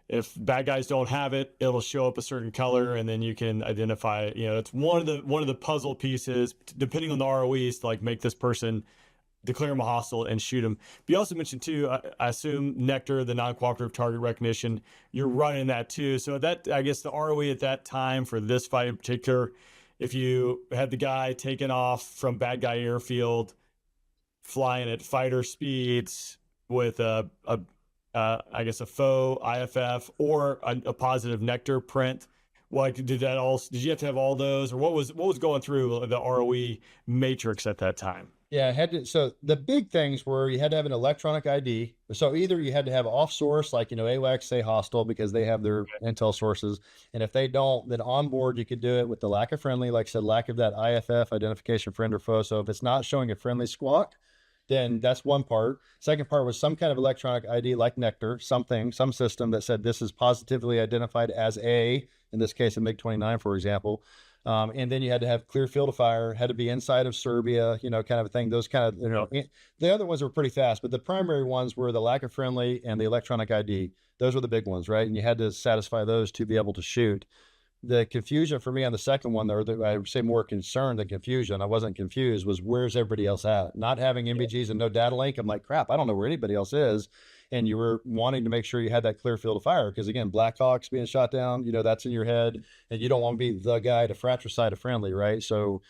if bad guys don't have it, it'll show up a certain color, and then you can identify. You know, it's one of the puzzle pieces, depending on the ROEs, to like make this person, declare them a hostile and shoot them. But you also mentioned too, I assume Nectar, the non-cooperative target recognition, you're running that too. So that, I guess the ROE at that time for this fight in particular, if you had the guy taken off from bad guy airfield, flying at fighter speeds with I guess a faux IFF or a positive Nectar print, like did you have to have all those, or what was going through the ROE matrix at that time? Yeah, so the big things were you had to have an electronic ID. So either you had to have off source, like, you know, AWACS say hostile because they have their intel sources. And if they don't, then on board, you could do it with the lack of friendly, like I said, lack of that IFF, identification friend or foe. So if it's not showing a friendly squawk, then that's one part. Second part was some kind of electronic ID like Nectar, some system that said this is positively identified as in this case, a MiG-29, for example. And then you had to have clear field of fire, had to be inside of Serbia, you know, kind of a thing. Those kind of, you know, the other ones were pretty fast, but the primary ones were the lack of friendly and the electronic ID. Those were the big ones, right? And you had to satisfy those to be able to shoot. The confusion for me on the second one, or I would say more concern than confusion, I wasn't confused, was where's everybody else at? Not having MBGs and no data link, I'm like, crap, I don't know where anybody else is. And you were wanting to make sure you had that clear field of fire because, again, Blackhawks being shot down, you know, that's in your head, and you don't want to be the guy to fratricide a friendly, right? So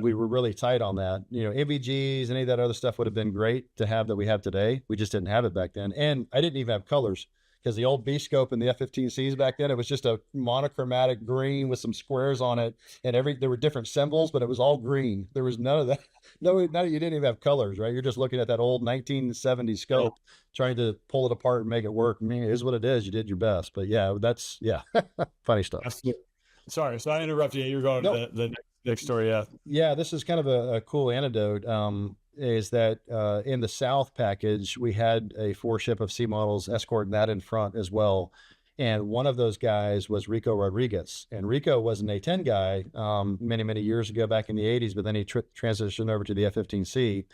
we were really tight on that. You know, MVGs, any of that other stuff would have been great to have that we have today. We just didn't have it back then. And I didn't even have colors because the old B-scope and the F-15Cs back then, it was just a monochromatic green with some squares on it, and there were different symbols, but it was all green. There was none of that. No, you didn't even have colors, right? You're just looking at that old 1970 scope, trying to pull it apart and make it work. I mean, it is what it is. You did your best, but yeah, funny stuff. Absolutely. Sorry, so I interrupted you. You're going to the next story. Yeah, this is kind of a cool anecdote. Is that in the South package, we had a 4-ship of C models escorting that in front as well. And one of those guys was Rico Rodriguez. And Rico was an A-10 guy many, many years ago back in the 80s, but then he transitioned over to the F-15C.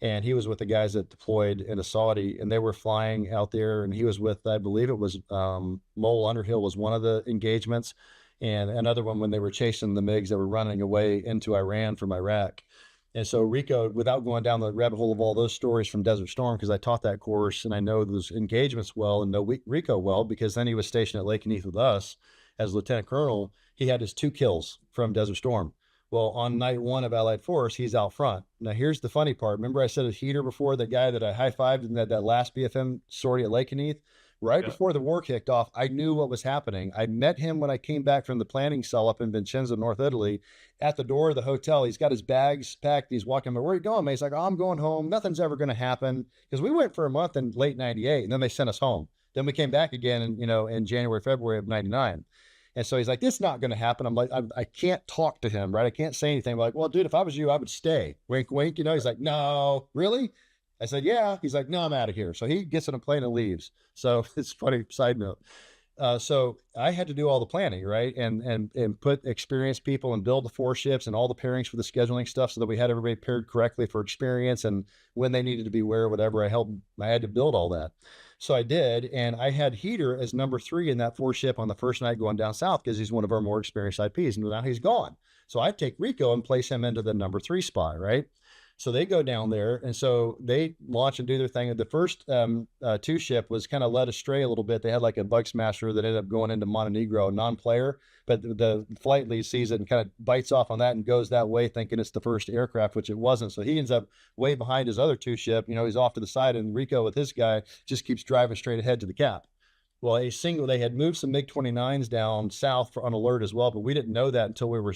And he was with the guys that deployed into Saudi, and they were flying out there. And he was with, I believe it was Mole Underhill was one of the engagements, and another one when they were chasing the MiGs that were running away into Iran from Iraq. And so Rico, without going down the rabbit hole of all those stories from Desert Storm, because I taught that course and I know those engagements well and know Rico well, because then he was stationed at Lake Neath with us as Lieutenant Colonel. He had his 2 kills from Desert Storm. Well, on night 1 of Allied Force, he's out front. Now, here's the funny part. Remember I said a heater before, the guy that I high-fived in that last BFM sortie at Lake Neath? Right before the war kicked off, I knew what was happening. I met him when I came back from the planning cell up in Vincenzo, North Italy, at the door of the hotel. He's got his bags packed. He's walking, where are you going, man? He's like, oh, I'm going home. Nothing's ever going to happen. Because we went for a month in late 98, and then they sent us home. Then we came back again, in January, February of 99. And so he's like, this is not going to happen. I'm like, I can't talk to him, right? I can't say anything. I'm like, well, dude, if I was you, I would stay. Wink, wink. He's like, no, really? I said, yeah. He's like, no, I'm out of here. So he gets on a plane and leaves. So it's funny side note. So I had to do all the planning, right? And put experienced people and build the 4 ships and all the pairings for the scheduling stuff so that we had everybody paired correctly for experience and when they needed to be where, whatever. I had to build all that. So I did. And I had Heater as number 3 in that 4 ship on the first night going down south because he's one of our more experienced IPs. And now he's gone. So I take Rico and place him into the number 3 spot, right? So they go down there, and so they launch and do their thing. The first 2 ship was kind of led astray a little bit. They had like a bug smasher that ended up going into Montenegro, non-player, but the flight lead sees it and kind of bites off on that and goes that way, thinking it's the first aircraft, which it wasn't. So he ends up way behind his other 2 ship. He's off to the side, and Rico with his guy just keeps driving straight ahead to the cap. Well, they had moved some MiG-29s down south on alert as well, but we didn't know that until we were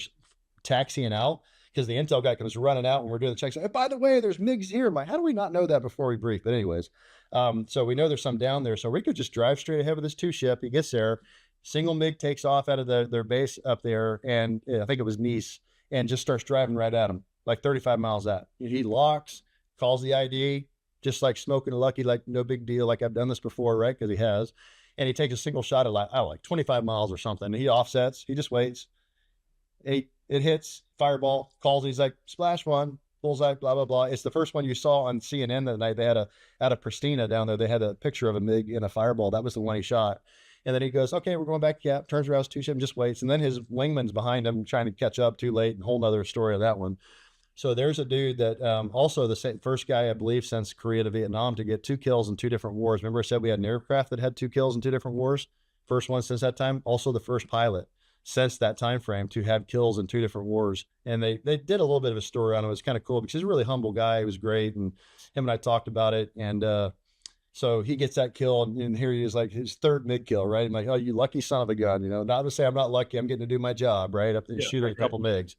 taxiing out, because the intel guy comes running out when we're doing the checks. Hey, by the way, there's MiGs here. I'm like, how do we not know that before we brief? But anyways, so we know there's some down there. So Rico just drives straight ahead with his 2 ship. He gets there. Single MiG takes off out of their base up there, and I think it was Nice, and just starts driving right at him, like 35 miles out. He locks, calls the ID, just like smoking a Lucky, like no big deal, like I've done this before, right? Because he has. And he takes a single shot at like 25 miles or something. And he offsets. He just waits. It hits, fireball, calls. He's like, splash 1, bullseye, blah, blah, blah. It's the first one you saw on CNN that night. They had out of Pristina down there. They had a picture of a MiG in a fireball. That was the one he shot. And then he goes, okay, we're going back to cap, turns around his 2 ship and just waits. And then his wingman's behind him trying to catch up, too late, and whole nother story of that one. So there's a dude that also the first guy, I believe, since Korea to Vietnam to get 2 kills in 2 different wars. Remember I said we had an aircraft that had 2 kills in 2 different wars? First one since that time. Also the first pilot since that time frame to have kills in 2 different wars. And they did a little bit of a story on him. It was kind of cool because he's a really humble guy. He was great. And him and I talked about it. And so he gets that kill. And here he is, like his 3rd MiG kill, right? I'm like, oh, you lucky son of a gun. Not to say I'm not lucky. I'm getting to do my job, right? Up and shoot a couple MiGs.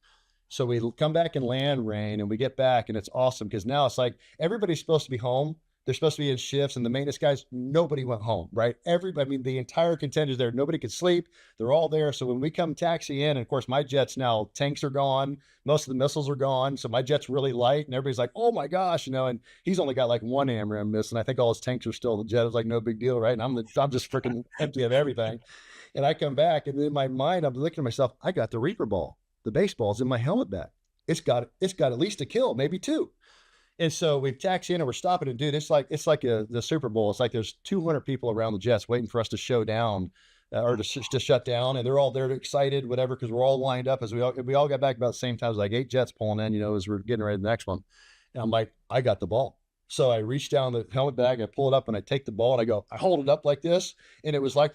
So we come back and land rain, and we get back, and it's awesome because now it's like everybody's supposed to be home. They're supposed to be in shifts, and the maintenance guys, nobody went home, right? The entire contingent's there. Nobody could sleep. They're all there. So when we come taxi in, and of course, my jet's now, tanks are gone. Most of the missiles are gone. So my jet's really light, and everybody's like, oh my gosh, and he's only got like 1 AMRAAM miss, and I think all his tanks are still, the jet is like no big deal, right? And I'm just freaking empty of everything. And I come back, and in my mind, I'm looking at myself, I got the Reaper ball. The baseball's in my helmet bag. It's got at least a kill, maybe 2. And so we taxi in and we're stopping, and dude, it's like the Super Bowl. It's like there's 200 people around the jets waiting for us to show down or to shut down. And they're all there excited, whatever, because we're all lined up as we all got back about the same time. It was like 8 jets pulling in, as we're getting ready to the next one. And I'm like, I got the ball. So I reach down the helmet bag, I pull it up, and I take the ball, and I hold it up like this. And it was like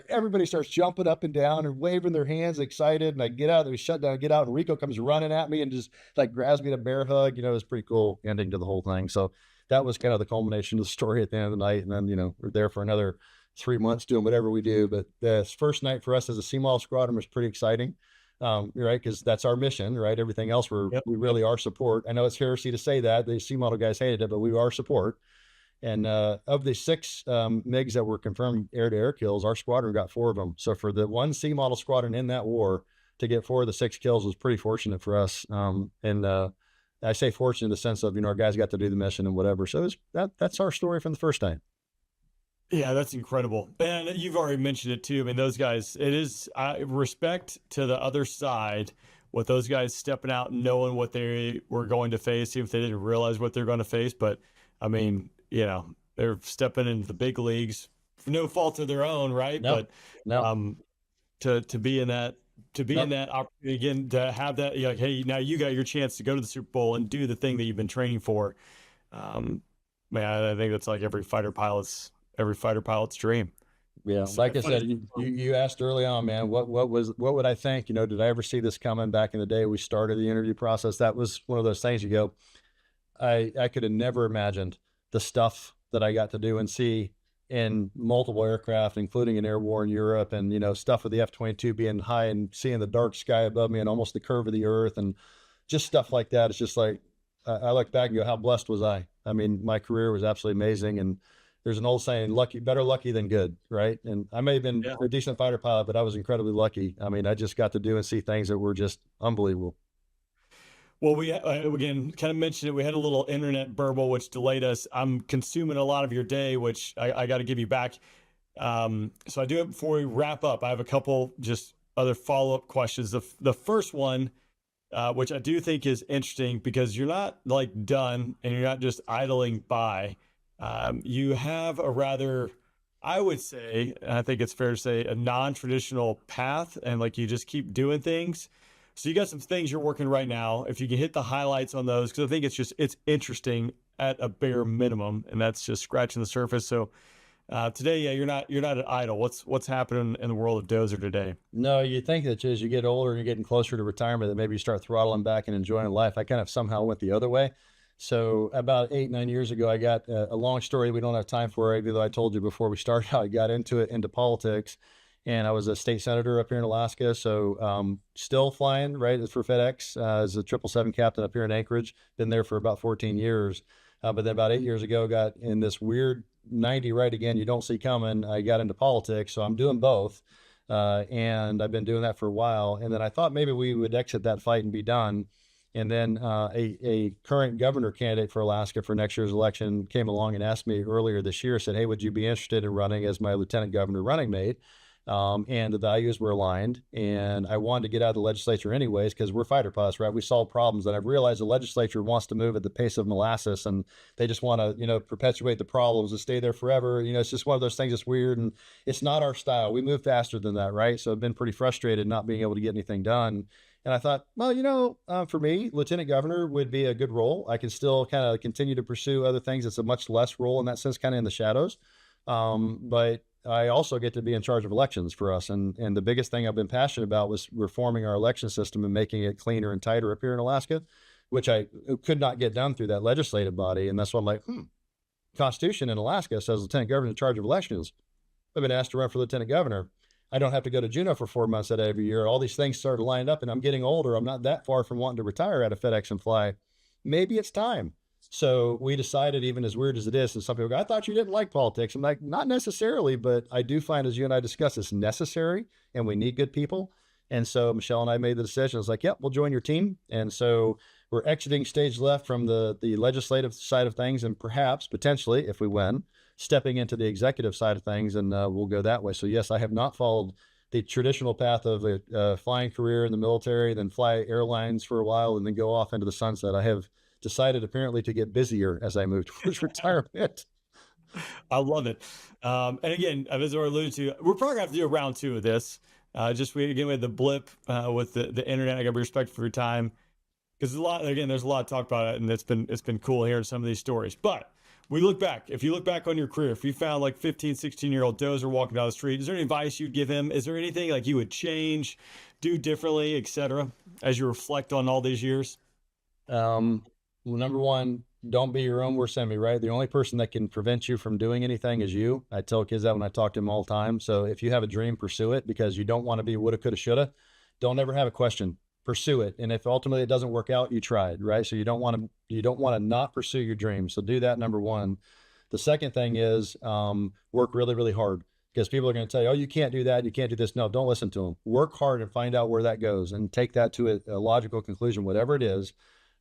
everybody starts jumping up and down and waving their hands, excited. And I get out, we shut down, get out, and Rico comes running at me and just like grabs me in a bear hug. It was pretty cool ending to the whole thing. So that was kind of the culmination of the story at the end of the night. And then, we're there for another 3 months doing whatever we do. But this first night for us as a C model squadron was pretty exciting. Right, because that's our mission, right? Everything else we really are support. I know it's heresy to say that. The C model guys hated it, but we are support. And of the 6 MiGs that were confirmed air-to-air kills, our squadron got 4 of them. So for the one C model squadron in that war to get 4 of the 6 kills was pretty fortunate for us. And I say fortunate in the sense of, our guys got to do the mission and whatever. So that's our story from the first night. Yeah, that's incredible. And you've already mentioned it too. I mean, those guys, it is respect to the other side with those guys stepping out and knowing what they were going to face, even if they didn't realize what they're going to face. But I mean, they're stepping into the big leagues for no fault of their own, right? No, but to be in that, in that opportunity again, to have that, like, hey, now you got your chance to go to the Super Bowl and do the thing that you've been training for. Man, I think that's like every fighter pilot's dream. Yeah, like I said, you asked early on, man, what would I think? Did I ever see this coming back in the day we started the interview process? That was one of those things you go, I could have never imagined the stuff that I got to do and see in multiple aircraft, including an air war in Europe, and stuff with the F-22 being high and seeing the dark sky above me and almost the curve of the earth, and just stuff like that. It's just like I look back and go, how blessed was I? I mean, my career was absolutely amazing. And there's an old saying, better lucky than good, right? And I may have been a decent fighter pilot, but I was incredibly lucky. I mean, I just got to do and see things that were just unbelievable. Well, we, again, kind of mentioned it. We had a little internet burble, which delayed us. I'm consuming a lot of your day, which I got to give you back. So I do it before we wrap up. I have a couple just other follow-up questions. The first one, which I do think is interesting because you're not like done and you're not just idling by. You have a rather, I would say, and I think it's fair to say, a non-traditional path, and like you just keep doing things. So you got some things you're working right now. If you can hit the highlights on those, because I think it's interesting at a bare minimum, and that's just scratching the surface. So today, yeah, you're not at idle. What's happening in the world of Dozer today? No, you think that as you get older and you're getting closer to retirement, that maybe you start throttling back and enjoying life. I kind of somehow went the other way. So about 8, 9 years ago, I got a long story we don't have time for, even though I told you before we started how I got into politics. And I was a state senator up here in Alaska. So still flying, right, for FedEx as a 777 captain up here in Anchorage. Been there for about 14 years. But then about 8 years ago, got in this weird 90 right again, you don't see coming. I got into politics. So I'm doing both. And I've been doing that for a while. And then I thought maybe we would exit that fight and be done. And then a current governor candidate for Alaska for next year's election came along and asked me earlier this year, said, hey, would you be interested in running as my lieutenant governor running mate? And the values were aligned. And I wanted to get out of the legislature anyways, because we're fighter pilots, right? We solve problems. And I've realized the legislature wants to move at the pace of molasses, and they just want to, perpetuate the problems and stay there forever. It's just one of those things that's weird, and it's not our style. We move faster than that, right? So I've been pretty frustrated not being able to get anything done. And I thought, well, for me, lieutenant governor would be a good role. I can still kind of continue to pursue other things. It's a much less role in that sense, kind of in the shadows. But I also get to be in charge of elections for us. And the biggest thing I've been passionate about was reforming our election system and making it cleaner and tighter up here in Alaska, which I could not get done through that legislative body. And that's why I'm like, Constitution in Alaska says lieutenant governor in charge of elections. I've been asked to run for lieutenant governor. I don't have to go to Juneau for 4 months out of every year. All these things started lined up, and I'm getting older. I'm not that far from wanting to retire out of FedEx and fly. Maybe it's time. So we decided, even as weird as it is, and some people go, I thought you didn't like politics. I'm like, not necessarily, but I do find, as you and I discussed, it's necessary and we need good people. And so Michelle and I made the decision. It's like, yep, we'll join your team. And so we're exiting stage left from the legislative side of things, and perhaps, potentially, if we win, stepping into the executive side of things, and we'll go that way. So yes, I have not followed the traditional path of a flying career in the military, then fly airlines for a while, and then go off into the sunset. I have decided apparently to get busier as I move towards retirement. I love it. And again, as I alluded to, we're probably gonna have to do a round 2 of this. We had the blip with the internet. I got to be respectful for your time, because there's a lot to talk about it, and it's been cool hearing some of these stories. But if you look back on your career, if you found like 15, 16-year-old Dozer walking down the street, is there any advice you'd give him? Is there anything like you would change, do differently, etc., as you reflect on all these years? Well, number one, don't be your own worst enemy, right? The only person that can prevent you from doing anything is you. I tell kids that when I talk to them all the time. So if you have a dream, pursue it, because you don't want to be woulda, coulda, shoulda. Don't ever have a question. Pursue it. And if ultimately it doesn't work out, you tried, right? So you don't want to not pursue your dreams. So do that, number one. The second thing is work really, really hard, because people are going to tell you, oh, you can't do that, you can't do this. No, don't listen to them. Work hard and find out where that goes, and take that to a logical conclusion, whatever it is.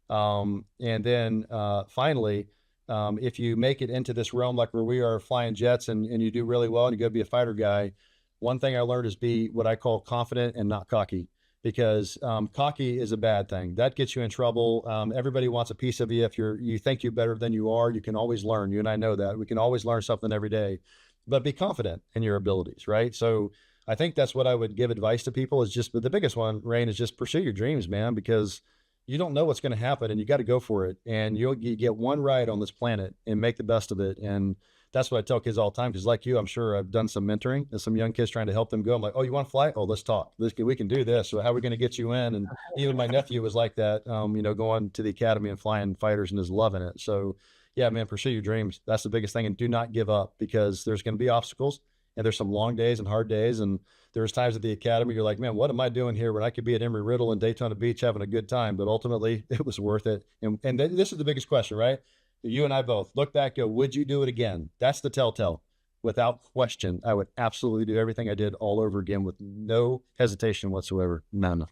And then finally, if you make it into this realm like where we are flying jets, and you do really well and you go be a fighter guy, one thing I learned is be what I call confident and not cocky, because cocky is a bad thing. That gets you in trouble. Everybody wants a piece of you. If you think you're better than you are, you can always learn. You and I know that. We can always learn something every day, but be confident in your abilities, right? So I think that's what I would give advice to people, is just, but the biggest one, Rain, is just pursue your dreams, man, because you don't know what's going to happen, and you got to go for it. And you get one ride on this planet, and make the best of it. And that's what I tell kids all the time, because like you, I'm sure I've done some mentoring and some young kids trying to help them go. I'm like, oh, you want to fly? Oh, let's talk. We can do this. So how are we going to get you in? And even my nephew was like that, going to the academy and flying fighters and is loving it. So yeah, man, pursue your dreams. That's the biggest thing. And do not give up, because there's going to be obstacles, and there's some long days and hard days. And there's times at the academy you're like, man, what am I doing here when I could be at Embry-Riddle and Daytona Beach having a good time? But ultimately it was worth it. And this is the biggest question, right? You and I both look back, go, would you do it again? That's the telltale. Without question, I would absolutely do everything I did all over again with no hesitation whatsoever. None.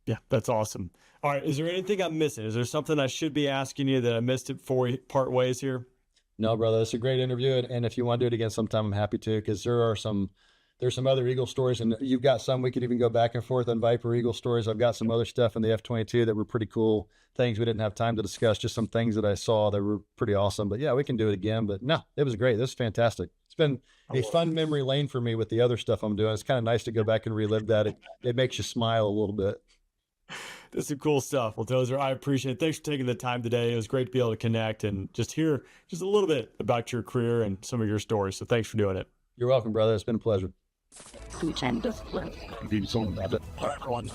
Yeah, that's awesome. All right. Is there anything I'm missing? Is there something I should be asking you that I missed it before we part ways here? No, brother, it's a great interview. And if you want to do it again sometime, I'm happy to, because there's some other Eagle stories, and you've got some we could even go back and forth on Viper Eagle stories. I've got some other stuff in the F-22 that were pretty cool, things we didn't have time to discuss, just some things that I saw that were pretty awesome. But yeah, we can do it again. But no, it was great. This is fantastic. It's been a fun memory lane for me with the other stuff I'm doing. It's kind of nice to go back and relive that. It makes you smile a little bit. This is some cool stuff. Well, Dozer, I appreciate it. Thanks for taking the time today. It was great to be able to connect and just hear just a little bit about your career and some of your stories. So thanks for doing it. You're welcome, brother. It's been a pleasure. Everyone.